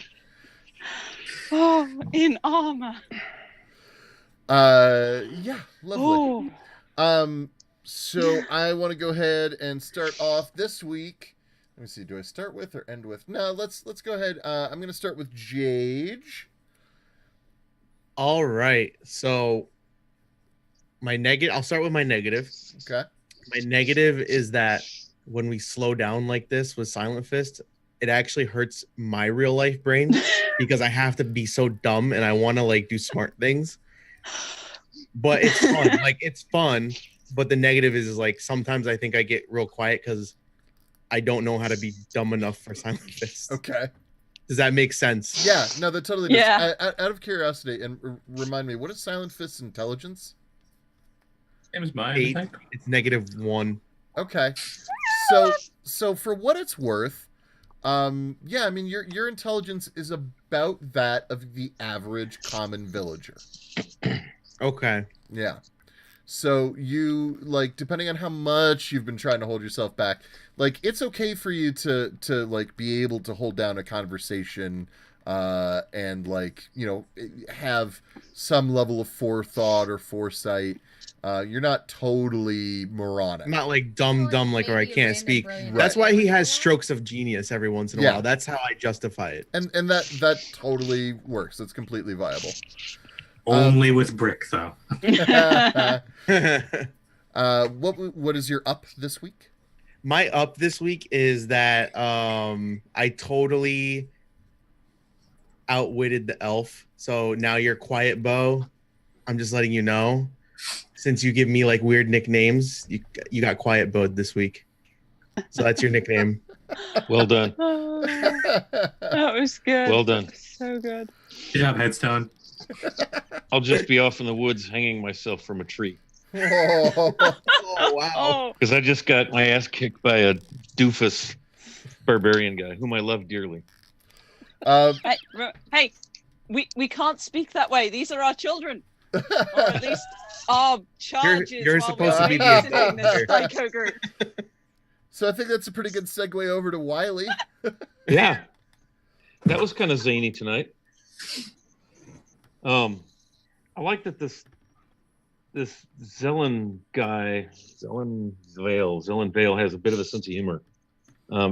Oh, in armor. Yeah, lovely. Oh. So I want to go ahead and start off this week. Let me see. Do I start with or end with? No, let's go ahead. I'm going to start with Jage. All right. So I'll start with my negative. Okay. My negative is that when we slow down like this with Silent Fist, it actually hurts my real life brain because I have to be so dumb and I want to like do smart things. But it's fun. It's fun. But the negative is like sometimes I think I get real quiet because I don't know how to be dumb enough for Silent Fist. Okay. Does that make sense? Yeah. No, that totally does. Yeah. Out of curiosity, and remind me, what is Silent Fist's intelligence? Same as mine, I 8. think. It's -1. Okay. So for what it's worth, yeah, I mean your intelligence is about that of the average common villager. Okay. Yeah. So you depending on how much you've been trying to hold yourself back, it's okay for you to be able to hold down a conversation and have some level of forethought or foresight. You're not totally moronic. I'm not like dumb like or I Maybe a can't random speak. brilliant That's why he has idea. strokes of genius every once in a Yeah. while. That's how I justify it. And that totally works. That's completely viable. Only with brick, though. What is your up this week? My up this week is that I totally outwitted the elf. So now you're quiet, Bo. I'm just letting you know. since you give me like weird nicknames, you got quiet Bode this week. So that's your nickname. Well done. Oh, that was good. Well done. So good. Good job, Headstone. I'll just be off in the woods hanging myself from a tree Oh, Oh wow. Oh, because I just got my ass kicked by a doofus barbarian guy whom I love dearly. hey, we can't speak that way. These are our children, or at least our charges. You're while supposed we're to be the babysitting adult this here. psycho group. so I think that's a pretty good segue over to Wiley. Yeah, that was kind of zany tonight. I like that this Zelen guy, Zelen Vale has a bit of a sense of humor.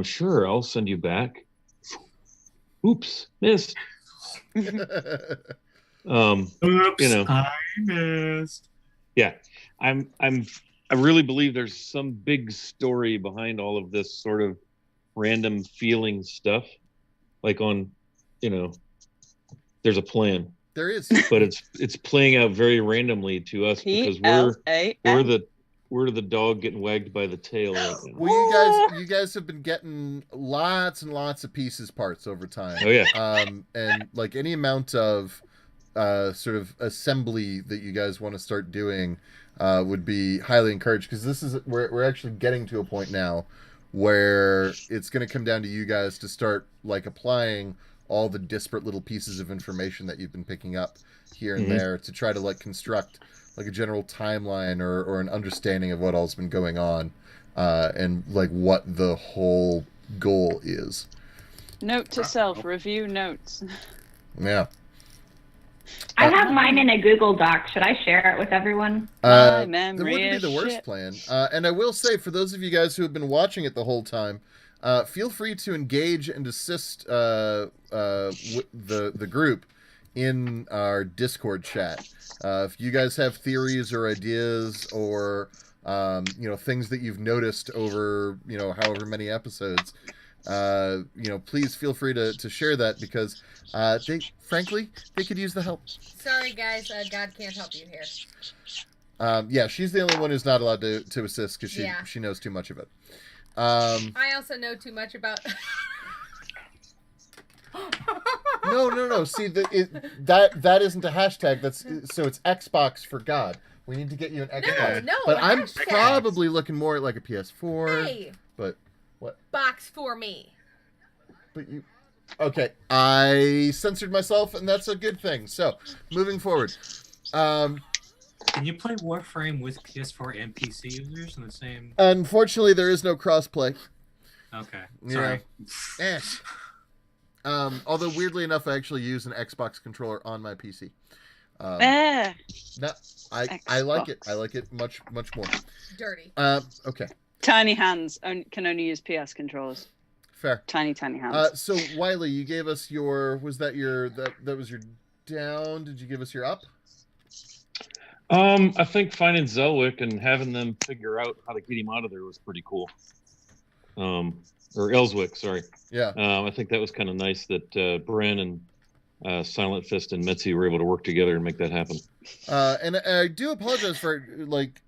Sure, I'll send you back. Oops, missed. Oops, You know. I missed. Yeah, I really believe there's some big story behind all of this sort of random feeling stuff. Like there's a plan, There is. but it's playing out very randomly to us because we're the dog getting wagged by the tail right now. Well, you guys have been getting lots and lots of pieces parts over time. Oh yeah. And like any amount of sort of assembly that you guys want to start doing would be highly encouraged, because we're actually getting to a point now where it's going to come down to you guys to start like applying all the disparate little pieces of information that you've been picking up here and there to try to like construct like a general timeline or an understanding of what all's been going on, and like what the whole goal is. Note to self: review notes. Yeah. I have mine in a Google Doc. Should I share it with everyone? That memory wouldn't be is the worst shit. plan. And I will say, for those of you guys who have been watching it the whole time, feel free to engage and assist the group in our Discord chat. If you guys have theories or ideas or things that you've noticed over however many episodes, please feel free to share that, because they could use the help. Sorry, guys. God can't help you here. Yeah, she's the only one who's not allowed to assist because she knows too much of it. I also know too much about. No. See, that isn't a hashtag. So it's Xbox for God. We need to get you an Xbox. No, but I'm hashtag. probably looking more at like a PS4. Hey, But what? box for me. But you. Okay, I censored myself, and that's a good thing. So, moving forward. Can you play Warframe with PS4 and PC users in the same? Unfortunately, there is no crossplay. Okay, Yeah. sorry. Although weirdly enough, I actually use an Xbox controller on my PC. No, I like it. I like it much more. Dirty. Okay, Tiny hands can only use PS controllers. fair. Tiny hands. So Wiley, you gave us your. Was that your that was your down? Did you give us your up? I think finding Zelwick and having them figure out how to get him out of there was pretty cool. Or Elswick, sorry. Yeah. I think that was kind of nice that Bren and Silent Fist and Metzi were able to work together and make that happen. And I do apologize for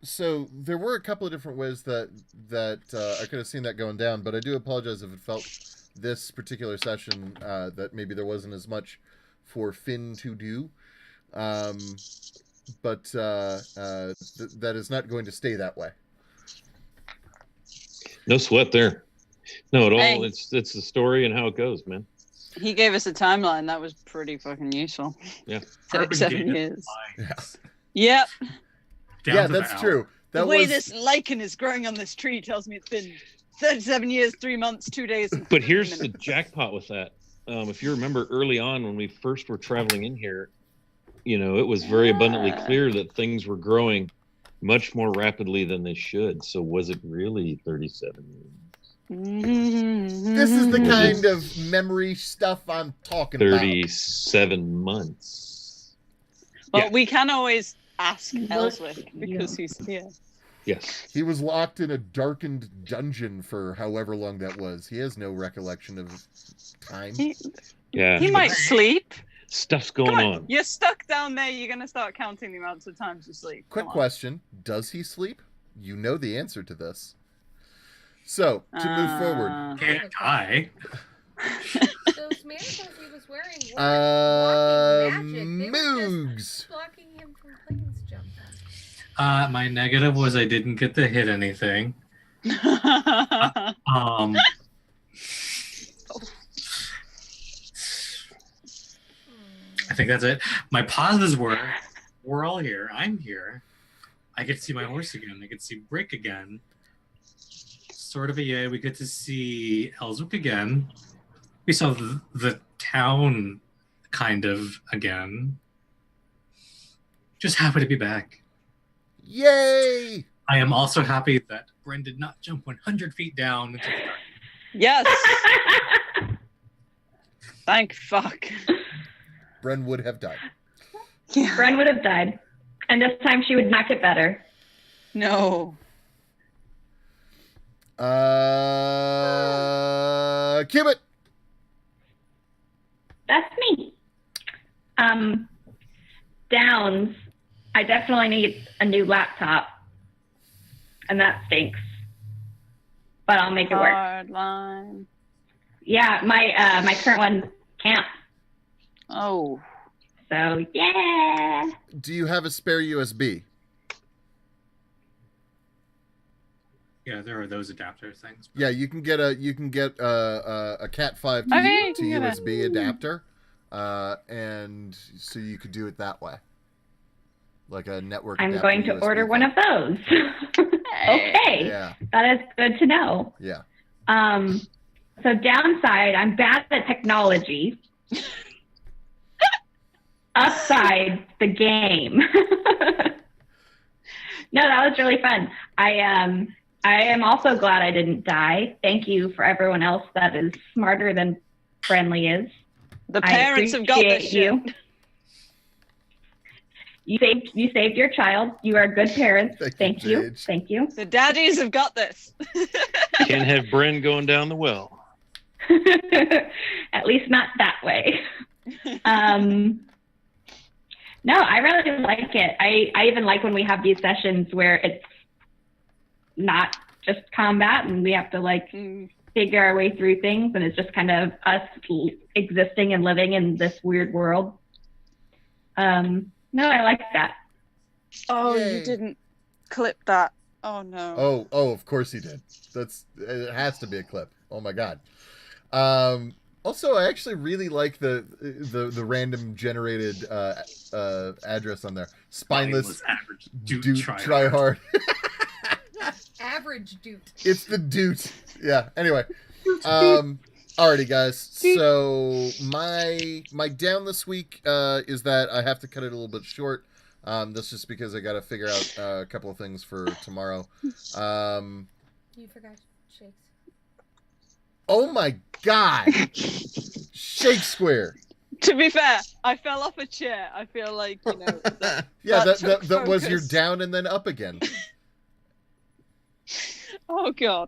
so there were a couple of different ways that I could have seen that going down, but I do apologize if it felt this particular session that maybe there wasn't as much for Finn to do. But that is not going to stay that way. No sweat there. No, at all. Hey. It's the story and how it goes, man. He gave us a timeline that was pretty fucking useful. Yeah. 37 years. Nice. Yep. Down Yeah, to the that's hour. true. The That way was this lichen is growing on this tree tells me it's been 37 years, 3 months, 2 days. And But 15 here's the minutes. jackpot with that. If you remember early on when we first were traveling in here, it was very abundantly clear that things were growing much more rapidly than they should. So was it really 37 years? this is the kind of memory stuff I'm talking about. 37 months. Well, Yeah. we can always ask Look, Elswick because he's here. Yes. He was locked in a darkened dungeon for however long that was. He has no recollection of time. He Yeah. might sleep. Stuff's going Come on. You're stuck down there. You're going to start counting the amounts of times you sleep. Quick question. Does he sleep? You know the answer to this. So, to move forward. Can't die. Those manacles he was wearing weren't blocking magic. They were Moogs. just blocking him from planes jumping. My negative was I didn't get to hit anything. I think that's it. My positives were, we're all here. I'm here. I get to see my horse again. I get to see Brick again. Sort of a yay. We get to see Ellswick again. We saw the town kind of again. Just happy to be back. Yay! I am also happy that Bren did not jump 100 feet down into the dark. Yes. Thank fuck. Bren would have died. Yeah. Bren would have died. And this time she would not get better. No. Cubit! That's me. Downs. I definitely need a new laptop. And that stinks. But I'll make it work. Hard line. Yeah, my current one can't. Oh. So yeah. Do you have a spare USB? Yeah, there are those adapter things. Yeah, you can get a Cat 5 to, Okay, to you USB adapter, and so you could do it that way, like a network. I'm adapter going to USB order thing. one of those. Okay, Yeah, that is good to know. yeah. So downside, I'm bad at technology. Upside, the game. No, that was really fun. I am also glad I didn't die. Thank you for everyone else that is smarter than Friendly is. The parents have got this shit. you. You saved your child. You are good parents. Thank you. Jade. Thank you. The daddies have got this. Can't have Bren going down the well. At least not that way. No, I really like it. I even like when we have these sessions where it's not just combat and we have to like figure our way through things, and it's just kind of us existing and living in this weird world. No, I like that. Oh, Yay. you didn't clip that. Oh no. Oh, of course he did. It has to be a clip. Oh my god. Also, I actually really like the random generated address on there. Spineless average dude, try hard. Average dude. It's the dude. Yeah. Anyway. Alrighty, guys. So my down this week is that I have to cut it a little bit short. That's just because I got to figure out a couple of things for tomorrow. You forgot shakes. Oh my god! Shakespeare. To be fair, I fell off a chair. I feel like, you know. Yeah, that that was your focus. down and then up again. Oh god.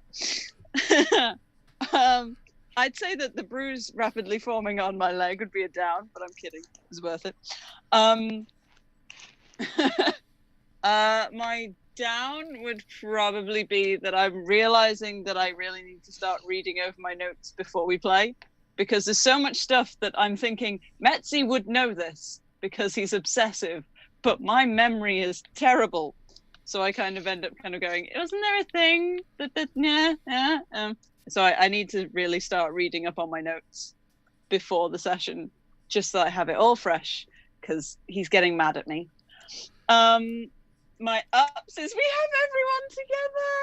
I'd say that the bruise rapidly forming on my leg would be a down, but I'm kidding. It was worth it. My down would probably be that I'm realizing that I really need to start reading over my notes before we play, because there's so much stuff that I'm thinking Metzi would know this because he's obsessive, but my memory is terrible. So I kind of end up kind of going, wasn't there a thing that so I need to really start reading up on my notes before the session, just so I have it all fresh, because he's getting mad at me. My ups is we have everyone together.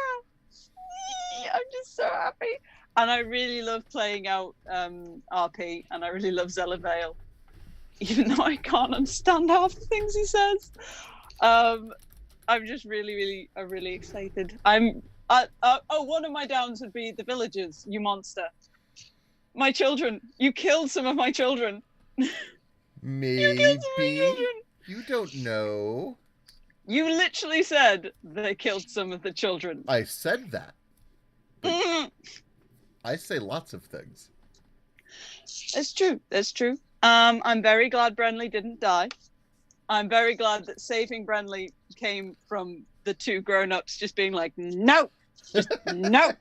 I'm just so happy. And I really love playing out RP, and I really love Zella Vale, even though I can't understand half the things he says. I'm just really excited. One of my downs would be the villagers, you monster. My children, you killed some of my children. Maybe. You killed some of my children. You don't know. You literally said they killed some of the children. I said that. I say lots of things. That's true. That's true. I'm very glad Brenly didn't die. I'm very glad that saving Brenly came from the two grown-ups just being like, no, just no,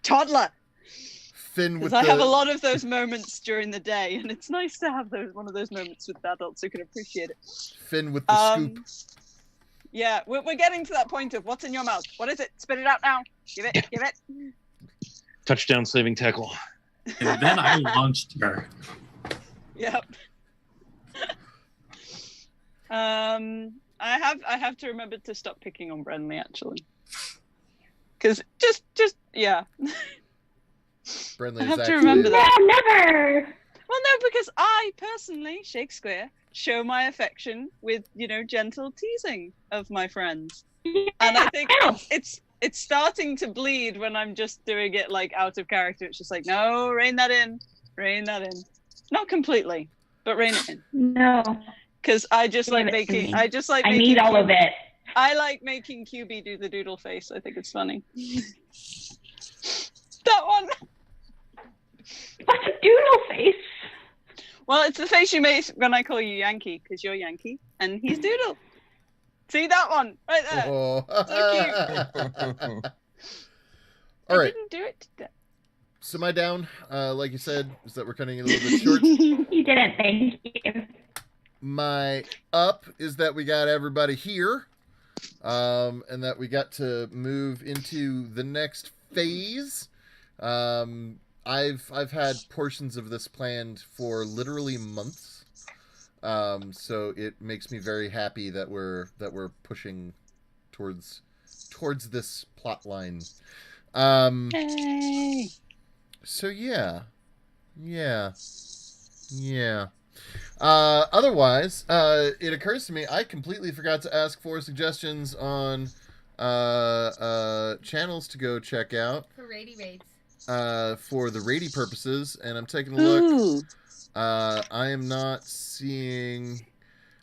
toddler. Finn with Because I have a the lot of those moments during the day, and it's nice to have one of those moments with adults who can appreciate it. Finn with the scoop. Yeah, we're getting to that point of what's in your mouth. What is it? Spit it out now. Give it. Touchdown saving tackle. And then I launched her. Yep. I have to remember to stop picking on Brenly actually, because just yeah. Brenly I is have to actually remember that. No, never. Well, no, because I personally, Shakespeare, show my affection with gentle teasing of my friends, and I think it's starting to bleed when I'm just doing it like out of character. It's just like, no, rein that in, not completely, but rein it in. No. Because I just like making. I need all of it. I like making QB do the doodle face. I think it's funny. That one. What's a doodle face? Well, it's the face you make when I call you Yankee, because you're Yankee and he's Doodle. See that one right there? Oh. So cute. All right. I didn't do it today. So my down, like you said, is that we're cutting it a little bit short. You didn't. Thank you. My up is that we got everybody here, and that we got to move into the next phase. I've had portions of this planned for literally months, so it makes me very happy that we're pushing towards this plot line. Hey. So yeah. Otherwise, it occurs to me I completely forgot to ask for suggestions on channels to go check out For raid raids. for the raid purposes, and I'm taking a look. Ooh. I am not seeing.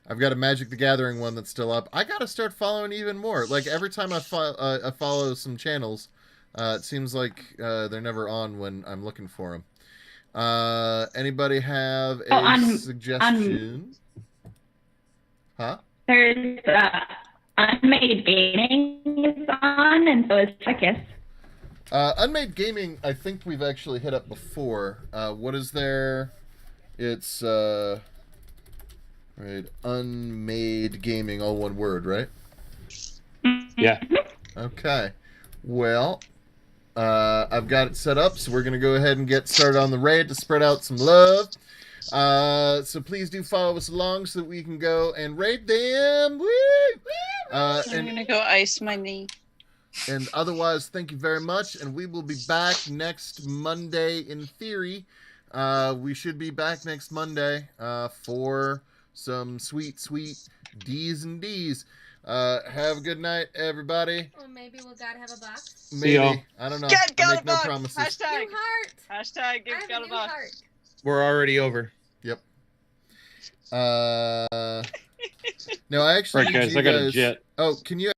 I've got a Magic the Gathering one that's still up. I gotta start following even more. Like every time I follow some channels, it seems like they're never on when I'm looking for them. Anybody have a suggestion? Huh? There's Unmade Gaming is on, and so is Secus. Unmade Gaming, I think we've actually hit up before. What is there? It's right, Unmade Gaming, all one word, right? Yeah. Okay. Well, I've got it set up, so we're going to go ahead and get started on the raid to spread out some love. So please do follow us along so that we can go and raid them. Woo! I'm going to go ice my knee. And otherwise, thank you very much, and we will be back next Monday in theory. We should be back next Monday for some sweet D's and D's. Have a good night, everybody. Or maybe we'll gotta have a box. Maybe. I don't know. Get I make no box. promises. Hashtag. New heart. Hashtag I have get a a new box. heart. We're already over. Yep. No, I actually Right, need guys, you I got a jet. Oh, can you